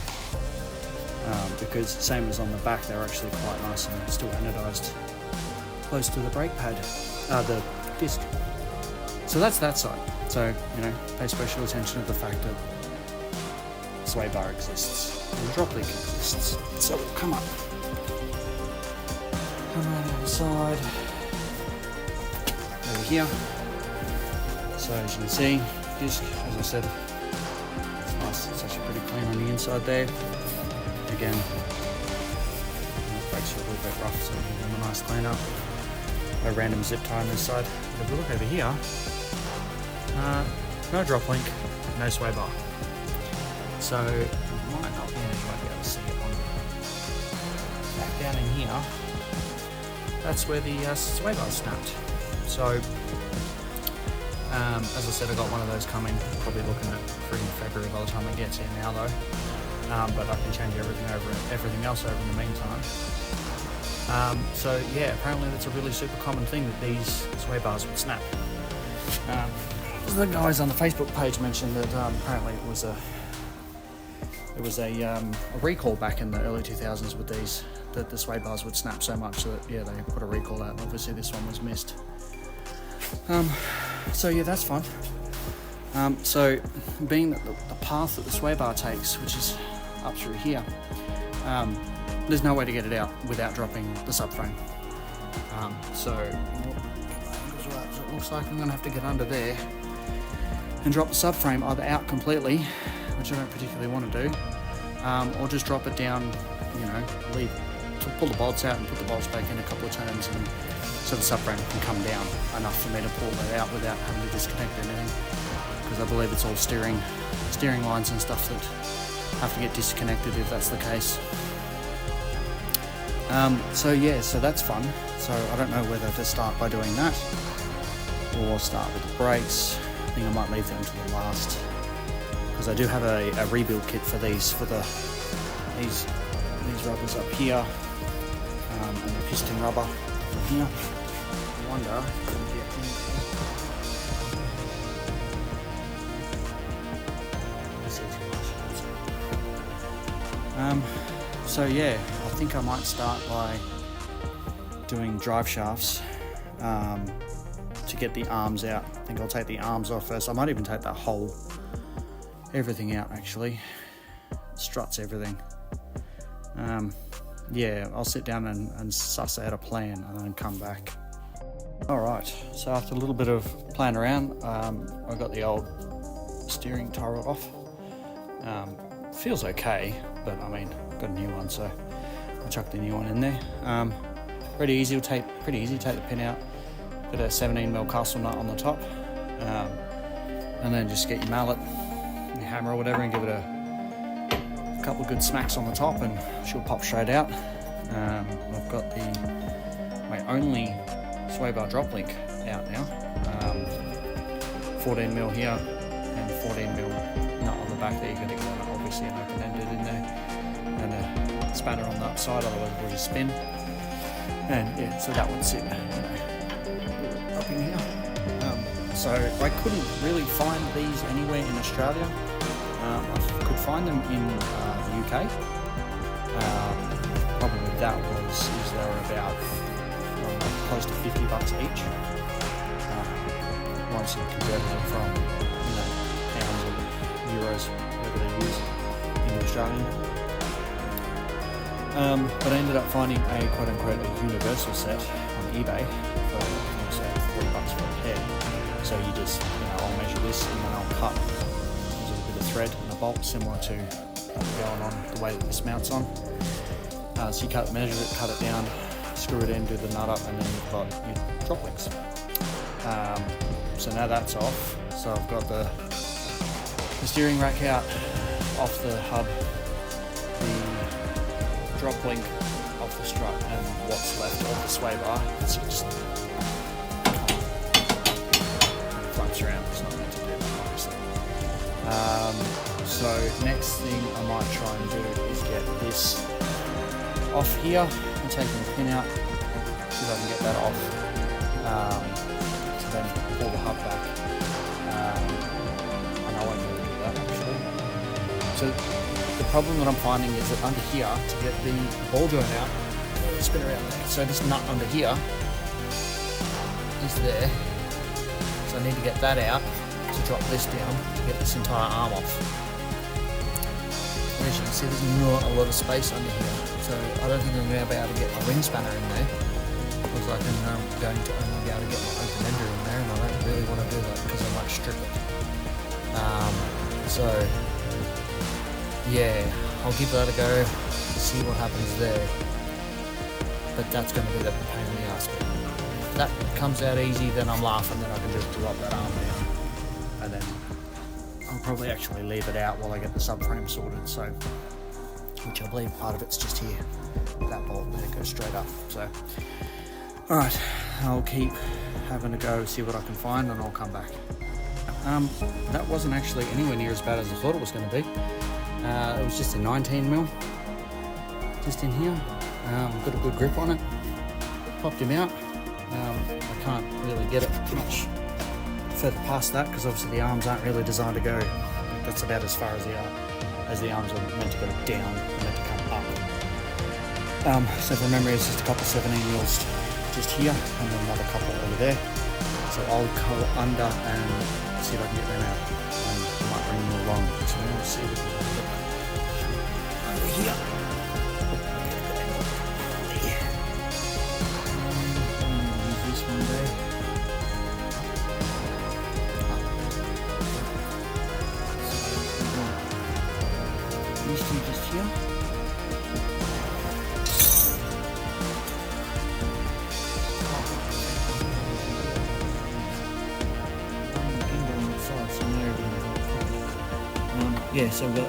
because same as on the back, they're actually quite nice and still anodized close to the brake pad, the disc. So that's that side. So, you know, pay special attention to the fact that the sway bar exists and the drop link exists. So we'll come up around the other side over here. So as you can see, disc, as I said, it's nice. It's actually pretty clean on the inside there. Again, the brakes are a little bit rough, so we can give them a nice clean up. A random zip tie on this side. But if we look over here, no drop link, no sway bar. So you might not be able to see it on back down in here. That's where the sway bar snapped. So as I said, I got one of those coming. Probably looking at pretty February by the time it gets here now, though. But I can change everything else over in the meantime. So yeah, apparently that's a really super common thing that these sway bars would snap. The guys on the Facebook page mentioned that apparently it was a recall back in the early 2000s with these, that the sway bars would snap so much that yeah, they put a recall out. Obviously this one was missed. So yeah, that's fun. So being that the path that the sway bar takes, which is up through here, there's no way to get it out without dropping the subframe. So it looks like I'm going to have to get under there and drop the subframe either out completely, which I don't particularly want to do, or just drop it down, you know, pull the bolts out and put the bolts back in a couple of turns, and so the subframe can come down enough for me to pull that out without having to disconnect anything, because I believe it's all steering lines and stuff that have to get disconnected if that's the case. So yeah, so that's fun. So I don't know whether to start by doing that or start with the brakes. think I might leave them to the last, because I do have a rebuild kit for these, for these rubbers up here, and the piston rubber from here. I wonder if we can get so yeah, I think I might start by doing drive shafts to get the arms out. I think I'll take the arms off first. I might even take that whole everything out actually. Struts, everything. Yeah, I'll sit down and suss out a plan and then come back. Alright, so after a little bit of playing around, I got the old steering tie rod off. Feels okay, but I mean, got a new one, so I'll chuck the new one in there. Pretty easy to take the pin out, put a 17mm castle nut on the top, and then just get your mallet, your hammer or whatever, and give it a couple of good smacks on the top, and she'll pop straight out. I've got my only sway bar drop link out now, 14mm here and 14mm nut on the back there. You're going to get obviously an open-ended in there, and a spanner on that side, otherwise it will just spin. And yeah, so that would sit, up in here. So I couldn't really find these anywhere in Australia. I could find them in the UK. Problem with that is they were about close to $50 each. Once you convert them from pounds or euros, whatever they use, into Australian. But I ended up finding a quote-unquote a universal set on eBay for $40 for a pair. So you just, I'll measure this and then I'll cut a bit of thread and a bolt similar to going on the way that this mounts on. So you measure it, cut it down, screw it in, do the nut up, and then you've got your drop links. So now that's off. So I've got the steering rack out off the hub, the drop link off the strut, and what's left of the sway bar. It's just flaps around. It's not meant to do that, obviously. So next thing I might try and do is get this off here and taking the pin out, see if I can get that off, to then pull the hub back. And I won't be able to do that actually. So the problem that I'm finding is that under here, to get the ball joint out, spin around there. So this nut under here is there. So I need to get that out to drop this down to get this entire arm off. As you can see, there's not a lot of space under here. So I don't think I'm going to be able to get my ring spanner in there, because I can going to only be able to get my open ender in there, and I don't really want to do that because I might strip it. So yeah, I'll give that a go, see what happens there. But that's going to be the pain in the ass. If that comes out easy, then I'm laughing. Then I can just drop that arm down, and then I'll probably actually leave it out while I get the subframe sorted. So, which I believe part of it's just here, that bolt, and then it goes straight up. So, all right, I'll keep having a go, see what I can find, and I'll come back. That wasn't actually anywhere near as bad as I thought it was going to be. It was just a 19mm, just in here. Got a good grip on it. Popped him out. I can't really get it much further past that because obviously the arms aren't really designed to go. That's about as far as the arms are meant to go down and meant to come up. So from memory, it's just a couple 17mm just here, and then another couple over there. So I'll go under and see if I can get them out, and I might bring them along. So we'll see if we can get over here. Use this one there. These two just here. Yeah, so we've got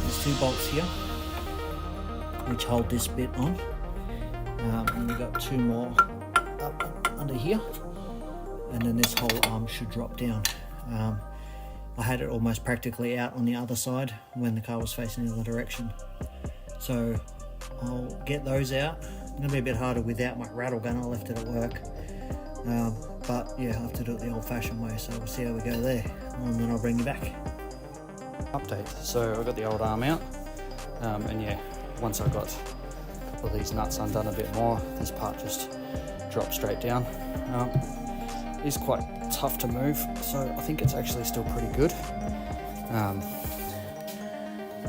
these two bolts here which hold this bit on, and we've got two more up under here, and then this whole arm should drop down. I had it almost practically out on the other side when the car was facing the other direction. So I'll get those out. It's going to be a bit harder without my rattle gun. I left it at work. But yeah, I have to do it the old-fashioned way, so we'll see how we go there, and then I'll bring you back. Update. So I got the old arm out, and yeah, once I got all these nuts undone a bit more, this part just dropped straight down. It's quite tough to move, so I think it's actually still pretty good.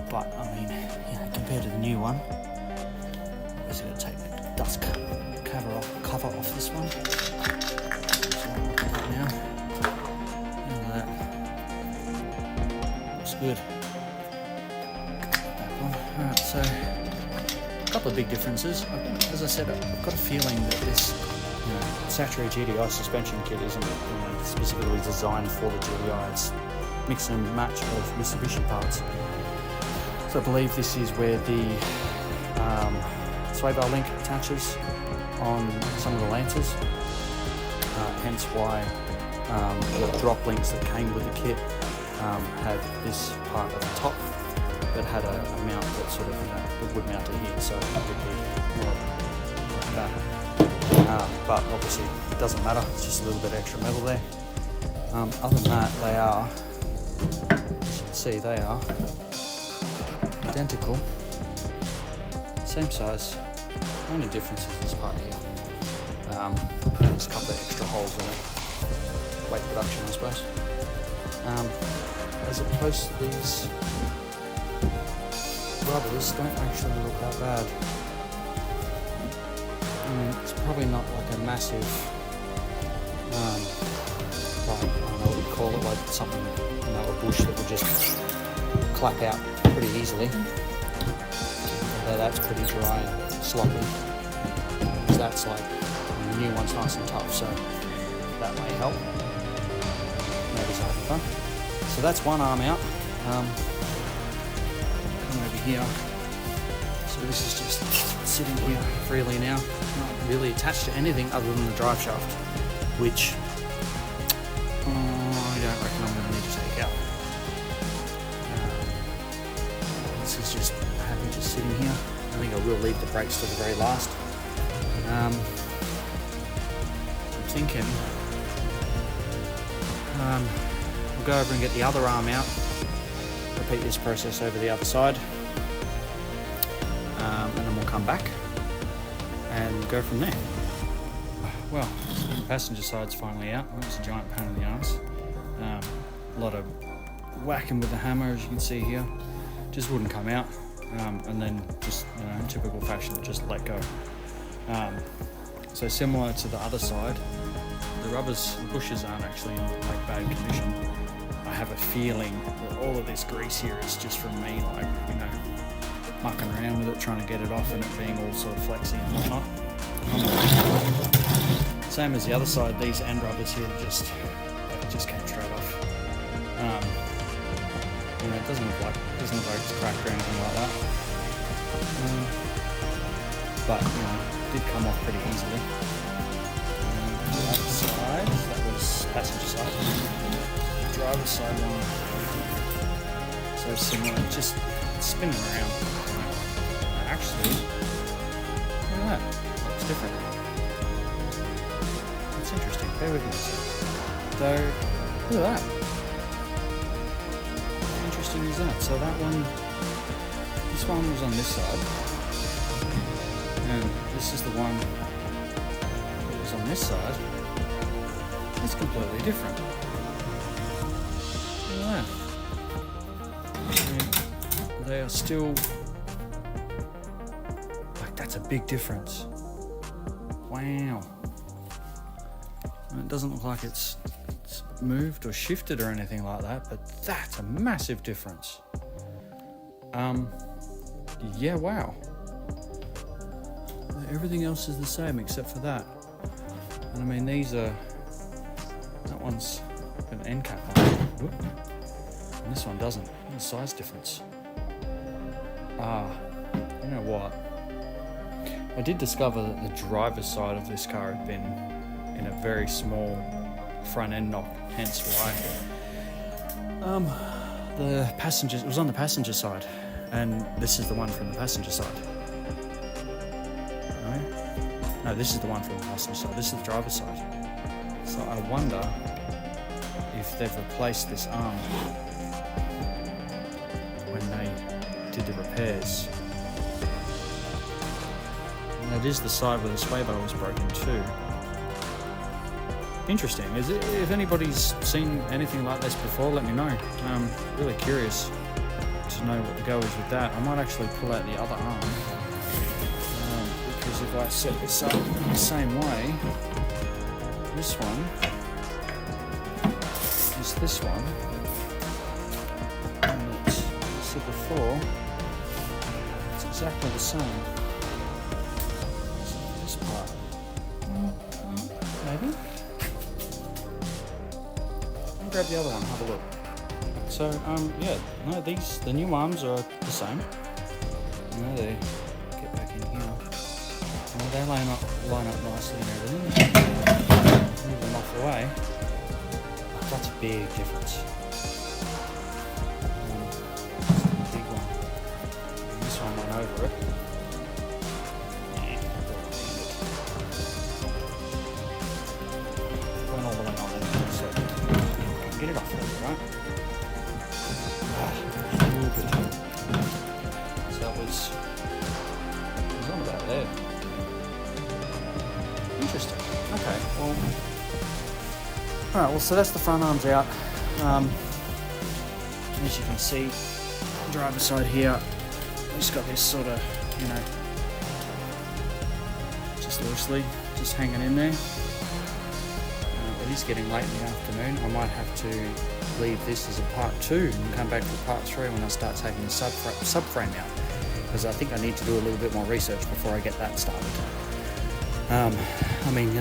But I mean, yeah, compared to the new one, I'm just going to take the dust cover off this one. Now, look at that. Looks good. Back on. Alright, so a couple of big differences. As I said, I've got a feeling that this satria GDI suspension kit isn't specifically designed for the GDI. It's mix and match of Mitsubishi parts. So I believe this is where the sway bar link attaches on some of the Lancers. Hence why the drop links that came with the kit had this part at the top that had a mount that sort of would mount to here, so it would be more like that. But obviously it doesn't matter, it's just a little bit extra metal there. Other than that, they are, as you can see, they are identical, same size. Only difference is this part here. There's a couple of extra holes in it, weight production I suppose. As opposed to these rubbers don't actually look that bad. It's probably not like a massive, like, I don't know what you call it, like something, a bush that would just clap out pretty easily. Although that's pretty dry and sloppy. Because that's like, the new one's nice and tough, so that may help. Maybe something fun. So that's one arm out. Come over here. So this is just sitting here freely now, not really attached to anything other than the drive shaft, which I don't reckon I'm going to need to take out. This is just happy just sitting here. I think I will leave the brakes to the very last. I'm thinking we'll go over and get the other arm out, repeat this process over the other side, and then we'll come back and go from there. Well, the passenger side's finally out. That was a giant pain in the arse. A lot of whacking with the hammer, as you can see here. Just wouldn't come out, and then just, in typical fashion, just let go. So similar to the other side, the bushes aren't actually in like bad condition. I have a feeling that all of this grease here is just from me, like, mucking around with it, trying to get it off, and it being all sort of flexy and whatnot. Same as the other side, these end rubbers here just came straight off. It doesn't look like it's cracked or anything like that. But it did come off pretty easily. The other side, that was passenger side. The driver's side one, so similar, just spinning around. Actually, look at that, looks different. It's interesting, bear with me. So, look at that. How interesting is that? So this one was on this side, and this is the one that was on this side. It's completely different. Look at that. And they are still, like, that's a big difference. Wow. And it doesn't look like it's moved or shifted or anything like that, but that's a massive difference. Yeah, wow. Everything else is the same except for that. And I mean, that one's got an end cap on it. And this one doesn't. Look at the size difference. You know what? I did discover that the driver's side of this car had been in a very small front end knock, hence why the passengers, it was on the passenger side, and this is the one from the passenger side. No, this is the one from the passenger side. This is the driver's side. So I wonder if they've replaced this arm when they did the repairs. And that is the side where the sway bar was broken too. Interesting. If anybody's seen anything like this before, let me know. I'm really curious to know what the go is with that. I might actually pull out the other arm. Because if I set this up the same way, this one is this one, and it's, as I said before, it's exactly the same. So this part, maybe? I'll grab the other one, have a look. So, yeah, no, the new arms are the same. No, they get back in here. Well, they line up nicely and everything. Move them off the way. That's a big difference. Big one. And this one went over it. Went all the way on it, so get it off there, right? A little bit. So that was on about there. Interesting. Okay, well, alright, well, so that's the front arms out. As you can see, driver's side here, we've just got this sort of, just loosely, just hanging in there. It is getting late in the afternoon. I might have to leave this as a part 2 and come back for part 3 when I start taking the subframe out, because I think I need to do a little bit more research before I get that started. I mean,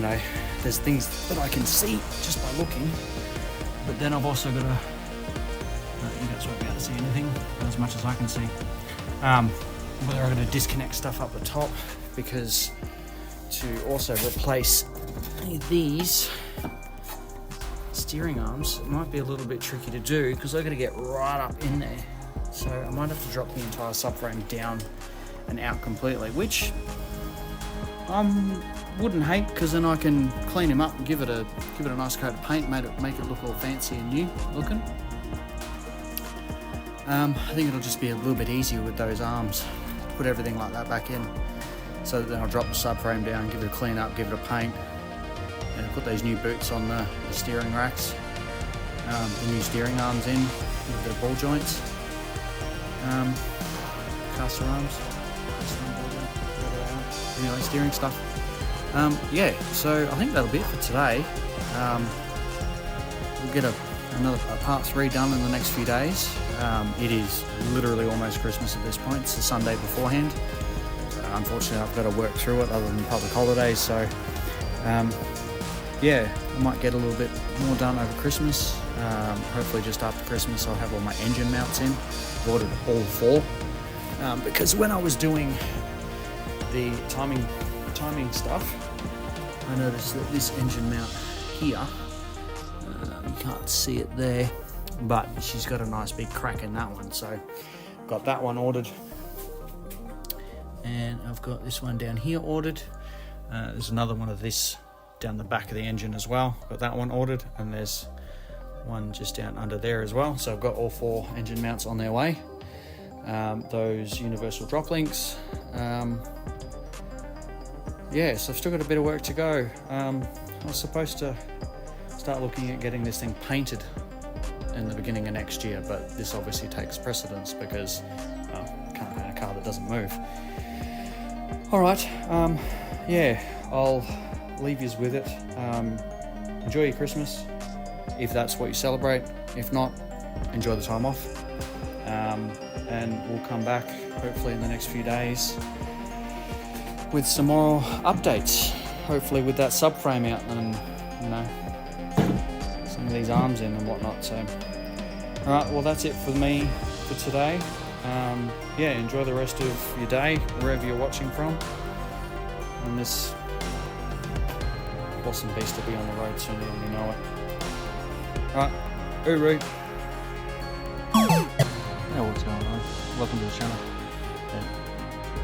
there's things that I can see just by looking, but then I've also got to, you guys won't be able to see anything, but as much as I can see, whether I'm going to disconnect stuff up the top, because to also replace these steering arms, it might be a little bit tricky to do, because they're going to get right up in there, so I might have to drop the entire subframe down and out completely, which wouldn't hate, because then I can clean him up and give it a nice coat of paint, make it look all fancy and new looking. I think it'll just be a little bit easier with those arms, put everything like that back in. So then I'll drop the subframe down, give it a clean up, give it a paint, and put these new boots on the steering racks, the new steering arms in, with a bit of ball joints, caster arms. Anyway, steering stuff. Yeah, so I think that'll be it for today. We'll get a part 3 done in the next few days. It is literally almost Christmas at this point. It's the Sunday beforehand. Unfortunately, I've got to work through it other than public holidays, so yeah, I might get a little bit more done over Christmas. Hopefully just after Christmas I'll have all my engine mounts in. I've ordered all 4, because when I was doing the timing stuff, I noticed that this engine mount here, you can't see it there, but she's got a nice big crack in that one, so got that one ordered, and I've got this one down here ordered. There's another one of this down the back of the engine as well, got that one ordered, and there's one just down under there as well, so I've got all 4 engine mounts on their way. Those universal drop links, yeah, so I've still got a bit of work to go. I was supposed to start looking at getting this thing painted in the beginning of next year, but this obviously takes precedence because I can't paint a car that doesn't move. Alright, yeah, I'll leave you with it. Enjoy your Christmas, if that's what you celebrate. If not, enjoy the time off. And we'll come back hopefully in the next few days with some more updates, hopefully with that subframe out and some of these arms in and whatnot. So alright, well that's it for me for today. Yeah, enjoy the rest of your day wherever you're watching from, and this awesome beast will be on the road soon when you know it. Right, Uru. Hey, what's going on? Welcome to the channel.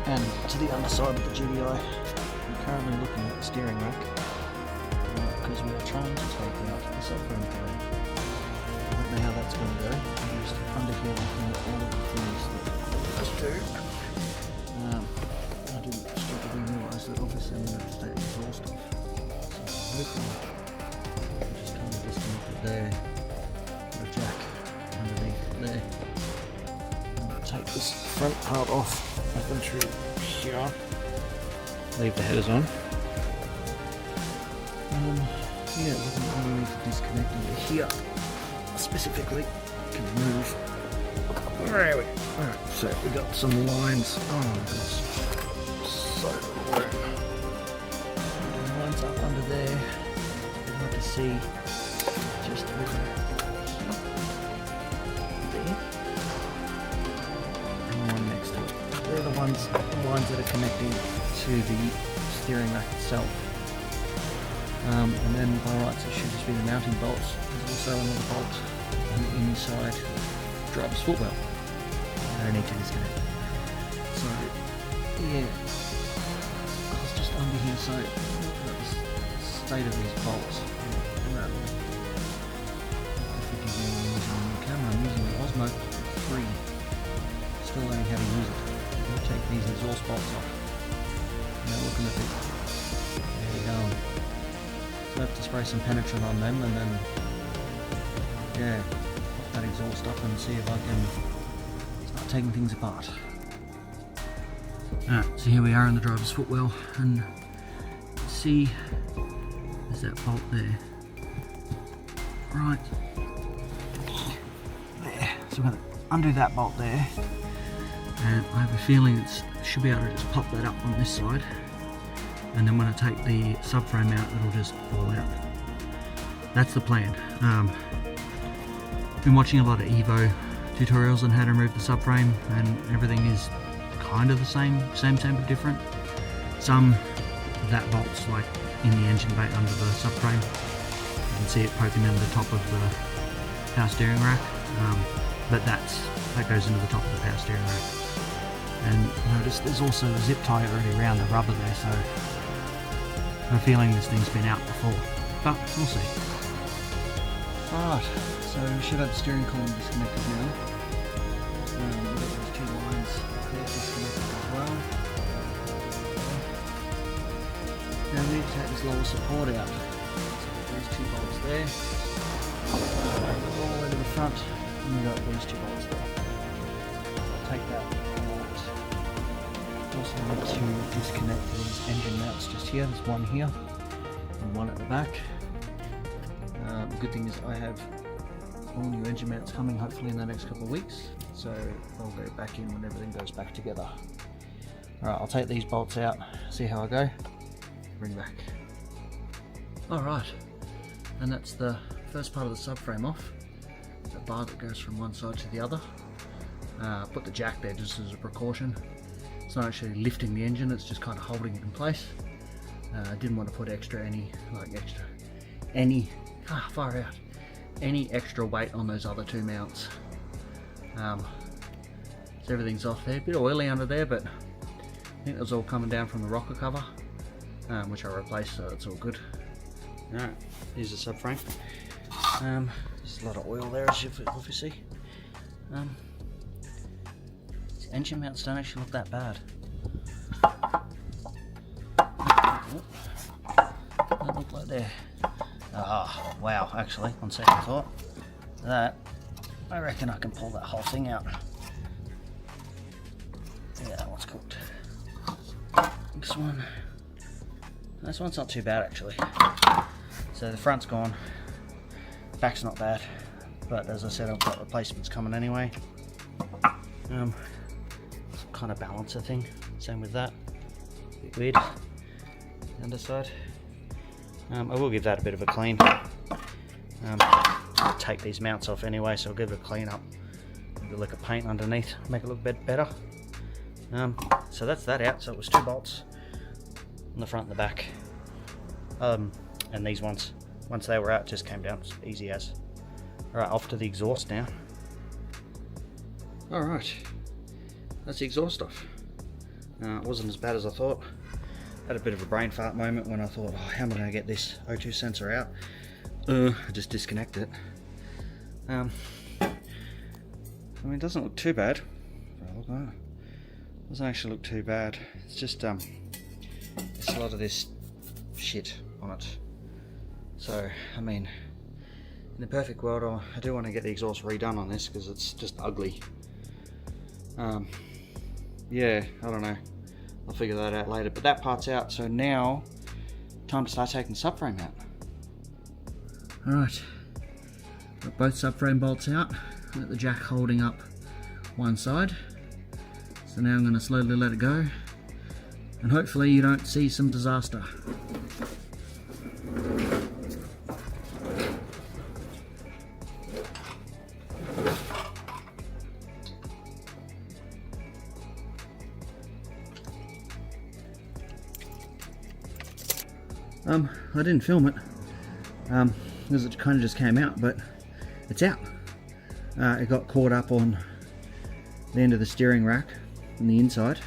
And to the underside of the GDI. I'm currently looking at the steering rack because we are trying to take out the subframe frame. I don't know how that's going to go. I'm just under here looking at all of the things that let's do. I didn't stupidly realise that obviously I'm going to have to take the exhaust off. So I'm looking, just kind of disconnect it there. Put a jack underneath there. Take this front part off up and through here. Leave the headers on. Yeah, looking underneath the disconnect over here. Specifically, can move. Where are we? Alright, so we got some lines. Oh, there's so little room. Lines up under there. Hard to see. Just over there. They're the lines that are connecting to the steering rack itself. And then by rights it should just be the mounting bolts. There's also another bolt on the inside driver's footwell. I need to disconnect. So yeah, I was just under here, so look at the state of these bolts. If you can use on the camera, I'm using the Osmo 3. Still learning how to use it. Take these exhaust bolts off. Now looking at it. There you go. So I have to spray some penetrant on them and then yeah, pop that exhaust up and see if I can start taking things apart. Alright, so here we are in the driver's footwell and see there's that bolt there. Right. There. So we're going to undo that bolt there. And I have a feeling it should be able to just pop that up on this side, and then when I take the subframe out it'll just fall out. That's the plan. Been watching a lot of Evo tutorials on how to remove the subframe, and everything is kind of the same but different. Some that bolt's like in the engine bay under the subframe. You can see it poking into the top of the power steering rack, but that goes into the top of the power steering rack. And notice there's also a zip tie already around the rubber there, so I'm feeling this thing's been out before, but we'll see. Alright, so we should have the steering column disconnected now. We've got those two lines there disconnected as well. Now we need to take this lower support out. So these two bolts there, all the way to the front, and we've got these two bolts there. I'll take that. Also need to disconnect these engine mounts just here. There's one here and one at the back. The good thing is I have all new engine mounts coming hopefully in the next couple of weeks, so I'll go back in when everything goes back together. Alright, I'll take these bolts out, see how I go, bring back. Alright, and that's the first part of the subframe off. It's a bar that goes from one side to the other. Put the jack there just as a precaution. It's not actually lifting the engine, it's just kind of holding it in place. I didn't want to put any extra weight on those other two mounts. So everything's off there. A bit oily under there, but I think it was all coming down from the rocker cover, which I replaced, so it's all good. Alright, here's the subframe. There's a lot of oil there, as you obviously. Engine mounts don't actually look that bad. They look like they're... Ah, wow, actually, on second thought, that, I reckon I can pull that whole thing out. Yeah, that one's cooked. This one's not too bad actually. So the front's gone, back's not bad, but as I said, I've got replacements coming anyway. Kind of balancer thing, same with that, a bit weird, the underside. I will give that a bit of a clean. I'll take these mounts off anyway, so I'll give it a clean up, maybe a lick of paint underneath, make it look a bit better. So that's that out. So it was two bolts on the front and the back, and these ones, once they were out, just came down, easy as. Alright, off to the exhaust now. Alright, that's the exhaust off. It wasn't as bad as I thought. Had a bit of a brain fart moment when I thought, oh, how am I going to get this O2 sensor out? I just disconnect it. I mean, it doesn't look too bad. Look at that. It doesn't actually look too bad. It's just there's a lot of this shit on it. So, I mean, in the perfect world, I do want to get the exhaust redone on this because it's just ugly. Yeah, I don't know. I'll figure that out later. But that part's out, so now time to start taking the subframe out. Alright, got both subframe bolts out. Got the jack holding up one side. So now I'm going to slowly let it go. And hopefully you don't see some disaster. I didn't film it because it kind of just came out, but it's out. It got caught up on the end of the steering rack on the inside,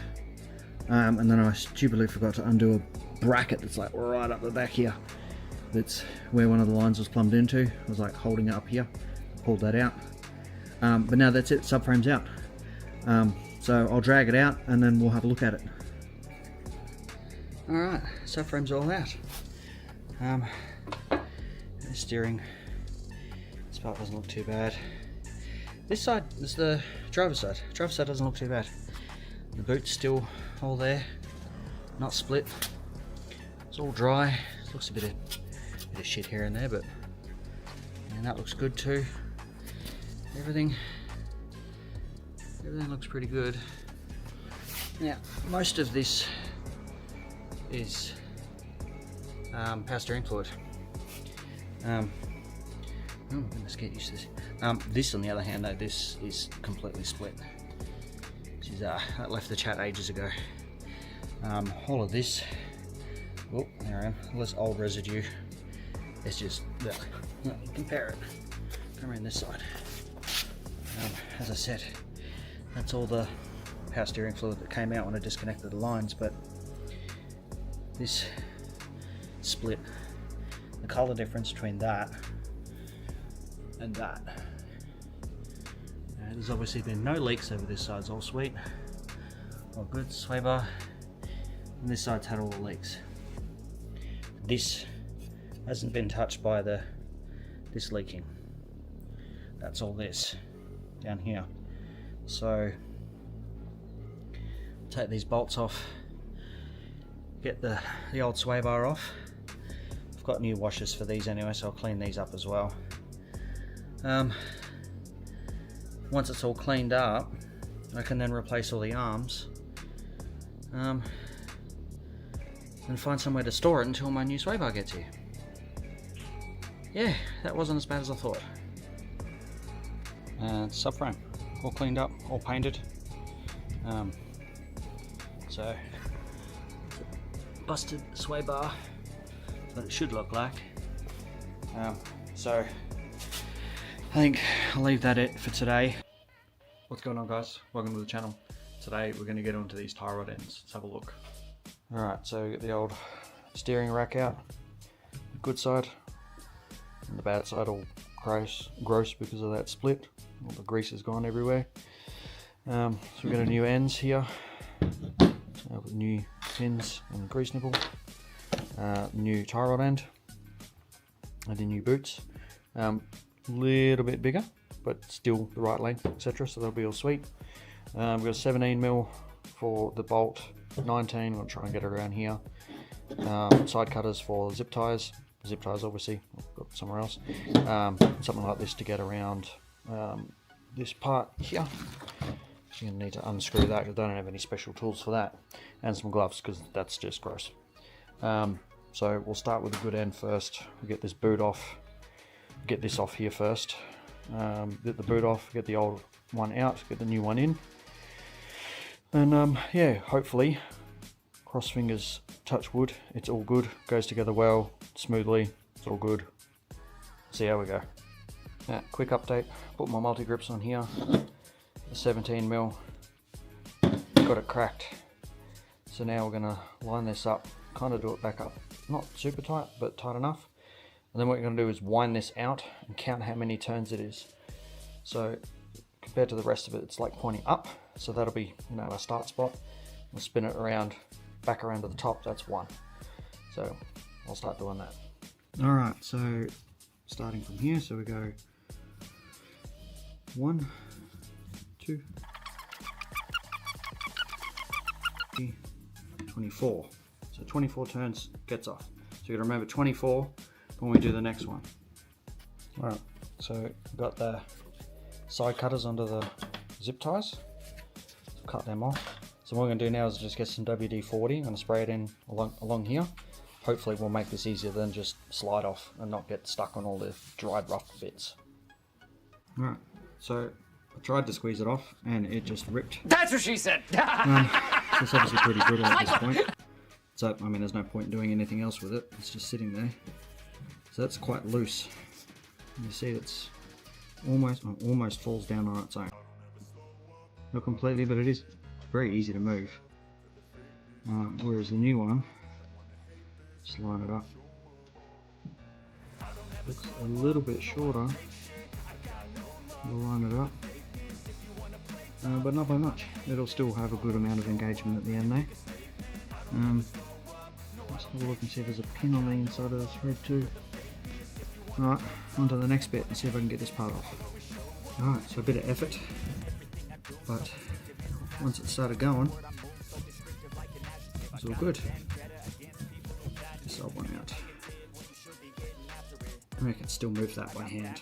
and then I stupidly forgot to undo a bracket that's like right up the back here. That's where one of the lines was plumbed into. I was like holding it up here, pulled that out. But now that's it, subframe's out. So I'll drag it out and then we'll have a look at it. Alright, subframe's all out. The steering, this part doesn't look too bad. This side is the driver's side. Driver's side doesn't look too bad. The boot's still all there, not split. It's all dry. It looks a bit of shit here and there, but and that looks good too. Everything looks pretty good. Now, most of this is power steering fluid. Oh goodness, get used to this. This on the other hand though, this is completely split. That left the chat ages ago. All of this, oh, there I am, all this old residue. It's just, compare it, come around this side. As I said, that's all the power steering fluid that came out when I disconnected the lines, but this split. The color difference between that and that. There's obviously been no leaks over this side, it's all sweet. All good, sway bar. And this side's had all the leaks. This hasn't been touched by this leaking. That's all this down here. So take these bolts off, get the old sway bar off. I've got new washers for these anyway, so I'll clean these up as well. Once it's all cleaned up, I can then replace all the arms and find somewhere to store it until my new sway bar gets here. Yeah, that wasn't as bad as I thought. Subframe, all cleaned up, all painted. So, busted sway bar, but it should look like. So, I think I'll leave that it for today. What's going on, guys? Welcome to the channel. Today we're going to get onto these tie rod ends. Let's have a look. Alright, so get the old steering rack out. The good side and the bad side all gross because of that split. All the grease has gone everywhere. So we've got a new ends here. With new pins and grease nipple. New tie rod end. And the new boots. Little bit bigger, but still the right length, etc. So they'll be all sweet. We've got a 17mm for the bolt, 19. We'll try and get it around here. Side cutters for zip ties. Zip ties, obviously, I've got somewhere else. Something like this to get around this part here. So you're going to need to unscrew that. I don't have any special tools for that, and some gloves because that's just gross. So we'll start with the good end first. We'll get this boot off. Get this off here first. Get the boot off, get the old one out, get the new one in. And yeah, hopefully, cross fingers, touch wood, it's all good, goes together well, smoothly, it's all good. See how we go. Quick update, put my multi-grips on here, the 17mm, got it cracked. So now we're going to line this up, kind of do it back up, not super tight, but tight enough. And then what you're going to do is wind this out and count how many turns it is. So compared to the rest of it, it's like pointing up, so that'll be, you know, our start spot. We'll spin it around, back around to the top, that's 1. So I'll start doing that. Alright, so starting from here, so we go 1, 2, 3, 24. So 24 turns gets off. So you gotta remember 24 when we do the next one. Alright, so we've got the side cutters under the zip ties. So cut them off. So what we're gonna do now is just get some WD-40. I'm gonna spray it in along here. Hopefully we'll make this easier than just slide off and not get stuck on all the dried rough bits. Alright, so I tried to squeeze it off and it just ripped. That's what she said! It's obviously pretty brittle at this point. So, I mean, there's no point in doing anything else with it. It's just sitting there. So that's quite loose. You see it's almost falls down on its own. Not completely, but it is very easy to move. Whereas the new one, just line it up. Looks a little bit shorter. We'll line it up. But not by much. It'll still have a good amount of engagement at the end there. Let's have a look and see if there's a pin on the inside of the thread too. Alright, on to the next bit and see if I can get this part off. Alright, so a bit of effort, but once it started going, it's all good. This old one out. I can still move that by hand.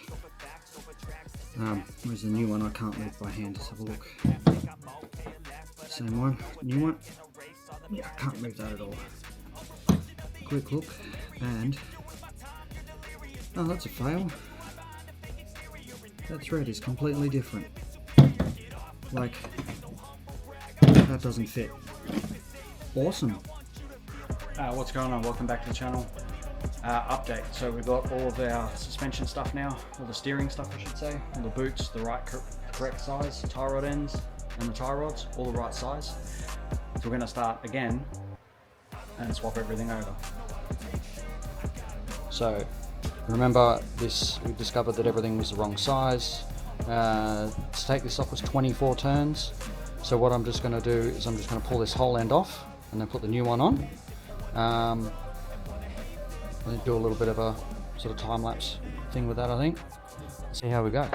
Whereas the new one I can't move by hand. Let's have a look. Same one, new one. Yeah, I can't move that at all. Quick look, and oh, that's a fail. That thread is completely different. Like, that doesn't fit. Awesome. What's going on? Welcome back to the channel. Update. So we've got all of our suspension stuff now, all the steering stuff I should say, all the boots, the right correct size, tie rod ends and the tie rods, all the right size. So we're going to start again and swap everything over. So remember this, we discovered that everything was the wrong size. To take this off was 24 turns. So what I'm just going to do is I'm just going to pull this whole end off and then put the new one on. And then do a little bit of a sort of time lapse thing with that, I think. See how we go.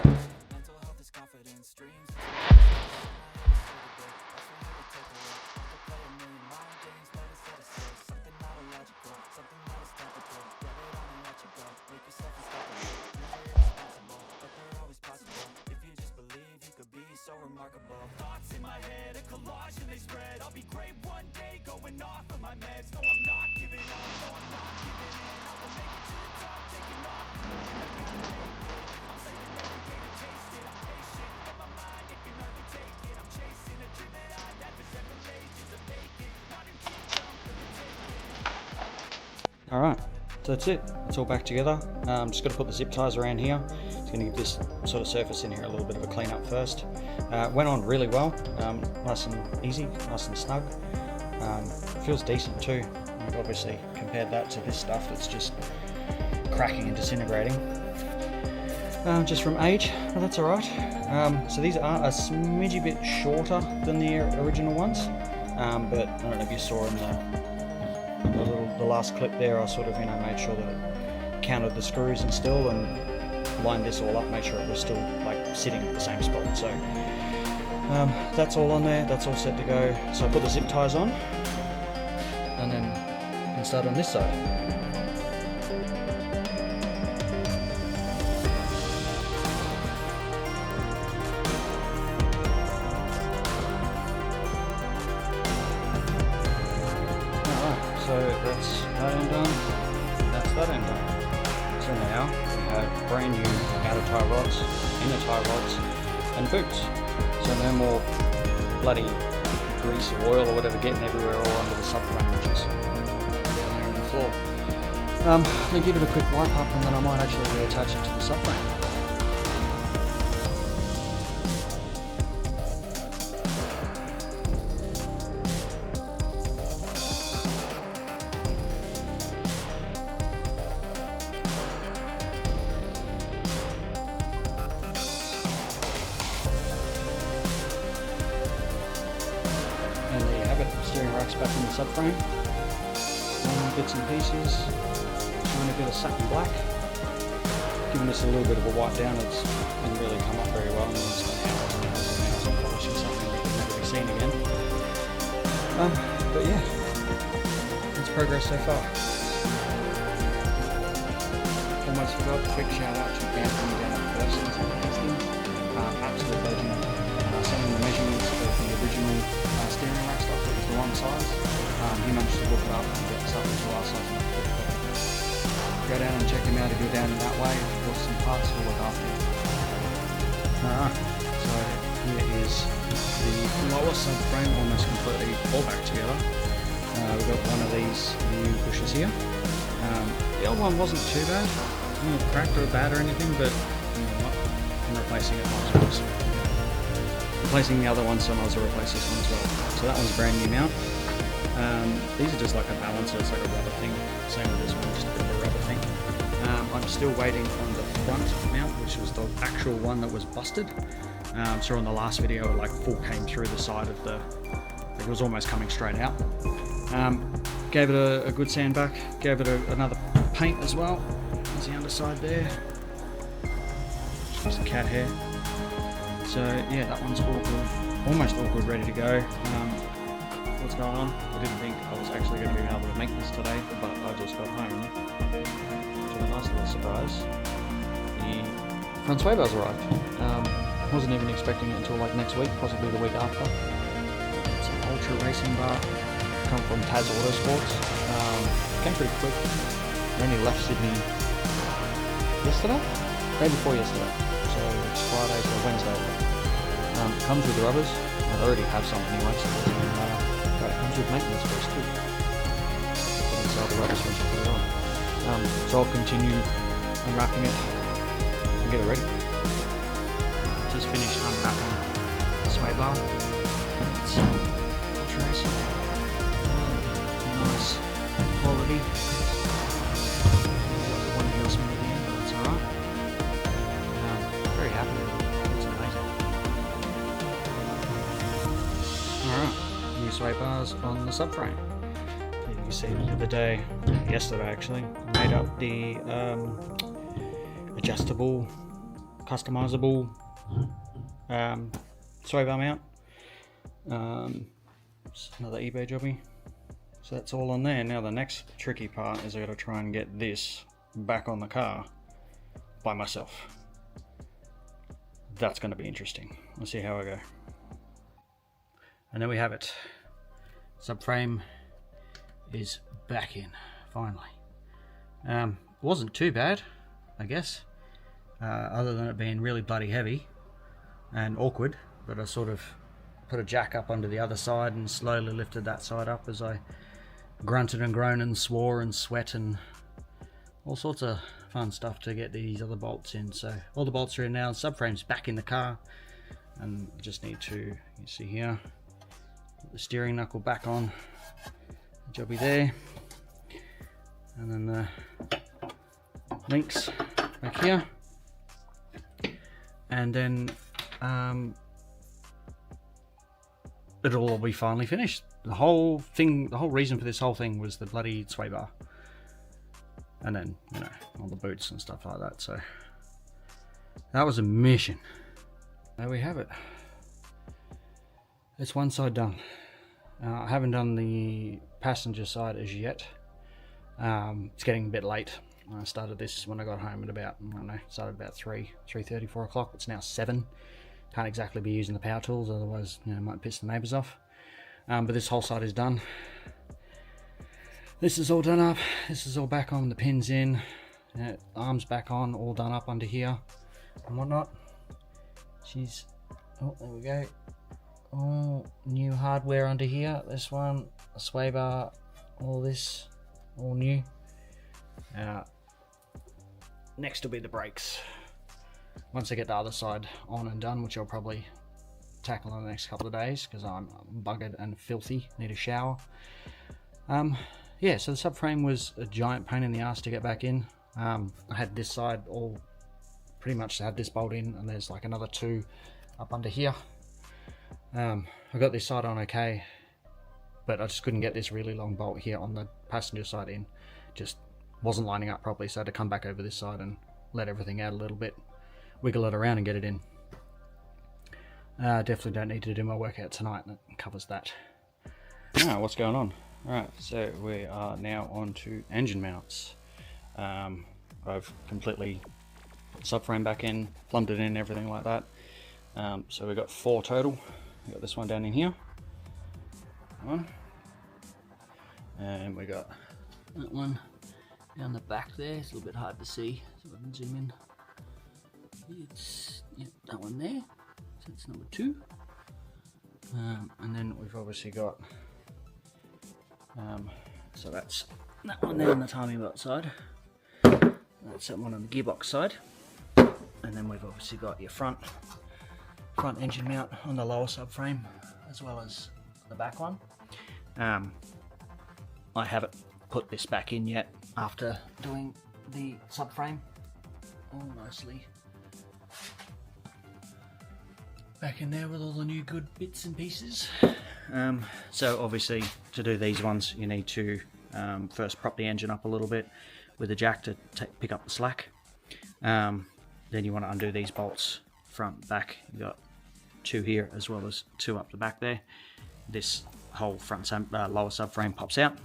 Alright, so that's it. It's all back together. I'm just going to put the zip ties around here. It's going to give this sort of surface in here a little bit of a clean up first. Went on really well. Nice and easy, nice and snug. Feels decent too. I've obviously compared that to this stuff that's just cracking and disintegrating. Just from age, but that's alright. So these are a smidgy bit shorter than the original ones. But I don't know if you saw in the last clip there, I sort of, you know, made sure that it counted the screws and still and lined this all up, make sure it was still like sitting at the same spot. So that's all on there, that's all set to go. So I put the zip ties on and then I can start on this side. So that's that end done, that's that end done. So now we have brand new outer tie rods, inner tie rods and boots. So no more bloody grease or oil or whatever getting everywhere all under the subframe, which is down there on the floor. Then give it a quick wipe up and then I might actually reattach it to the subframe. cracks back in the subframe. Bits and pieces. Trying to get a satin black. Giving this a little bit of a wipe down. It's didn't really come up very well. And then spent hours and hours and hours on polishing something that could never be seen again. But yeah, it's progress so far. Almost forgot. Quick shout out to Anthony down at Thurston's and Hastings. Absolute legend. Sending the measurements of the original steering rack stuff that was the wrong size. He managed to look it up and get stuff into our size. Go down and check him out if you're down in that way. Got some parts to look after you. Alright, so here is the lower subframe almost completely all back together. We've got one of these new bushes here. The old one wasn't too bad. Not cracked or bad or anything, but you know what? I'm replacing it once more. Replacing the other one, so I might as well replace this one as well. So that one's a brand new mount. These are just like a balancer, it's like a rubber thing. Same with this one, just a bit of a rubber thing. I'm still waiting on the front mount, which was the actual one that was busted. So on the last video, it like full came through the side of the, it was almost coming straight out. Gave it a good sand back, gave it another paint as well. There's the underside there. Just a cat hair. So yeah, that one's all good, almost all good, ready to go. What's going on? I didn't think I was actually going to be able to make this today, but I just got home to a nice little surprise. The front sway bars arrived. Wasn't even expecting it until like next week, possibly the week after. It's an ultra racing bar, come from Taz Autosports. Came pretty quick. I only left Sydney yesterday? Day before yesterday. So it's Friday to Wednesday. Comes with rubbers. I already have some anyway, so it doesn't really matter. But it comes with maintenance first too. Put inside the rubbers once you put it on. So I'll continue unwrapping it and get it ready. Just finished unwrapping the sway bar. It's ultra racing. Nice quality. One announcement at the end, but that's alright. Very happy with it. It's amazing. Alright, new sway bars on the subframe. You can see the other day, yesterday actually, made up the adjustable, customizable sway bar mount. It's another eBay jobby. So that's all on there. Now the next tricky part is I got to try and get this back on the car by myself. That's going to be interesting. We'll see how I go. And there we have it. Subframe is back in, finally. Wasn't too bad, I guess, other than it being really bloody heavy and awkward, but I sort of put a jack up onto the other side and slowly lifted that side up as I grunted and groaned and swore and sweat and all sorts of fun stuff to get these other bolts in. So all the bolts are in now, subframe's back in the car, and I just need to, you see here, put the steering knuckle back on, jobby there, and then the links back here, and then it'll all be finally finished. The whole thing, the whole reason for this whole thing was the bloody sway bar, and then, you know, all the boots and stuff like that. So that was a mission. There we have it. It's one side done. I haven't done the passenger side as yet. It's getting a bit late. I started this when I got home at about, I don't know, started about 3:30, 4 o'clock. It's now 7. Can't exactly be using the power tools, otherwise, you know, might piss the neighbours off. But this whole side is done. This is all done up. This is all back on, the pins in, arms back on, all done up under here and whatnot. She's, oh, there we go. All new hardware under here. This one, a sway bar, all this, all new. Next will be the brakes. Once I get the other side on and done, which I'll probably tackle in the next couple of days because I'm buggered and filthy, need a shower. Yeah, so the subframe was a giant pain in the ass to get back in. I had this side all pretty much had this bolt in, and there's like another 2 up under here. I got this side on okay. but I just couldn't get this really long bolt here on the passenger side in. Just wasn't lining up properly, so I had to come back over this side and let everything out a little bit, wiggle it around and get it in. Definitely don't need to do my workout tonight. That covers that. Now, what's going on? Alright, so we are now on to engine mounts. I've completely put the subframe back in, plumbed it in, everything like that. So we've got 4 total. We've got this one down in here. And we got that one down the back there. It's a little bit hard to see, so I can zoom in. It's that one there. So it's number 2. And then we've obviously got so that's that one there on the timing belt side. That's that one on the gearbox side. And then we've obviously got your front engine mount on the lower subframe, as well as the back one. I haven't put this back in yet after doing the subframe. All nicely back in there with all the new good bits and pieces. So obviously to do these ones you need to first prop the engine up a little bit with a jack to pick up the slack. Then you want to undo these bolts front, back. You've got 2 here as well as 2 up the back there. This whole front lower subframe pops out.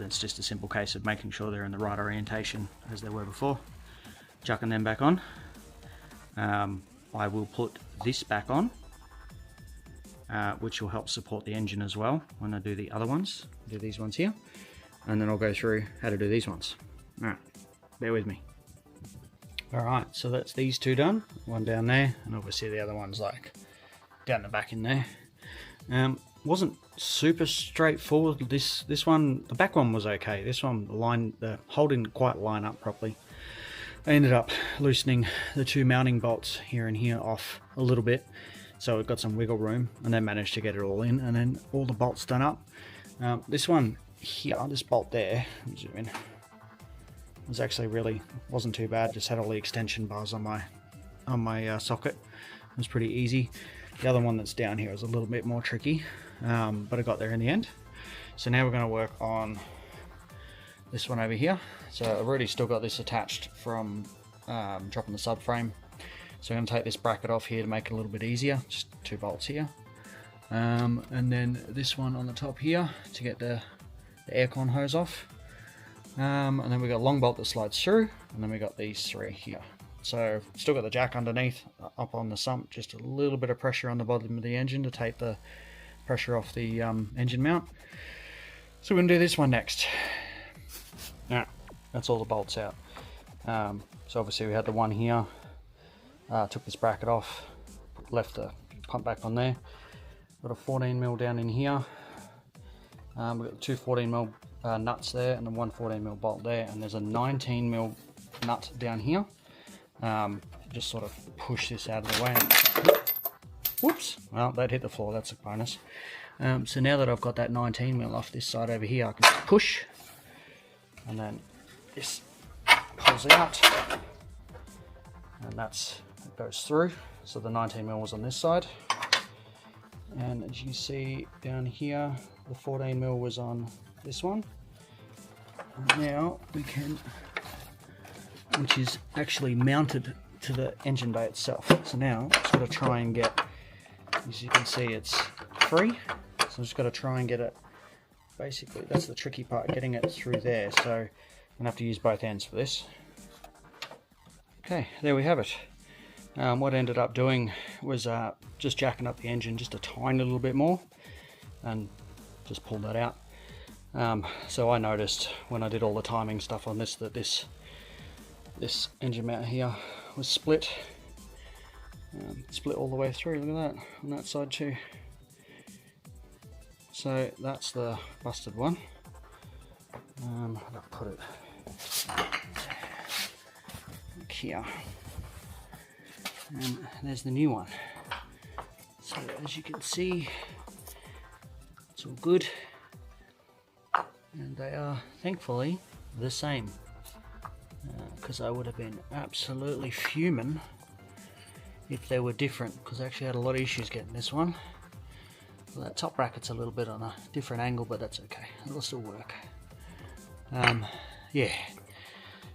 It's just a simple case of making sure they're in the right orientation as they were before. Chucking them back on. I will put this back on, which will help support the engine as well when I do the other ones. Do these ones here, and then I'll go through how to do these ones. Alright, bear with me. Alright, so that's these 2 done. One down there, and obviously the other one's like down the back in there. Wasn't super straightforward. This one, the back one was okay. This one, the hole didn't quite line up properly. I ended up loosening the 2 mounting bolts here and here off a little bit, so it got some wiggle room, and then managed to get it all in, and then all the bolts done up. This one here, this bolt there, let me zoom in, was actually wasn't too bad. Just had all the extension bars on my socket. It was pretty easy. The other one that's down here is a little bit more tricky, but I got there in the end. So now we're going to work on this one over here. So I've already still got this attached from dropping the subframe. So I'm going to take this bracket off here to make it a little bit easier. Just 2 bolts here. And then this one on the top here to get the aircon hose off. And then we got a long bolt that slides through, and then we got these 3 here. So still got the jack underneath up on the sump, just a little bit of pressure on the bottom of the engine to take the pressure off the engine mount. So we're going to do this one next. Now, that's all the bolts out. So obviously we had the one here, took this bracket off, left the pump back on there. Got a 14mm down in here. We've got 2 14mm nuts there, and then 1 14mm bolt there, and there's a 19mm nut down here. Just sort of push this out of the way. Whoops! Well, that hit the floor, that's a bonus. So now that I've got that 19mm off this side over here, I can just push, and then this pulls out, and it goes through. So the 19mm was on this side, and as you see down here, the 14mm was on this one. And now we can, which is actually mounted to the engine bay itself. So now I've just got to try and get, as you can see, it's free. So I've just got to try and get it, basically that's the tricky part, getting it through there. So I'm gonna have to use both ends for this. Okay, there we have it. What I ended up doing was just jacking up the engine just a tiny little bit more, and just pulled that out. So I noticed when I did all the timing stuff on this that this engine mount here was split. Split all the way through, look at that, on that side too. So that's the busted one. I'll put it here. And there's the new one. So as you can see, it's all good. And they are thankfully the same. Because I would have been absolutely fuming if they were different, because I actually had a lot of issues getting this one. So that top bracket's a little bit on a different angle, but that's okay. It'll still work. Yeah.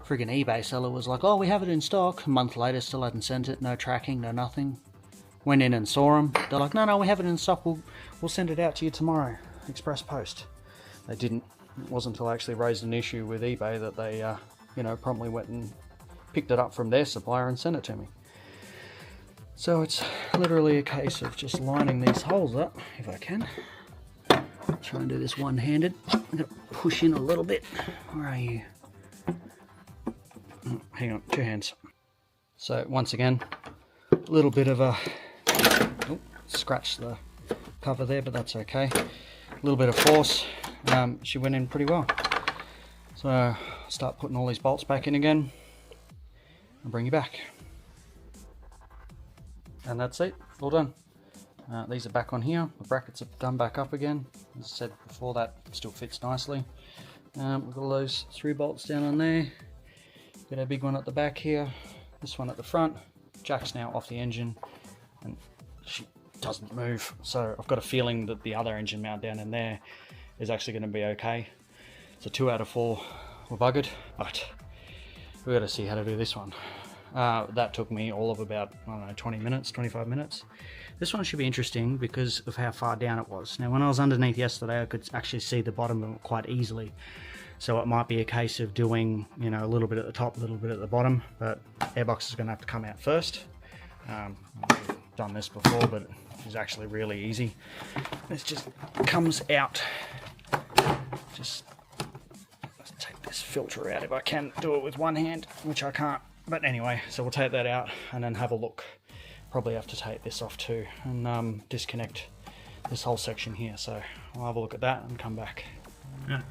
Friggin' eBay seller was like, oh, we have it in stock. A month later, still hadn't sent it. No tracking, no nothing. Went in and saw them. They're like, no, we have it in stock. We'll send it out to you tomorrow. Express post. They didn't. It wasn't until I actually raised an issue with eBay that they, you know, promptly went and picked it up from their supplier and sent it to me. So it's literally a case of just lining these holes up, if I can. Try and do this one-handed. I'm going to push in a little bit. Where are you? Oh, hang on, 2 hands. So once again, a little bit of a... Oh, scratch the cover there, but that's okay. A little bit of force. She went in pretty well. So I'll start putting all these bolts back in again. I'll bring you back. And that's it, all done. These are back on here. The brackets are done back up again. As I said before, that still fits nicely. We've got all those 3 bolts down on there. Got a big one at the back here. This one at the front. Jack's now off the engine and she doesn't move. So I've got a feeling that the other engine mount down in there is actually going to be okay. So 2 out of 4 were buggered, but we've got to see how to do this one. That took me all of about, I don't know, 20 minutes, 25 minutes. This one should be interesting because of how far down it was. Now, when I was underneath yesterday, I could actually see the bottom of it quite easily. So it might be a case of doing, you know, a little bit at the top, a little bit at the bottom, but airbox is going to have to come out first. I've done this before, but it's actually really easy. It just comes out. Just let's take this filter out if I can do it with one hand, which I can't. But anyway, so we'll take that out and then have a look. Probably have to take this off too and disconnect this whole section here. So I'll have a look at that and come back. Yeah.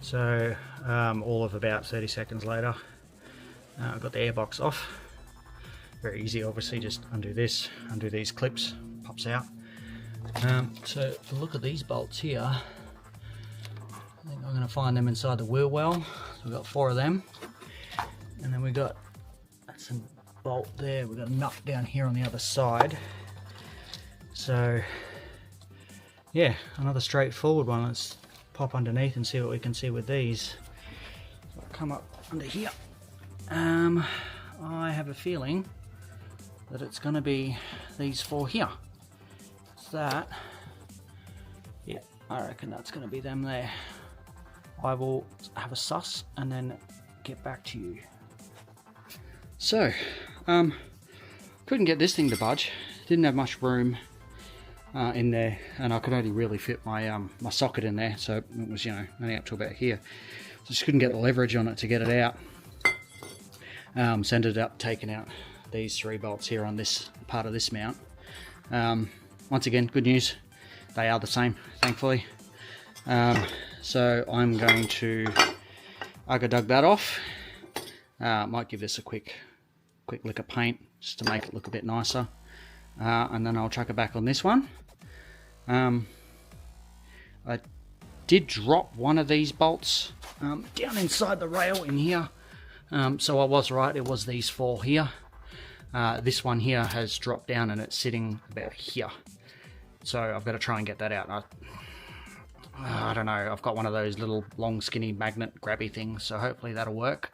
So all of about 30 seconds later, I've got the airbox off. Very easy, obviously, just undo this, undo these clips, pops out. So if you look at these bolts here, I think I'm going to find them inside the wheel well. So we've got 4 of them. And then we got some bolt there. We've got a nut down here on the other side. So yeah, another straightforward one. Let's pop underneath and see what we can see with these. So I'll come up under here. I have a feeling that it's going to be these 4 here. What's that? Yeah, I reckon that's going to be them there. I will have a suss and then get back to you. So, couldn't get this thing to budge. Didn't have much room in there, and I could only really fit my my socket in there, so it was, you know, only up to about here. So just couldn't get the leverage on it to get it out. So ended up taking out these 3 bolts here on this part of this mount. Once again, good news, they are the same, thankfully. So I'm going to ugga-dug that off. Might give this a quick lick of paint just to make it look a bit nicer, and then I'll chuck it back on this one. I did drop one of these bolts down inside the rail in here, so I was right, it was these 4 here. This one here has dropped down and it's sitting about here, so I've got to try and get that out. I don't know, I've got one of those little long skinny magnet grabby things, so hopefully that'll work.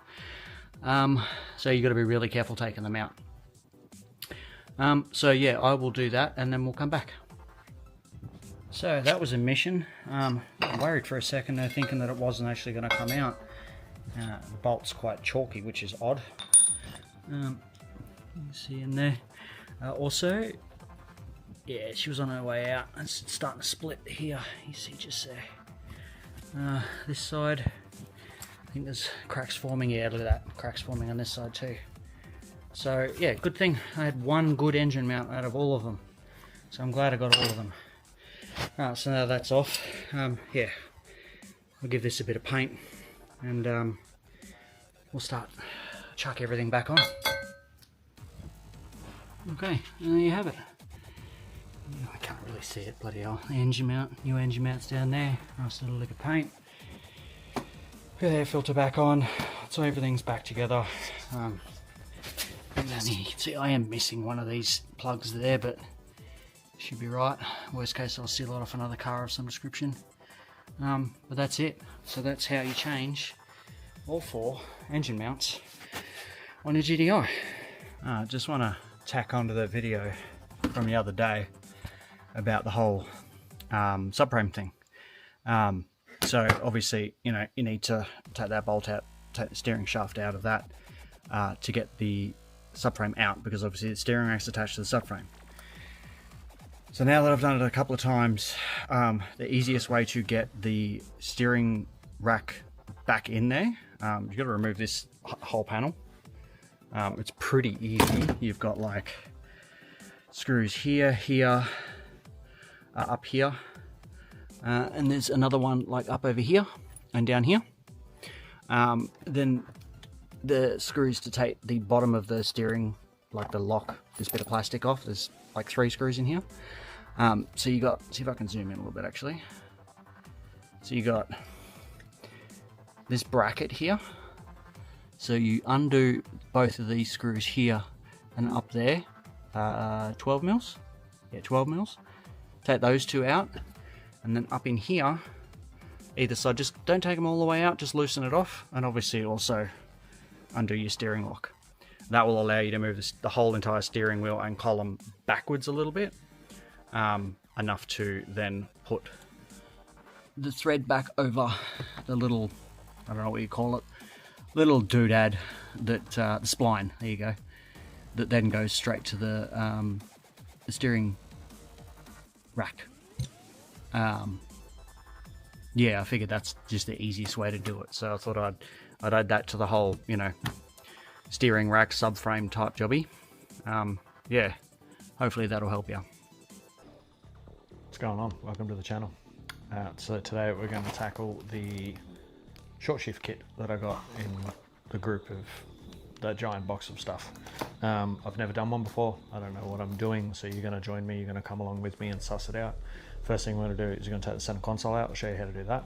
So you got to be really careful taking them out. So yeah, I will do that and then we'll come back. So that was a mission. I worried for a second there, thinking that it wasn't actually going to come out. The bolt's quite chalky, which is odd. You see in there. Also, yeah, she was on her way out. It's starting to split here. You see just there. This side, I think there's cracks forming. Yeah, look at that, cracks forming on this side too. So yeah, good thing I had one good engine mount out of all of them. So I'm glad I got all of them. Alright, so now that's off. Yeah, we'll give this a bit of paint and we'll start chuck everything back on. Okay, and there you have it. I can't really see it, bloody hell. The engine mount, new engine mounts down there. Nice little lick of paint. Put the air filter back on, so everything's back together. And then you can see I am missing one of these plugs there, but Should be right. Worst case, I'll seal it off another car of some description. But that's it. So that's how you change all 4 engine mounts on your GDI. Just want to tack onto the video from the other day about the whole subframe thing. So obviously, you know, you need to take that bolt out, take the steering shaft out of that to get the subframe out, because obviously the steering rack's attached to the subframe. So now that I've done it a couple of times, the easiest way to get the steering rack back in there, you've got to remove this whole panel. It's pretty easy. You've got like screws here, here, up here, and there's another one like up over here and down here. Then the screws to take the bottom of the steering, like the lock, this bit of plastic off. There's like 3 screws in here. So you got, see if I can zoom in a little bit actually. So you got this bracket here. So you undo both of these screws here and up there, 12 mils. Yeah, 12 mils. Take those 2 out, and then up in here, either side, just don't take them all the way out, just loosen it off, and obviously also undo your steering lock. That will allow you to move the whole entire steering wheel and column backwards a little bit, enough to then put the thread back over the little, I don't know what you call it, little doodad that, the spline, there you go, that then goes straight to the steering rack. Yeah, I figured that's just the easiest way to do it, so I thought I'd add that to the whole, you know, steering rack subframe type jobby. Yeah, hopefully that'll help you. What's going on? Welcome to the channel. So today we're going to tackle the short shift kit that I got in the group of that giant box of stuff. I've never done one before. I don't know what I'm doing, so you're going to join me. You're going to come along with me and suss it out. First thing we're going to do is you're going to take the center console out. I'll show you how to do that,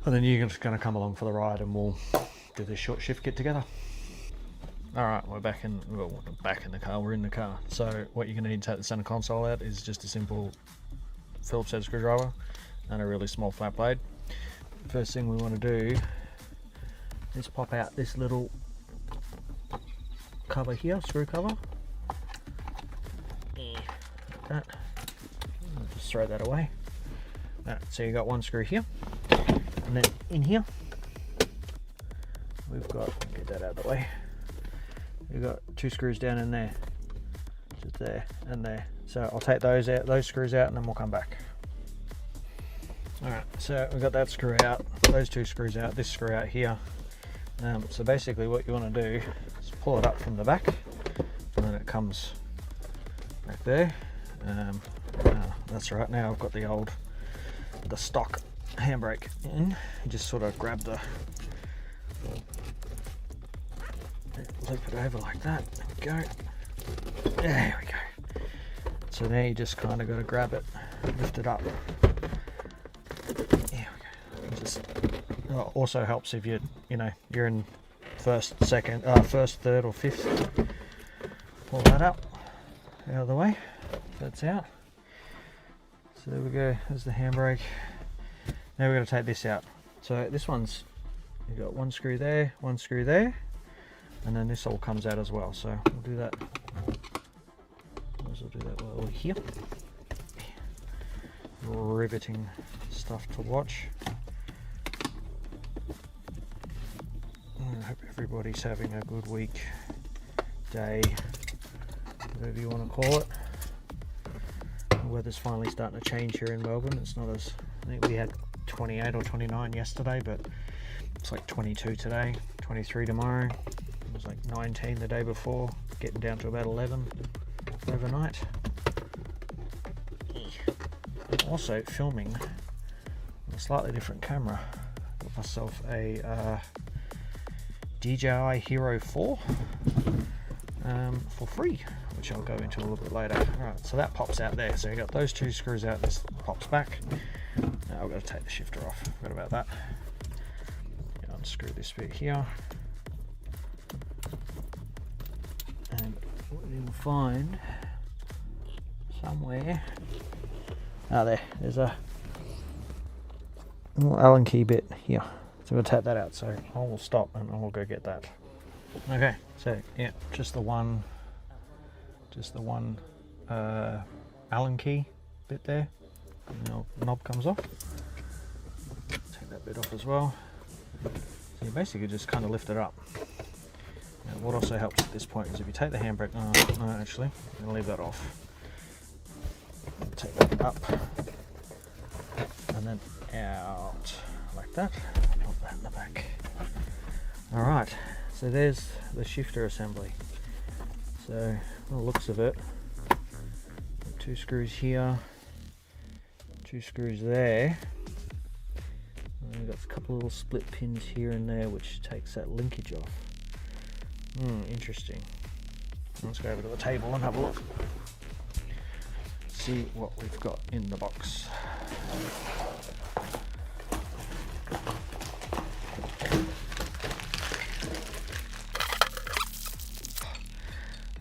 and then you're just going to come along for the ride, and we'll do this short shift kit together. All right, we're back in the car. We're in the car. So what you're going to need to take the center console out is just a simple Phillips head screwdriver and a really small flat blade. First thing we want to do is pop out this little cover here, screw cover. Like that. I'll just throw that away. Alright, so you got one screw here, and then in here we've got, get that out of the way, we've got 2 screws down in there, just there and there. So I'll take those out, those screws out, and then we'll come back. Alright, so we've got that screw out, those 2 screws out, this screw out here. So basically what you want to do is pull it up from the back, and then it comes back there. That's right, now I've got the stock handbrake in. You just sort of grab the, loop it over like that, there we go. There we go. So now you just kind of got to grab it, lift it up. There we go. Just also helps if you're in first, third or fifth. Pull that up out of the way. That's out. So there we go. There's the handbrake. Now we're going to take this out. So this one's, you've got one screw there, and then this all comes out as well. So we'll do that. We'll do that while we're here. Riveting stuff to watch. I hope everybody's having a good week, day, whatever you want to call it. The weather's finally starting to change here in Melbourne. It's not as, I think we had 28 or 29 yesterday, but it's like 22 today, 23 tomorrow. It was like 19 the day before, getting down to about 11 overnight. Also filming on a slightly different camera. Got myself a DJI Hero 4 for free, which I'll go into a little bit later. Alright, so that pops out there. So you got those 2 screws out, this pops back. Now I've got to take the shifter off. Forgot about that. Unscrew this bit here. And what you'll find somewhere. Ah, there's a little Allen key bit here. So we'll tap that out. So I will stop and I will go get that. Okay, so yeah, just the one Allen key bit there. And the knob comes off. Take that bit off as well. So you basically just kind of lift it up. Now, what also helps at this point is if you take the handbrake, no, actually, I'm going to leave that off. Take that up and then out like that. Put that in the back. Alright, so there's the shifter assembly. So, the looks of it, 2 screws here, 2 screws there. And we've got a couple of little split pins here and there which takes that linkage off. Interesting. Let's go over to the table and have a look. See what we've got in the box.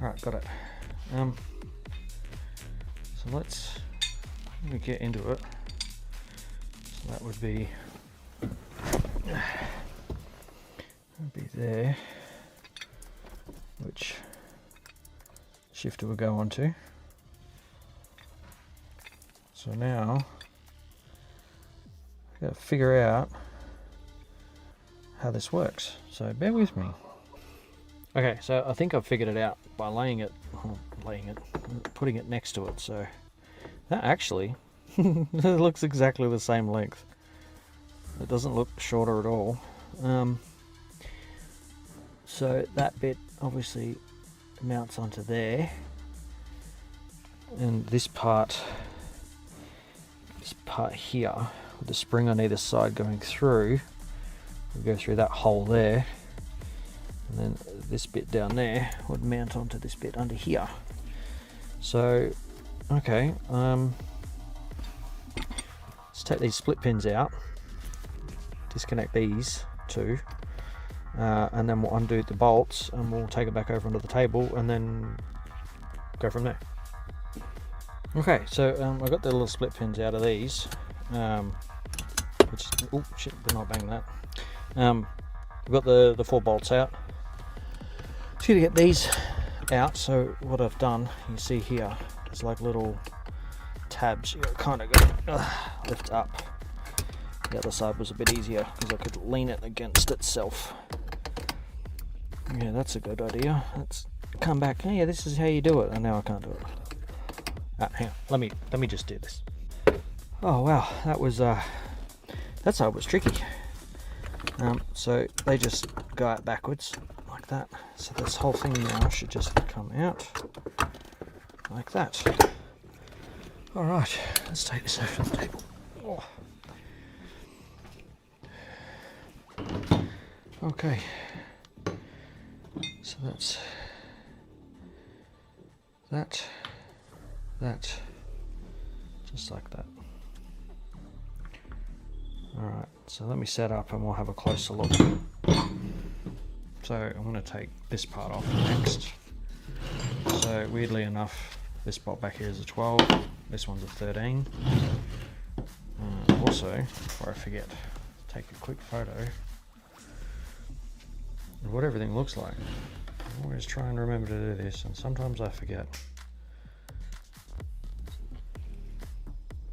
Alright, got it. So let me get into it. So that would be there, which shifter will go onto. So now I've got to figure out how this works. So bear with me. Okay, so I think I've figured it out by putting it next to it. So that actually it looks exactly the same length. It doesn't look shorter at all. So that bit obviously mounts onto there, and this part here with the spring on either side going through will go through that hole there, and then this bit down there would mount onto this bit under here. So okay, let's take these split pins out, disconnect these two, and then we'll undo the bolts and we'll take it back over onto the table and then go from there. Okay, so I got the little split pins out of these, which oh shit, did not bang that. We've got the 4 bolts out. Just gonna get these out. So what I've done, you see here, there's like little tabs. You kind of go lift up. The other side was a bit easier because I could lean it against itself. Yeah, that's a good idea. Let's come back. Oh, yeah, this is how you do it. And now I can't do it. Hang on. Let me just do this. Oh wow, that was that's how it was tricky. So they just go out backwards like that. So this whole thing now should just come out like that. All right, let's take this over to the table. Oh. Okay, so that's that, just like that. Alright, so let me set up and we'll have a closer look. So I'm going to take this part off next. So weirdly enough, this bolt back here is a 12, this one's a 13. Also, before I forget, take a quick photo of what everything looks like. I always try and remember to do this, and sometimes I forget.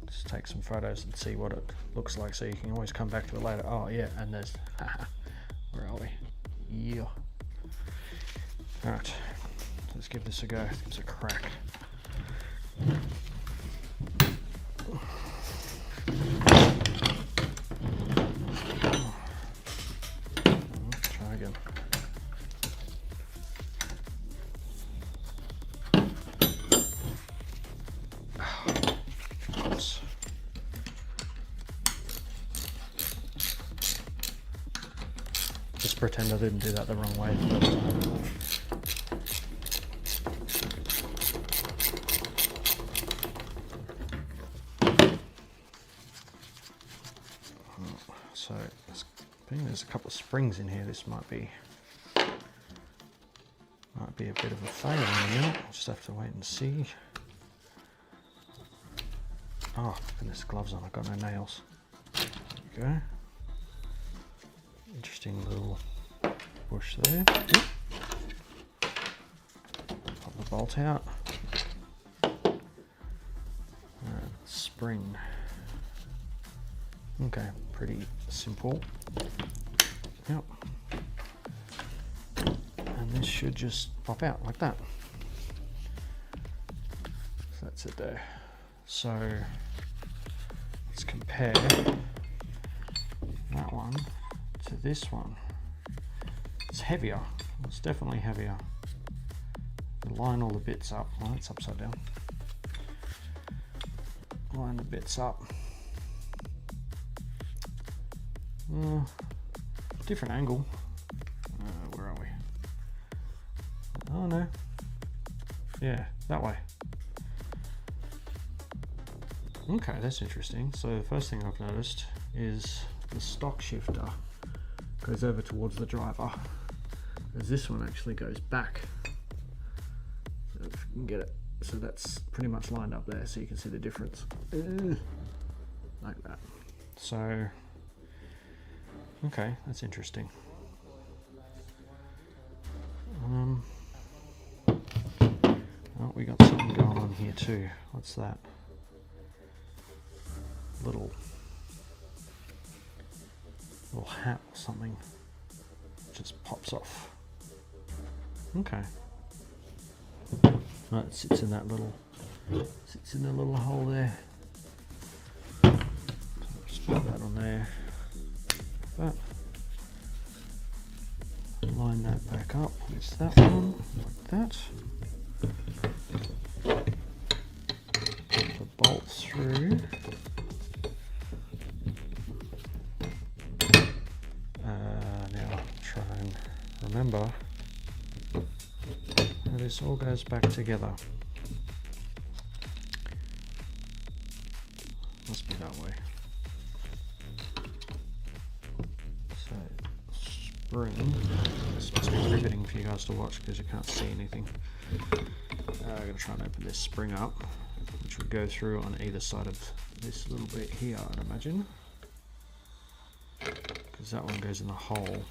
Just take some photos and see what it looks like, so you can always come back to it later. Oh yeah, and there's where are we? Yeah. Alright, let's give this a go. Give this a crack. Try again. Oops. Just pretend I didn't do that the wrong way the first time. So, being there's a couple of springs in here, this might be a bit of a fail in a minute. I'll just have to wait and see. Oh, goodness, gloves on, I've got no nails. There we go. Interesting little bush there. Pop the bolt out. Spring. Okay, pretty simple. Yep. And this should just pop out like that. So that's it there. So let's compare that one to this one. It's heavier. It's definitely heavier. Line all the bits up. Well, it's upside down. Line the bits up. Different angle. Where are we? Oh no. Yeah, that way. Okay, that's interesting. So the first thing I've noticed is the stock shifter goes over towards the driver, whereas this one actually goes back. So if you can get it. So that's pretty much lined up there, so you can see the difference. Like that. So, okay, that's interesting. Oh, we got something going on here too. What's that? Little hat or something. Just pops off. Okay. Right, it sits in that little hole there. So just put that on there. Like that. Line that back up with that one, like that. Put the bolt through. Now try and remember how this all goes back together. Must be that way. So, spring. This must be riveting for you guys to watch because you can't see anything. I'm going to try and open this spring up, which would go through on either side of this little bit here, I'd imagine. Because that one goes in the hole.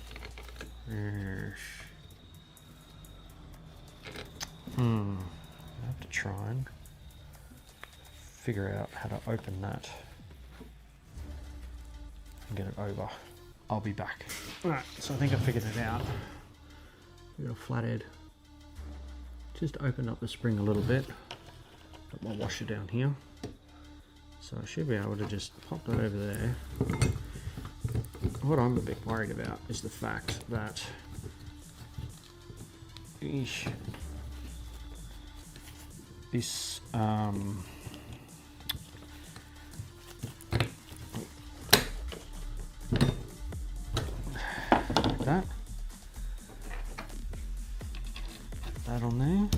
I have to try and figure out how to open that and get it over. I'll be back. Alright, so I think I figured it out. We've got a flathead. Just open up the spring a little bit. Put my washer down here. So I should be able to just pop that over there. What I'm a bit worried about is the fact that this like that on there.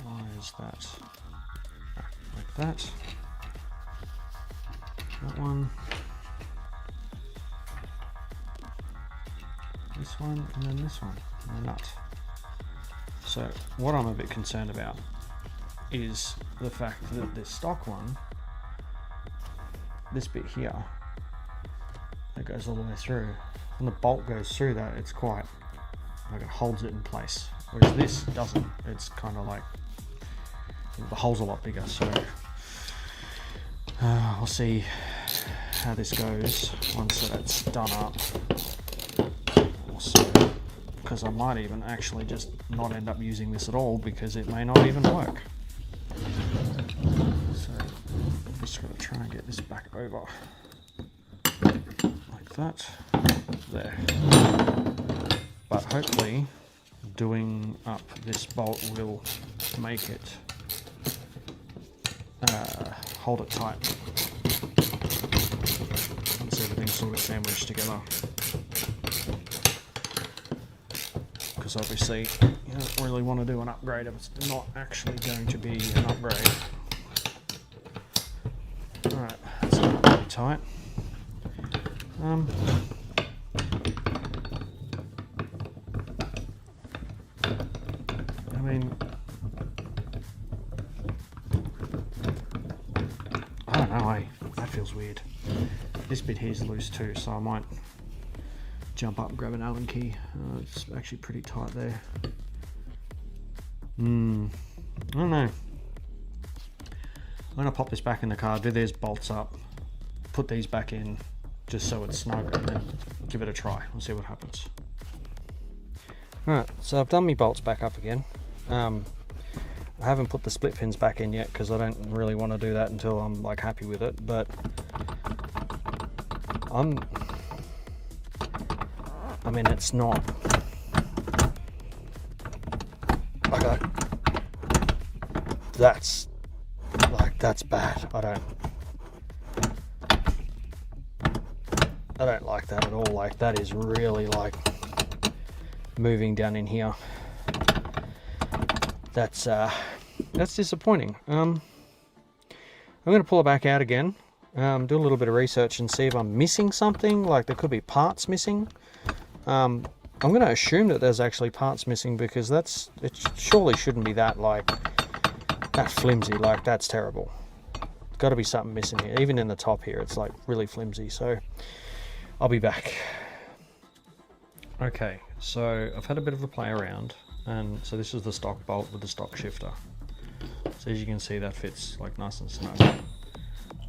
Why is that? Like that. That one. This one, and then this one, and the nut. So what I'm a bit concerned about is the fact that this stock one, this bit here, that goes all the way through. When the bolt goes through that, it's quite, like it holds it in place. Whereas this doesn't, it's kind of like, the hole's a lot bigger, so we'll see how this goes once that's done up. Also, because I might even actually just not end up using this at all because it may not even work. So I'm just going to try and get this back over like that. There. But hopefully doing up this bolt will make it hold it tight once everything's sort of sandwiched together. Because obviously you don't really want to do an upgrade if it's not actually going to be an upgrade. Alright, that's not really tight. I mean, feels weird. This bit here is loose too, so I might jump up and grab an Allen key. It's actually pretty tight there. I don't know. I'm gonna pop this back in the car, do these bolts up, put these back in just so it's snug, and then give it a try. We'll see what happens. Alright, so I've done my bolts back up again. I haven't put the split pins back in yet because I don't really want to do that until I'm like happy with it, but I mean, it's not okay. That's bad. I don't like that at all. Like, that is really like moving down in here. That's disappointing. I'm going to pull it back out again, do a little bit of research and see if I'm missing something. Like, there could be parts missing. I'm going to assume that there's actually parts missing, because it surely shouldn't be that flimsy. Like, that's terrible. There's got to be something missing here. Even in the top here, it's like really flimsy. So I'll be back. Okay, so I've had a bit of a play around, and so this is the stock bolt with the stock shifter. So as you can see, that fits like nice and snug.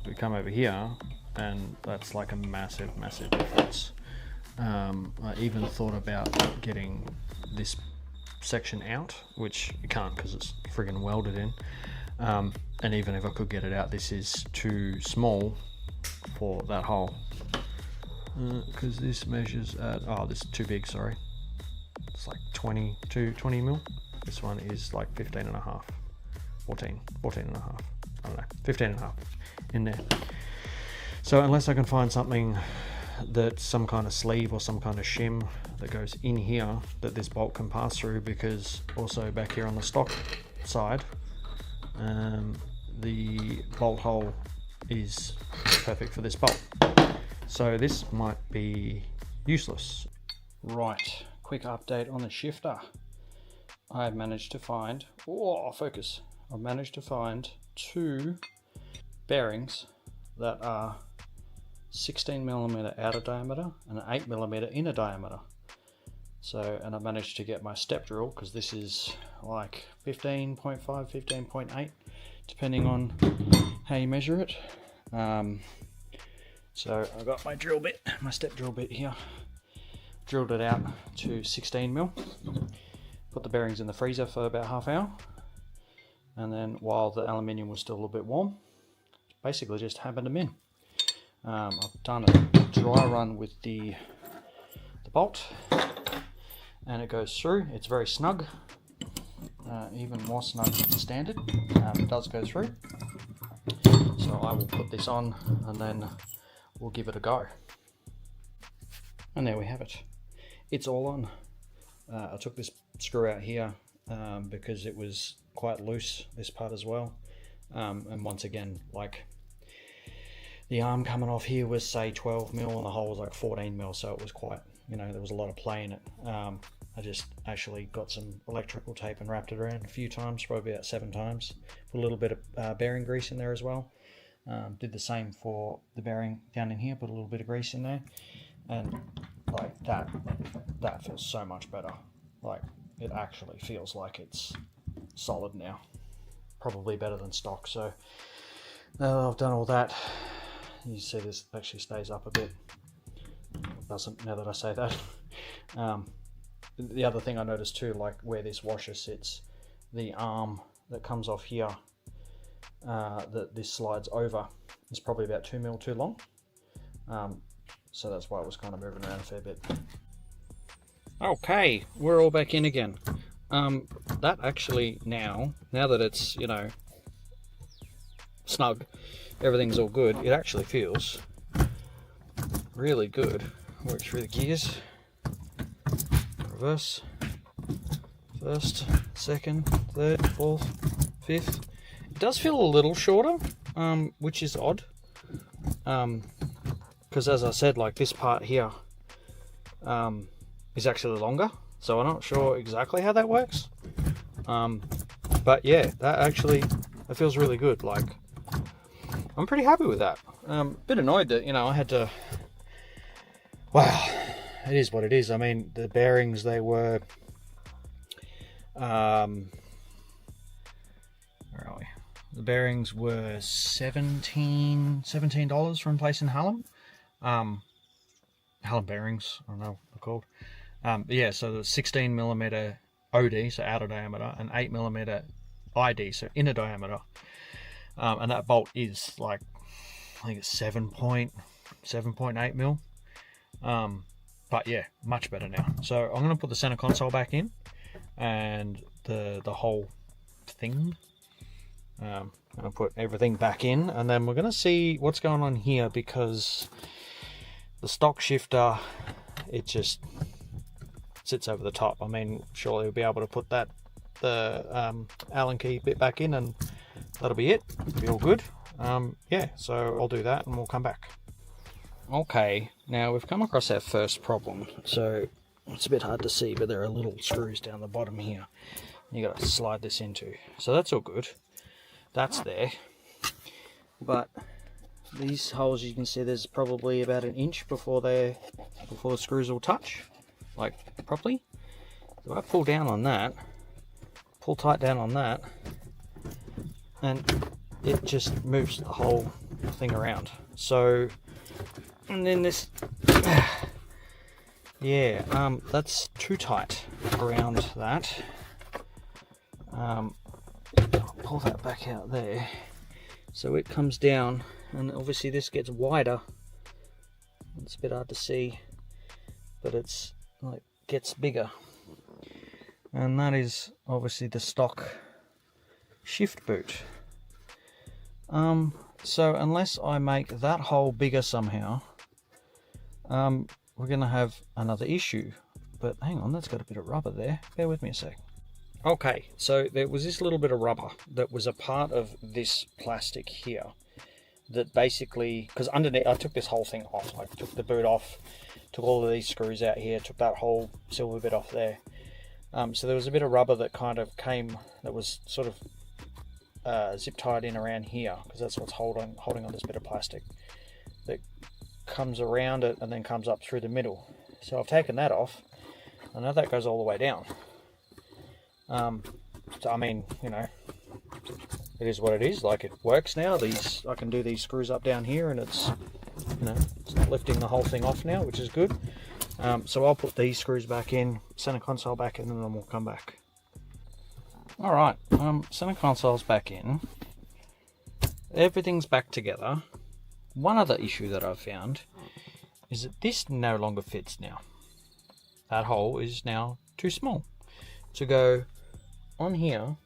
We come over here, and that's like a massive difference. I even thought about getting this section out, which you can't because it's friggin' welded in. And even if I could get it out, this is too small for that hole. Because this measures at, this is too big, sorry. It's like 20 mil. This one is like 15 and a half, 14 and a half. I don't know, 15 and a half in there. So unless I can find something that's some kind of sleeve or some kind of shim that goes in here that this bolt can pass through, because also back here on the stock side, the bolt hole is perfect for this bolt. So this might be useless. Right, quick update on the shifter. I've managed to find, focus. I've managed to find 2 bearings that are 16mm outer diameter and an 8mm inner diameter. So, and I managed to get my step drill, because this is like 15.5, 15.8, depending on how you measure it. So I got my drill bit, my step drill bit here, drilled it out to 16mm, put the bearings in the freezer for about half hour, and then while the aluminium was still a little bit warm, basically just hammered them in. I've done a dry run with the bolt, and it goes through. It's very snug, even more snug than standard. It does go through. So I will put this on, and then we'll give it a go. And there we have it. It's all on. I took this screw out here because it was quite loose, this part as well. And once again, like, the arm coming off here was say 12mm and the hole was like 14mm, so it was quite, there was a lot of play in it. I just actually got some electrical tape and wrapped it around a few times, probably about 7 times. Put a little bit of bearing grease in there as well. Did the same for the bearing down in here, put a little bit of grease in there, and like that feels so much better. Like, it actually feels like it's solid now, probably better than stock. So now that I've done all that, you see this actually stays up a bit. It doesn't, now that I say that. The other thing I noticed too, like where this washer sits, the arm that comes off here, that this slides over, is probably about 2mm too long. So that's why it was kind of moving around a fair bit. Okay, we're all back in again. That actually now that it's, snug, everything's all good, it actually feels really good. Work through the gears. Reverse. First, second, third, fourth, fifth. It does feel a little shorter, which is odd. Because as I said, like, this part here is actually longer. So I'm not sure exactly how that works. But yeah, that feels really good. Like, I'm pretty happy with that. Bit annoyed that, you know, I had to... Wow, it is what it is. I mean, the bearings, they were... where are we? The bearings were $17 from a place in Hallam. Hallam bearings, I don't know what they're called. Yeah, so the 16mm OD, so outer diameter, and 8mm ID, so inner diameter. And that bolt is like, I think it's 7.8 mil. But yeah, much better now. So I'm going to put the center console back in and the whole thing. I'm going to put everything back in, and then we're going to see what's going on here, because the stock shifter, it just sits over the top. I mean, surely we'll be able to put the Allen key bit back in, and that'll be it. It'll be all good. Yeah, so I'll do that and we'll come back. Okay, now we've come across our first problem. So it's a bit hard to see, but there are little screws down the bottom here you got to slide this into. So that's all good. That's there. But these holes, you can see there's probably about an inch before the screws will touch, like properly. So I pull down on that, pull tight down on that, and it just moves the whole thing around. So, and then this, yeah, that's too tight around that. I'll pull that back out there, so it comes down, and obviously this gets wider. It's a bit hard to see, but it's like gets bigger, and that is obviously the stock shift boot. So unless I make that hole bigger somehow, we're gonna have another issue. But hang on, that's got a bit of rubber there. Bear with me a sec. Okay, so there was this little bit of rubber that was a part of this plastic here that basically, because underneath, I took this whole thing off. I took the boot off, took all of these screws out here, took that whole silver bit off there. So there was a bit of rubber that kind of came, that was sort of zip tied in around here, because that's what's holding on this bit of plastic that comes around it and then comes up through the middle. So I've taken that off, and now that goes all the way down. So I mean, you know, it is what it is. Like, it works now. I can do these screws up down here, and it's, you know, it's not lifting the whole thing off now, which is good. So I'll put these screws back in, center console back in, and then we'll come back. All right, center console's back in. Everything's back together. One other issue that I've found is that this no longer fits now. That hole is now too small to go on here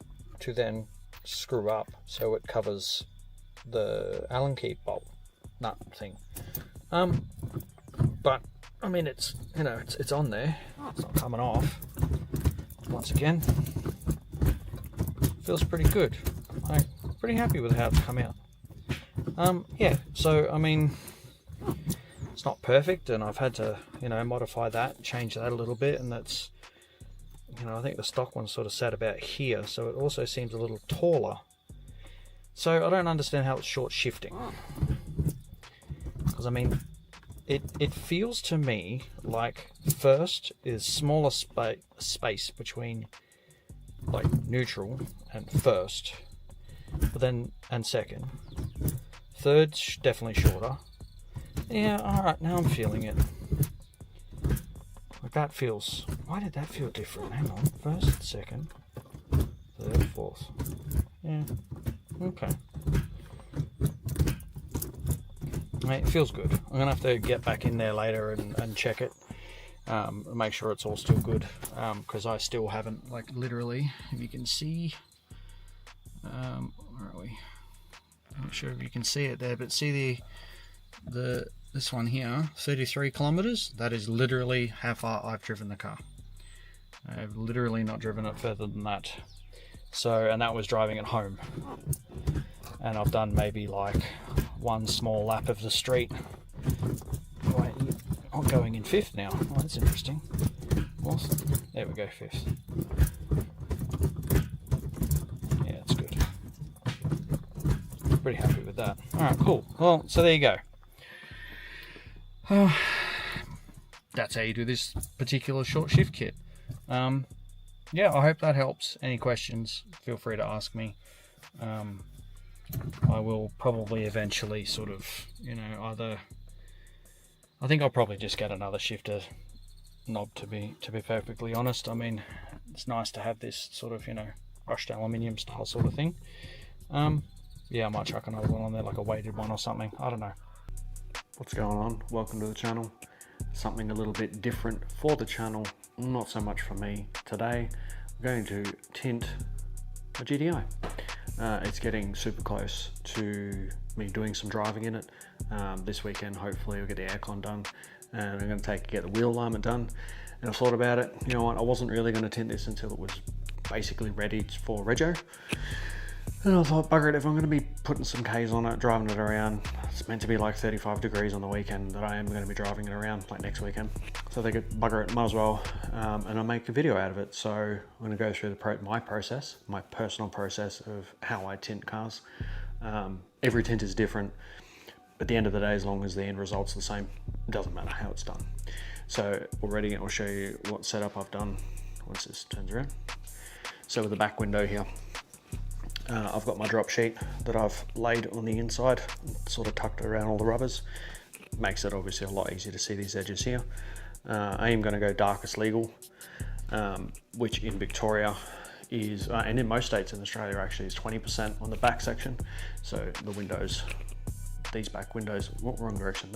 to then screw up so it covers the Allen key bolt nut thing. But I mean, it's, you know, it's on there. It's not coming off. Once again, feels pretty good. I'm pretty happy with how it's come out. Yeah, so I mean, it's not perfect, and I've had to, you know, modify that, change that a little bit, and that's, you know, I think the stock one sort of sat about here, so it also seems a little taller. So I don't understand how it's short shifting, because I mean, it feels to me like first is smaller space between like neutral and first, but then and second. Third's definitely shorter. Yeah, alright, now I'm feeling it. Like that feels... Why did that feel different? Hang on. First, second, third, fourth. Yeah, okay. It feels good. I'm going to have to get back in there later and check it. Make sure it's all still good. Because I still haven't, like, literally, if you can see... where are we? I'm not sure if you can see it there, but see this one here, 33 kilometers. That is literally how far I've driven the car. I've literally not driven it further than that. So, and that was driving it home. And I've done maybe like one small lap of the street. Wait, I'm going in fifth now. Oh, that's interesting. Fourth. There we go, fifth. Yeah, that's good. pretty happy with that. All right, cool. Well, so there you go. That's how you do this particular short shift kit. Yeah, I hope that helps. Any questions, feel free to ask me. I will probably eventually sort of, either... I think I'll probably just get another shifter knob, to be perfectly honest. I mean, it's nice to have this sort of, brushed aluminium style sort of thing. Yeah, I might chuck another one on there, like a weighted one or something. I don't know. What's going on? Welcome to the channel. Something a little bit different for the channel, not so much for me. Today, I'm going to tint a GDI. It's getting super close to me doing some driving in it. This weekend, hopefully, we'll get the aircon done, and I'm going to get the wheel alignment done. And I thought about it. You know what? I wasn't really going to tint this until it was basically ready for rego. And I thought, bugger it, if I'm going to be putting some Ks on it, driving it around, it's meant to be like 35 degrees on the weekend that I am going to be driving it around, like next weekend. So I think, bugger it, might as well, and I'll make a video out of it. So I'm going to go through my process, my personal process of how I tint cars. Every tint is different. At the end of the day, as long as the end result's the same, it doesn't matter how it's done. So already I'll show you what setup I've done once this turns around. So with the back window here, I've got my drop sheet that I've laid on the inside, sort of tucked around all the rubbers. Makes it obviously a lot easier to see these edges here. I am going to go darkest legal, which in Victoria is, and in most states in Australia actually, is 20% on the back section. So the windows, these back windows, wrong direction,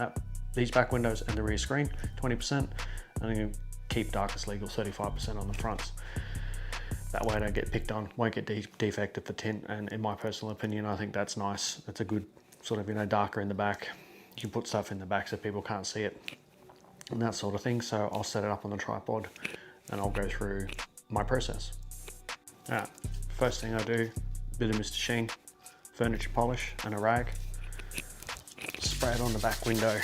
these back windows and the rear screen, 20%. And I'm going to keep darkest legal 35% on the fronts. That way I don't get picked on, won't get defected for tint, and in my personal opinion, I think that's nice. It's a good sort of, darker in the back. You can put stuff in the back so people can't see it and that sort of thing. So I'll set it up on the tripod and I'll go through my process. All right, first thing I do, bit of Mr. Sheen, furniture polish and a rag. Spray it on the back window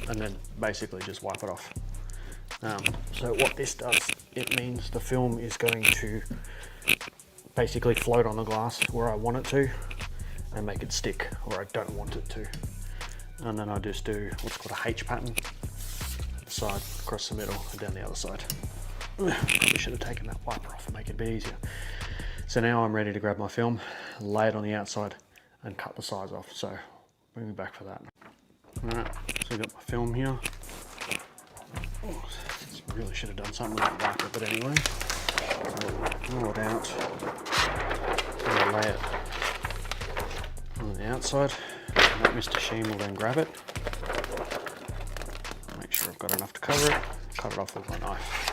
and then basically just wipe it off. So what this does, it means the film is going to basically float on the glass where I want it to and make it stick where I don't want it to. And then I just do what's called a H pattern, side, across the middle and down the other side. Probably should have taken that wiper off and make it a bit easier. So now I'm ready to grab my film, lay it on the outside and cut the sides off. So bring me back for that. All right, so I've got my film here. Oh, really should have done something with that wiper, but anyway, roll it out and lay it on the outside. And that Mr. Sheen will then grab it. Make sure I've got enough to cover it. Cut it off with my knife.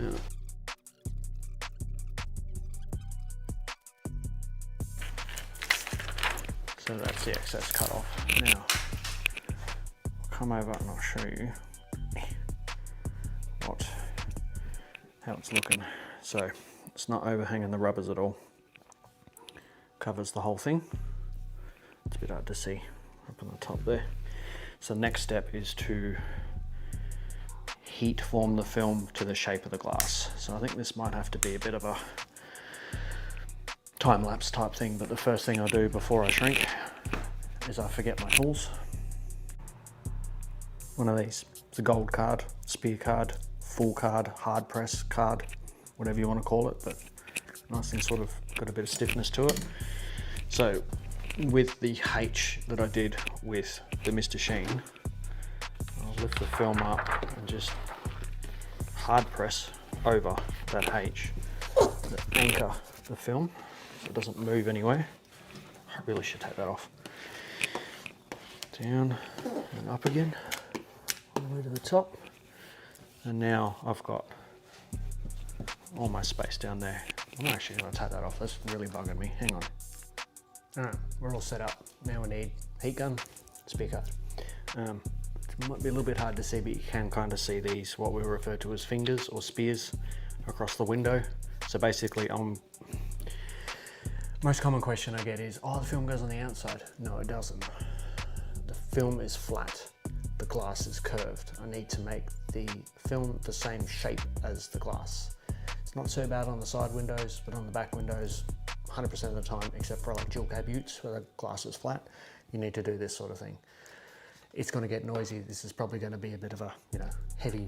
Yeah. So that's the excess cut off. Now, I'll come over and I'll show you how it's looking. So it's not overhanging the rubbers at all. Covers the whole thing. It's a bit hard to see up on the top there. So the next step is to heat form the film to the shape of the glass. So I think this might have to be a bit of a time-lapse type thing, but the first thing I do before I shrink is I forget my tools. One of these. It's a gold card, spear card, full card, hard press card, whatever you want to call it, but nice and sort of got a bit of stiffness to it. So with the H that I did with the Mr. Sheen, I'll lift the film up and just hard press over that H to anchor the film so it doesn't move anywhere. I really should take that off. Down and up again, all the way to the top. And now I've got all my space down there. I'm actually going to take that off. That's really bugging me. Hang on. All right, we're all set up. Now we need heat gun, spear card. It might be a little bit hard to see, but you can kind of see these, what we refer to as fingers or spears across the window. So basically, most common question I get is, oh, the film goes on the outside. No, it doesn't. The film is flat. The glass is curved. I need to make the film the same shape as the glass. It's not so bad on the side windows, but on the back windows, 100% of the time, except for like dual cab utes where the glass is flat, you need to do this sort of thing. It's going to get noisy. This is probably going to be a bit of a, you know, heavy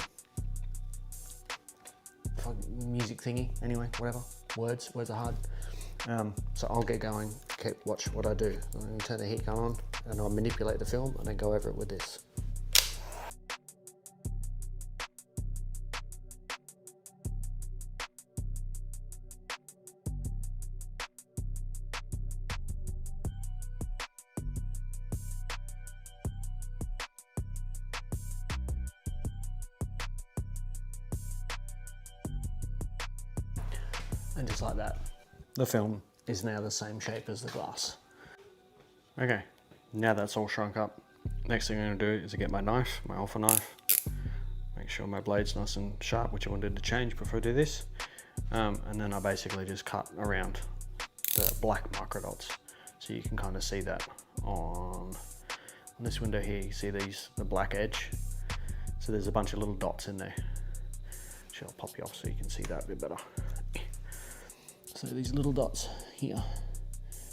music thingy. Anyway, whatever. Words are hard. So I'll get going, watch what I do. I'm going to turn the heat gun on and I'll manipulate the film and then go over it with this. And just like that, the film is now the same shape as the glass. Okay, now that's all shrunk up. Next thing I'm going to do is to get my knife, my alpha knife, make sure my blade's nice and sharp, which I wanted to change before I do this. And then I basically just cut around the black microdots. So you can kind of see that on this window here. You see the black edge. So there's a bunch of little dots in there. I'll pop you off so you can see that a bit better. So these little dots here.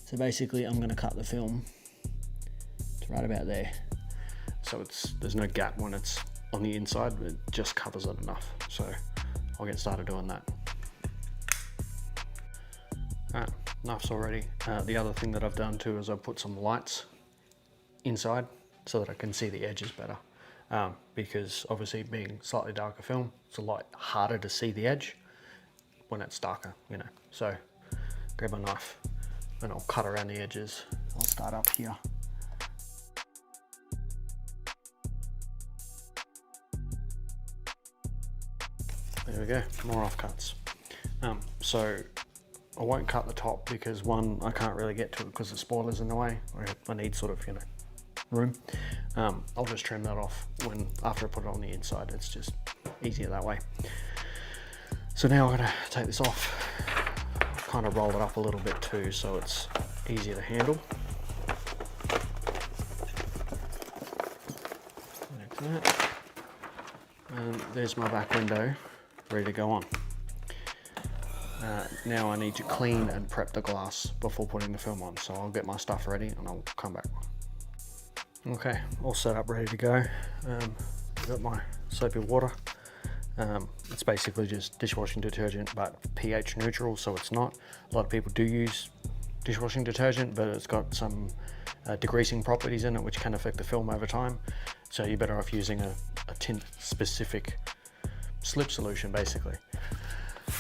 So basically I'm going to cut the film to right about there. So there's no gap when it's on the inside, but it just covers it enough. So I'll get started doing that. Alright, knife's all ready. The other thing that I've done too is I've put some lights inside so that I can see the edges better. Because obviously being slightly darker film, it's a lot harder to see the edge when it's darker, you know. So grab my knife and I'll cut around the edges. I'll start up here. There we go, more offcuts. So I won't cut the top because one, I can't really get to it because the spoiler's in the way. I need sort of, you know, room. I'll just trim that off after I put it on the inside. It's just easier that way. So now I'm going to take this off, kind of roll it up a little bit too so it's easier to handle. Like that. And there's my back window ready to go on. Now I need to clean and prep the glass before putting the film on, so I'll get my stuff ready and I'll come back. Okay, all set up, ready to go. Got my soapy water. It's basically just dishwashing detergent, but pH neutral, so it's not. A lot of people do use dishwashing detergent, but it's got some degreasing properties in it which can affect the film over time. So you're better off using a tint specific slip solution basically.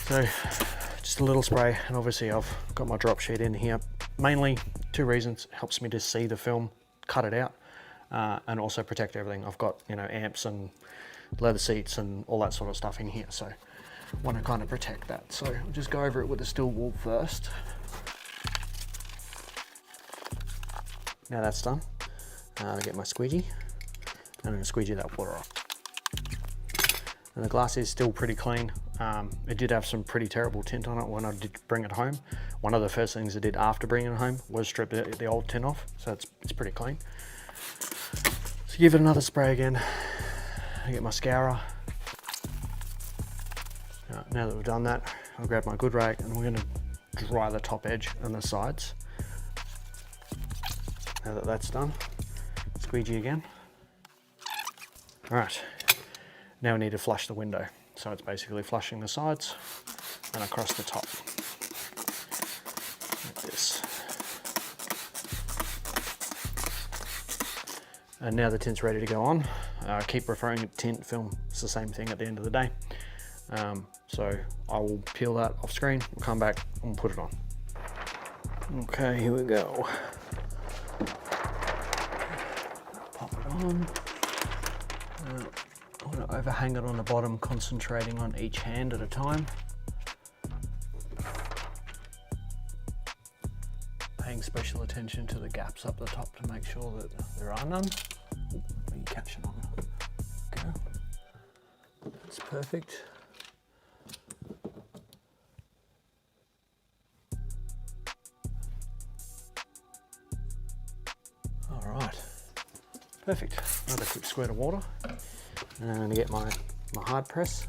So just a little spray, and obviously I've got my drop sheet in here. Mainly two reasons: it helps me to see the film, cut it out, and also protect everything. I've got, you know, amps and leather seats and all that sort of stuff in here, so I want to kind of protect that. So I'll just go over it with a steel wool first. Now that's done, I'll get my squeegee and I'm going to squeegee that water off. And the glass is still pretty clean. It did have some pretty terrible tint on it when I did bring it home. One of the first things I did after bringing it home was strip the old tint off, so it's pretty clean. So give it another spray again. I get my scourer. Now that we've done that, I'll grab my good rag and we're going to dry the top edge and the sides. Now that that's done, squeegee again. All right, now we need to flush the window. So it's basically flushing the sides and across the top, like this. And now the tint's ready to go on. Keep referring to tint film, it's the same thing at the end of the day. So I will peel that off screen, we'll come back and put it on. Okay, here we go. Pop it on. I'm going to overhang it on the bottom, concentrating on each hand at a time. Paying special attention to the gaps up the top to make sure that there are none. Are you catching on? Go. That's perfect. All right, perfect. Another quick squirt of water. And I'm going to get my hard press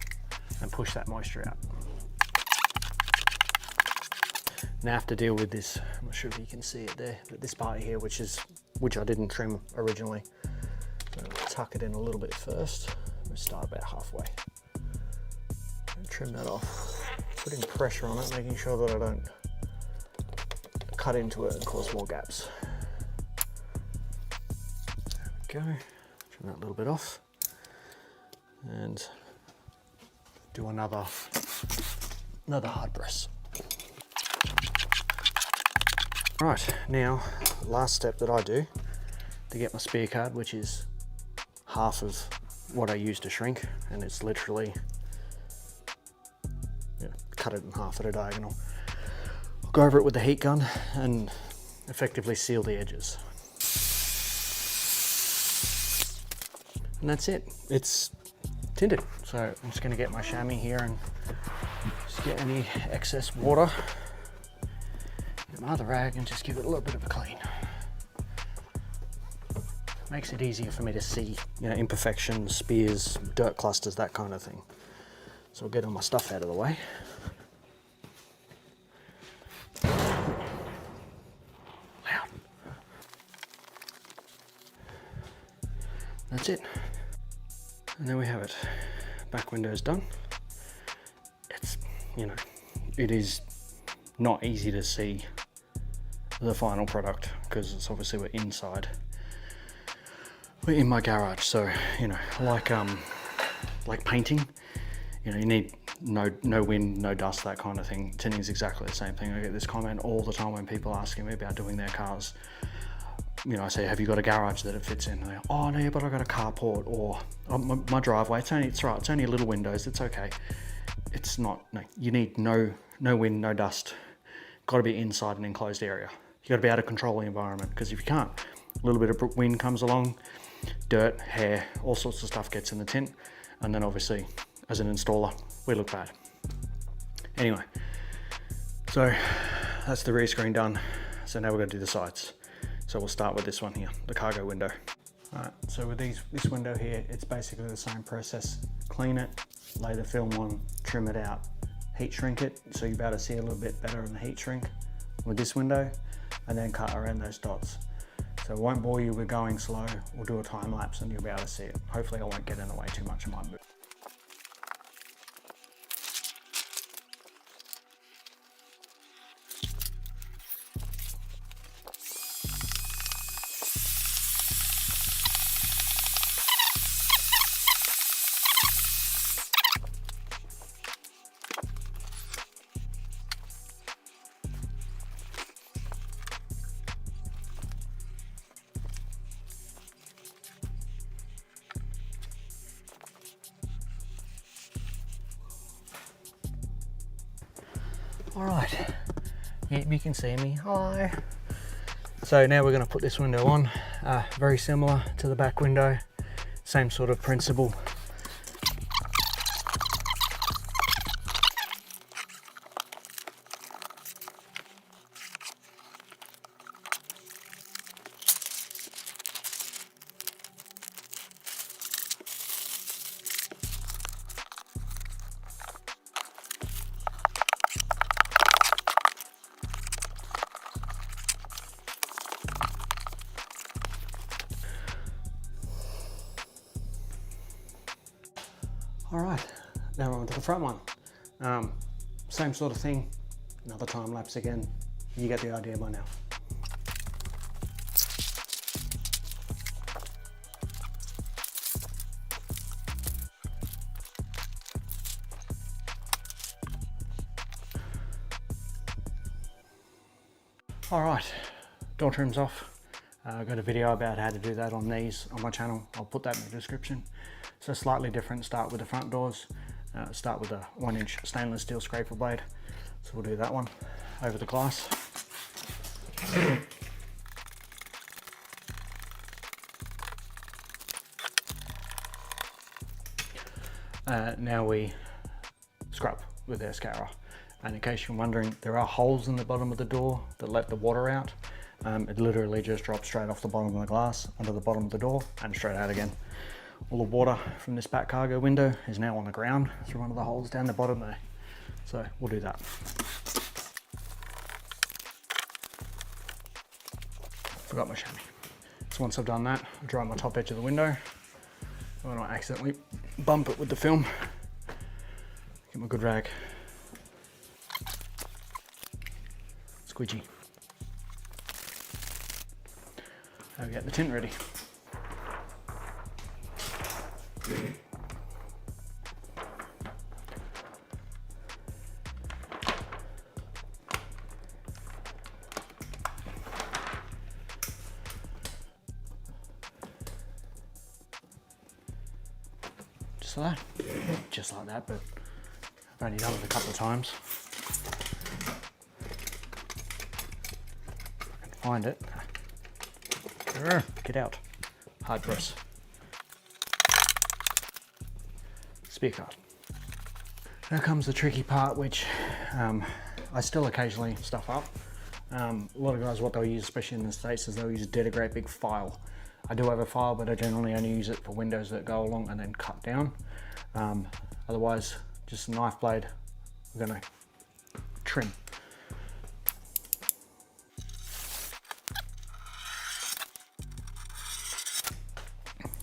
and push that moisture out. and I have to deal with this. I'm not sure if you can see it there, but this part here, which I didn't trim originally. So I'll tuck it in a little bit first. We'll start about halfway. And trim that off. Putting pressure on it, making sure that I don't cut into it and cause more gaps. There we go. Trim that little bit off. And do another hard press. Right, now last step that I do to get my spear card, which is half of what I use to shrink, and it's literally cut it in half at a diagonal. I'll go over it with the heat gun and effectively seal the edges. And that's it. It's tinted. So I'm just going to get my chamois here and just get any excess water. Get my other rag and just give it a little bit of a clean. Makes it easier for me to see, imperfections, spears, dirt clusters, that kind of thing. So I'll get all my stuff out of the way. Loud. That's it. And there we have it. Back window's done. It's, it is not easy to see the final product because it's obviously we're inside. We're in my garage, so like painting, you need no wind, no dust, that kind of thing. Tinting is exactly the same thing. I get this comment all the time when people asking me about doing their cars. I say, have you got a garage that it fits in? And they go, oh no, but I got a carport, or my driveway. It's only little windows. It's okay. It's not. No, you need no wind, no dust. Got to be inside an enclosed area. You got to be able to control the environment, because if you can't, a little bit of wind comes along, dirt, hair, all sorts of stuff gets in the tint, and then obviously, as an installer, we look bad. Anyway, so that's the rear screen done. So now we're going to do the sides. So we'll start with this one here, the cargo window. All right, so with this window here, it's basically the same process. Clean it, lay the film on, trim it out, heat shrink it, so you'll be able to see a little bit better in the heat shrink with this window, and then cut around those dots. So it won't bore you with going slow. We'll do a time lapse and you'll be able to see it. Hopefully I won't get in the way too much, I might move. All right, yep, you can see me, hi. So now we're gonna put this window on, very similar to the back window, same sort of principle. All right, now we're on to the front one. Same sort of thing, another time lapse again. You get the idea by now. All right, door trim's off. I've got a video about how to do that on these on my channel. I'll put that in the description. So slightly different, start with the front doors. Start with a 1-inch stainless steel scraper blade. So we'll do that one over the glass. Now we scrub with our scourer. And in case you're wondering, there are holes in the bottom of the door that let the water out. It literally just drops straight off the bottom of the glass onto the bottom of the door and straight out again. All the water from this back cargo window is now on the ground through one of the holes down the bottom there. So we'll do that. forgot my chamois. So once I've done that, I'll dry my top edge of the window. I don't accidentally bump it with the film. Get my good rag. Squidgy. Now we get the tint ready. Just like that, but I've only done it a couple of times. If I can find it. Get out. Hard press. Spear card. Now comes the tricky part, which I still occasionally stuff up. A lot of guys, what they'll use, especially in the States, is they'll use a great big file. I do have a file, but I generally only use it for windows that go along and then cut down. Otherwise, just a knife blade, we're gonna trim.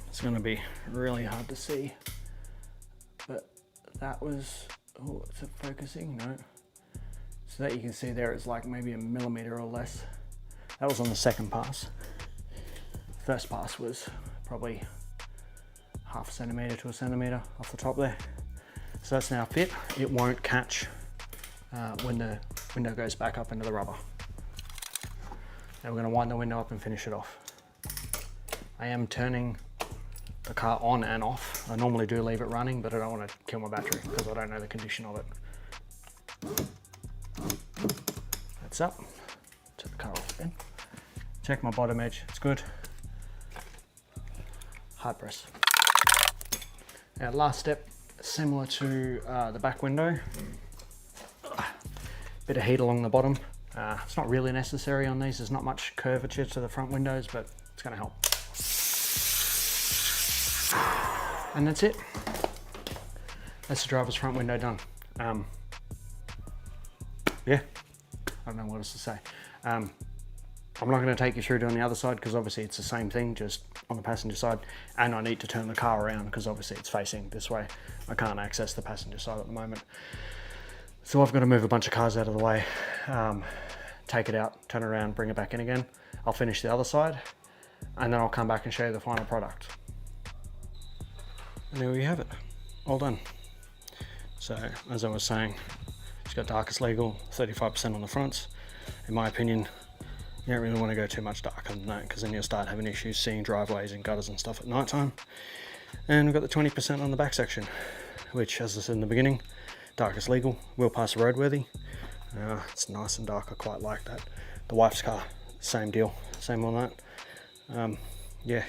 It's gonna be really hard to see, but that was, oh, is it focusing? No. So that you can see there, it's like maybe a millimeter or less. That was on the second pass. First pass was probably half a centimetre to a centimetre off the top there. So that's now fit. It won't catch when the window goes back up into the rubber. Now we're going to wind the window up and finish it off. I am turning the car on and off. I normally do leave it running, but I don't want to kill my battery because I don't know the condition of it. That's up. Turn the car off again. Check my bottom edge, it's good. Hard press. Now last step, similar to the back window. Bit of heat along the bottom. It's not really necessary on these, there's not much curvature to the front windows, but it's going to help. And that's it. That's the driver's front window done. Yeah, I don't know what else to say. I'm not going to take you through doing the other side because obviously it's the same thing, just on the passenger side, and I need to turn the car around because obviously it's facing this way. I can't access the passenger side at the moment. So I've got to move a bunch of cars out of the way, take it out, turn it around, bring it back in again. I'll finish the other side and then I'll come back and show you the final product. And there we have it, all done. So as I was saying, it's got darkest legal, 35% on the fronts. In my opinion, you don't really want to go too much darker than that because then you'll start having issues seeing driveways and gutters and stuff at night time. And we've got the 20% on the back section, which, as I said in the beginning, darkest legal, will pass roadworthy. It's nice and dark, I quite like that. The wife's car, same deal, same on that. Yeah,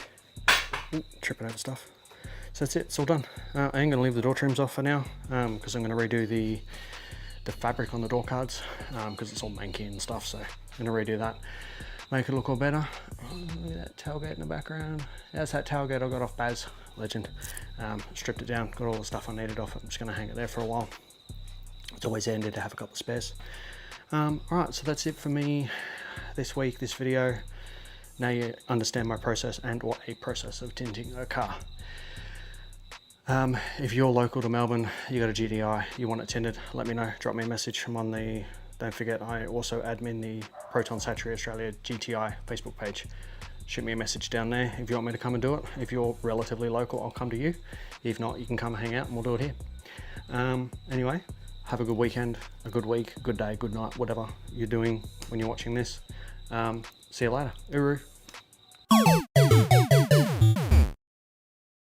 tripping over stuff. So that's it, it's all done. I am going to leave the door trims off for now because I'm going to redo the fabric on the door cards because it's all manky and stuff, so I'm going to redo that, make it look all better. Oh, look at that tailgate in the background. That's that tailgate I got off Baz, legend. Stripped it down, got all the stuff I needed off it. I'm just going to hang it there for a while. It's always handy to have a couple of spares. Alright, so that's it for me this week, this video. Now you understand my process and or a process of tinting a car. If you're local to Melbourne, you got a GTI, you want it tinted, let me know, drop me a message. I'm on the, don't forget, I also admin the Proton Satria Australia GTI Facebook page. Shoot me a message down there if you want me to come and do it. If you're relatively local, I'll come to you. If not, you can come and hang out and we'll do it here. Anyway, have a good weekend, a good week, good day, good night, whatever you're doing when you're watching this. See you later. Uru.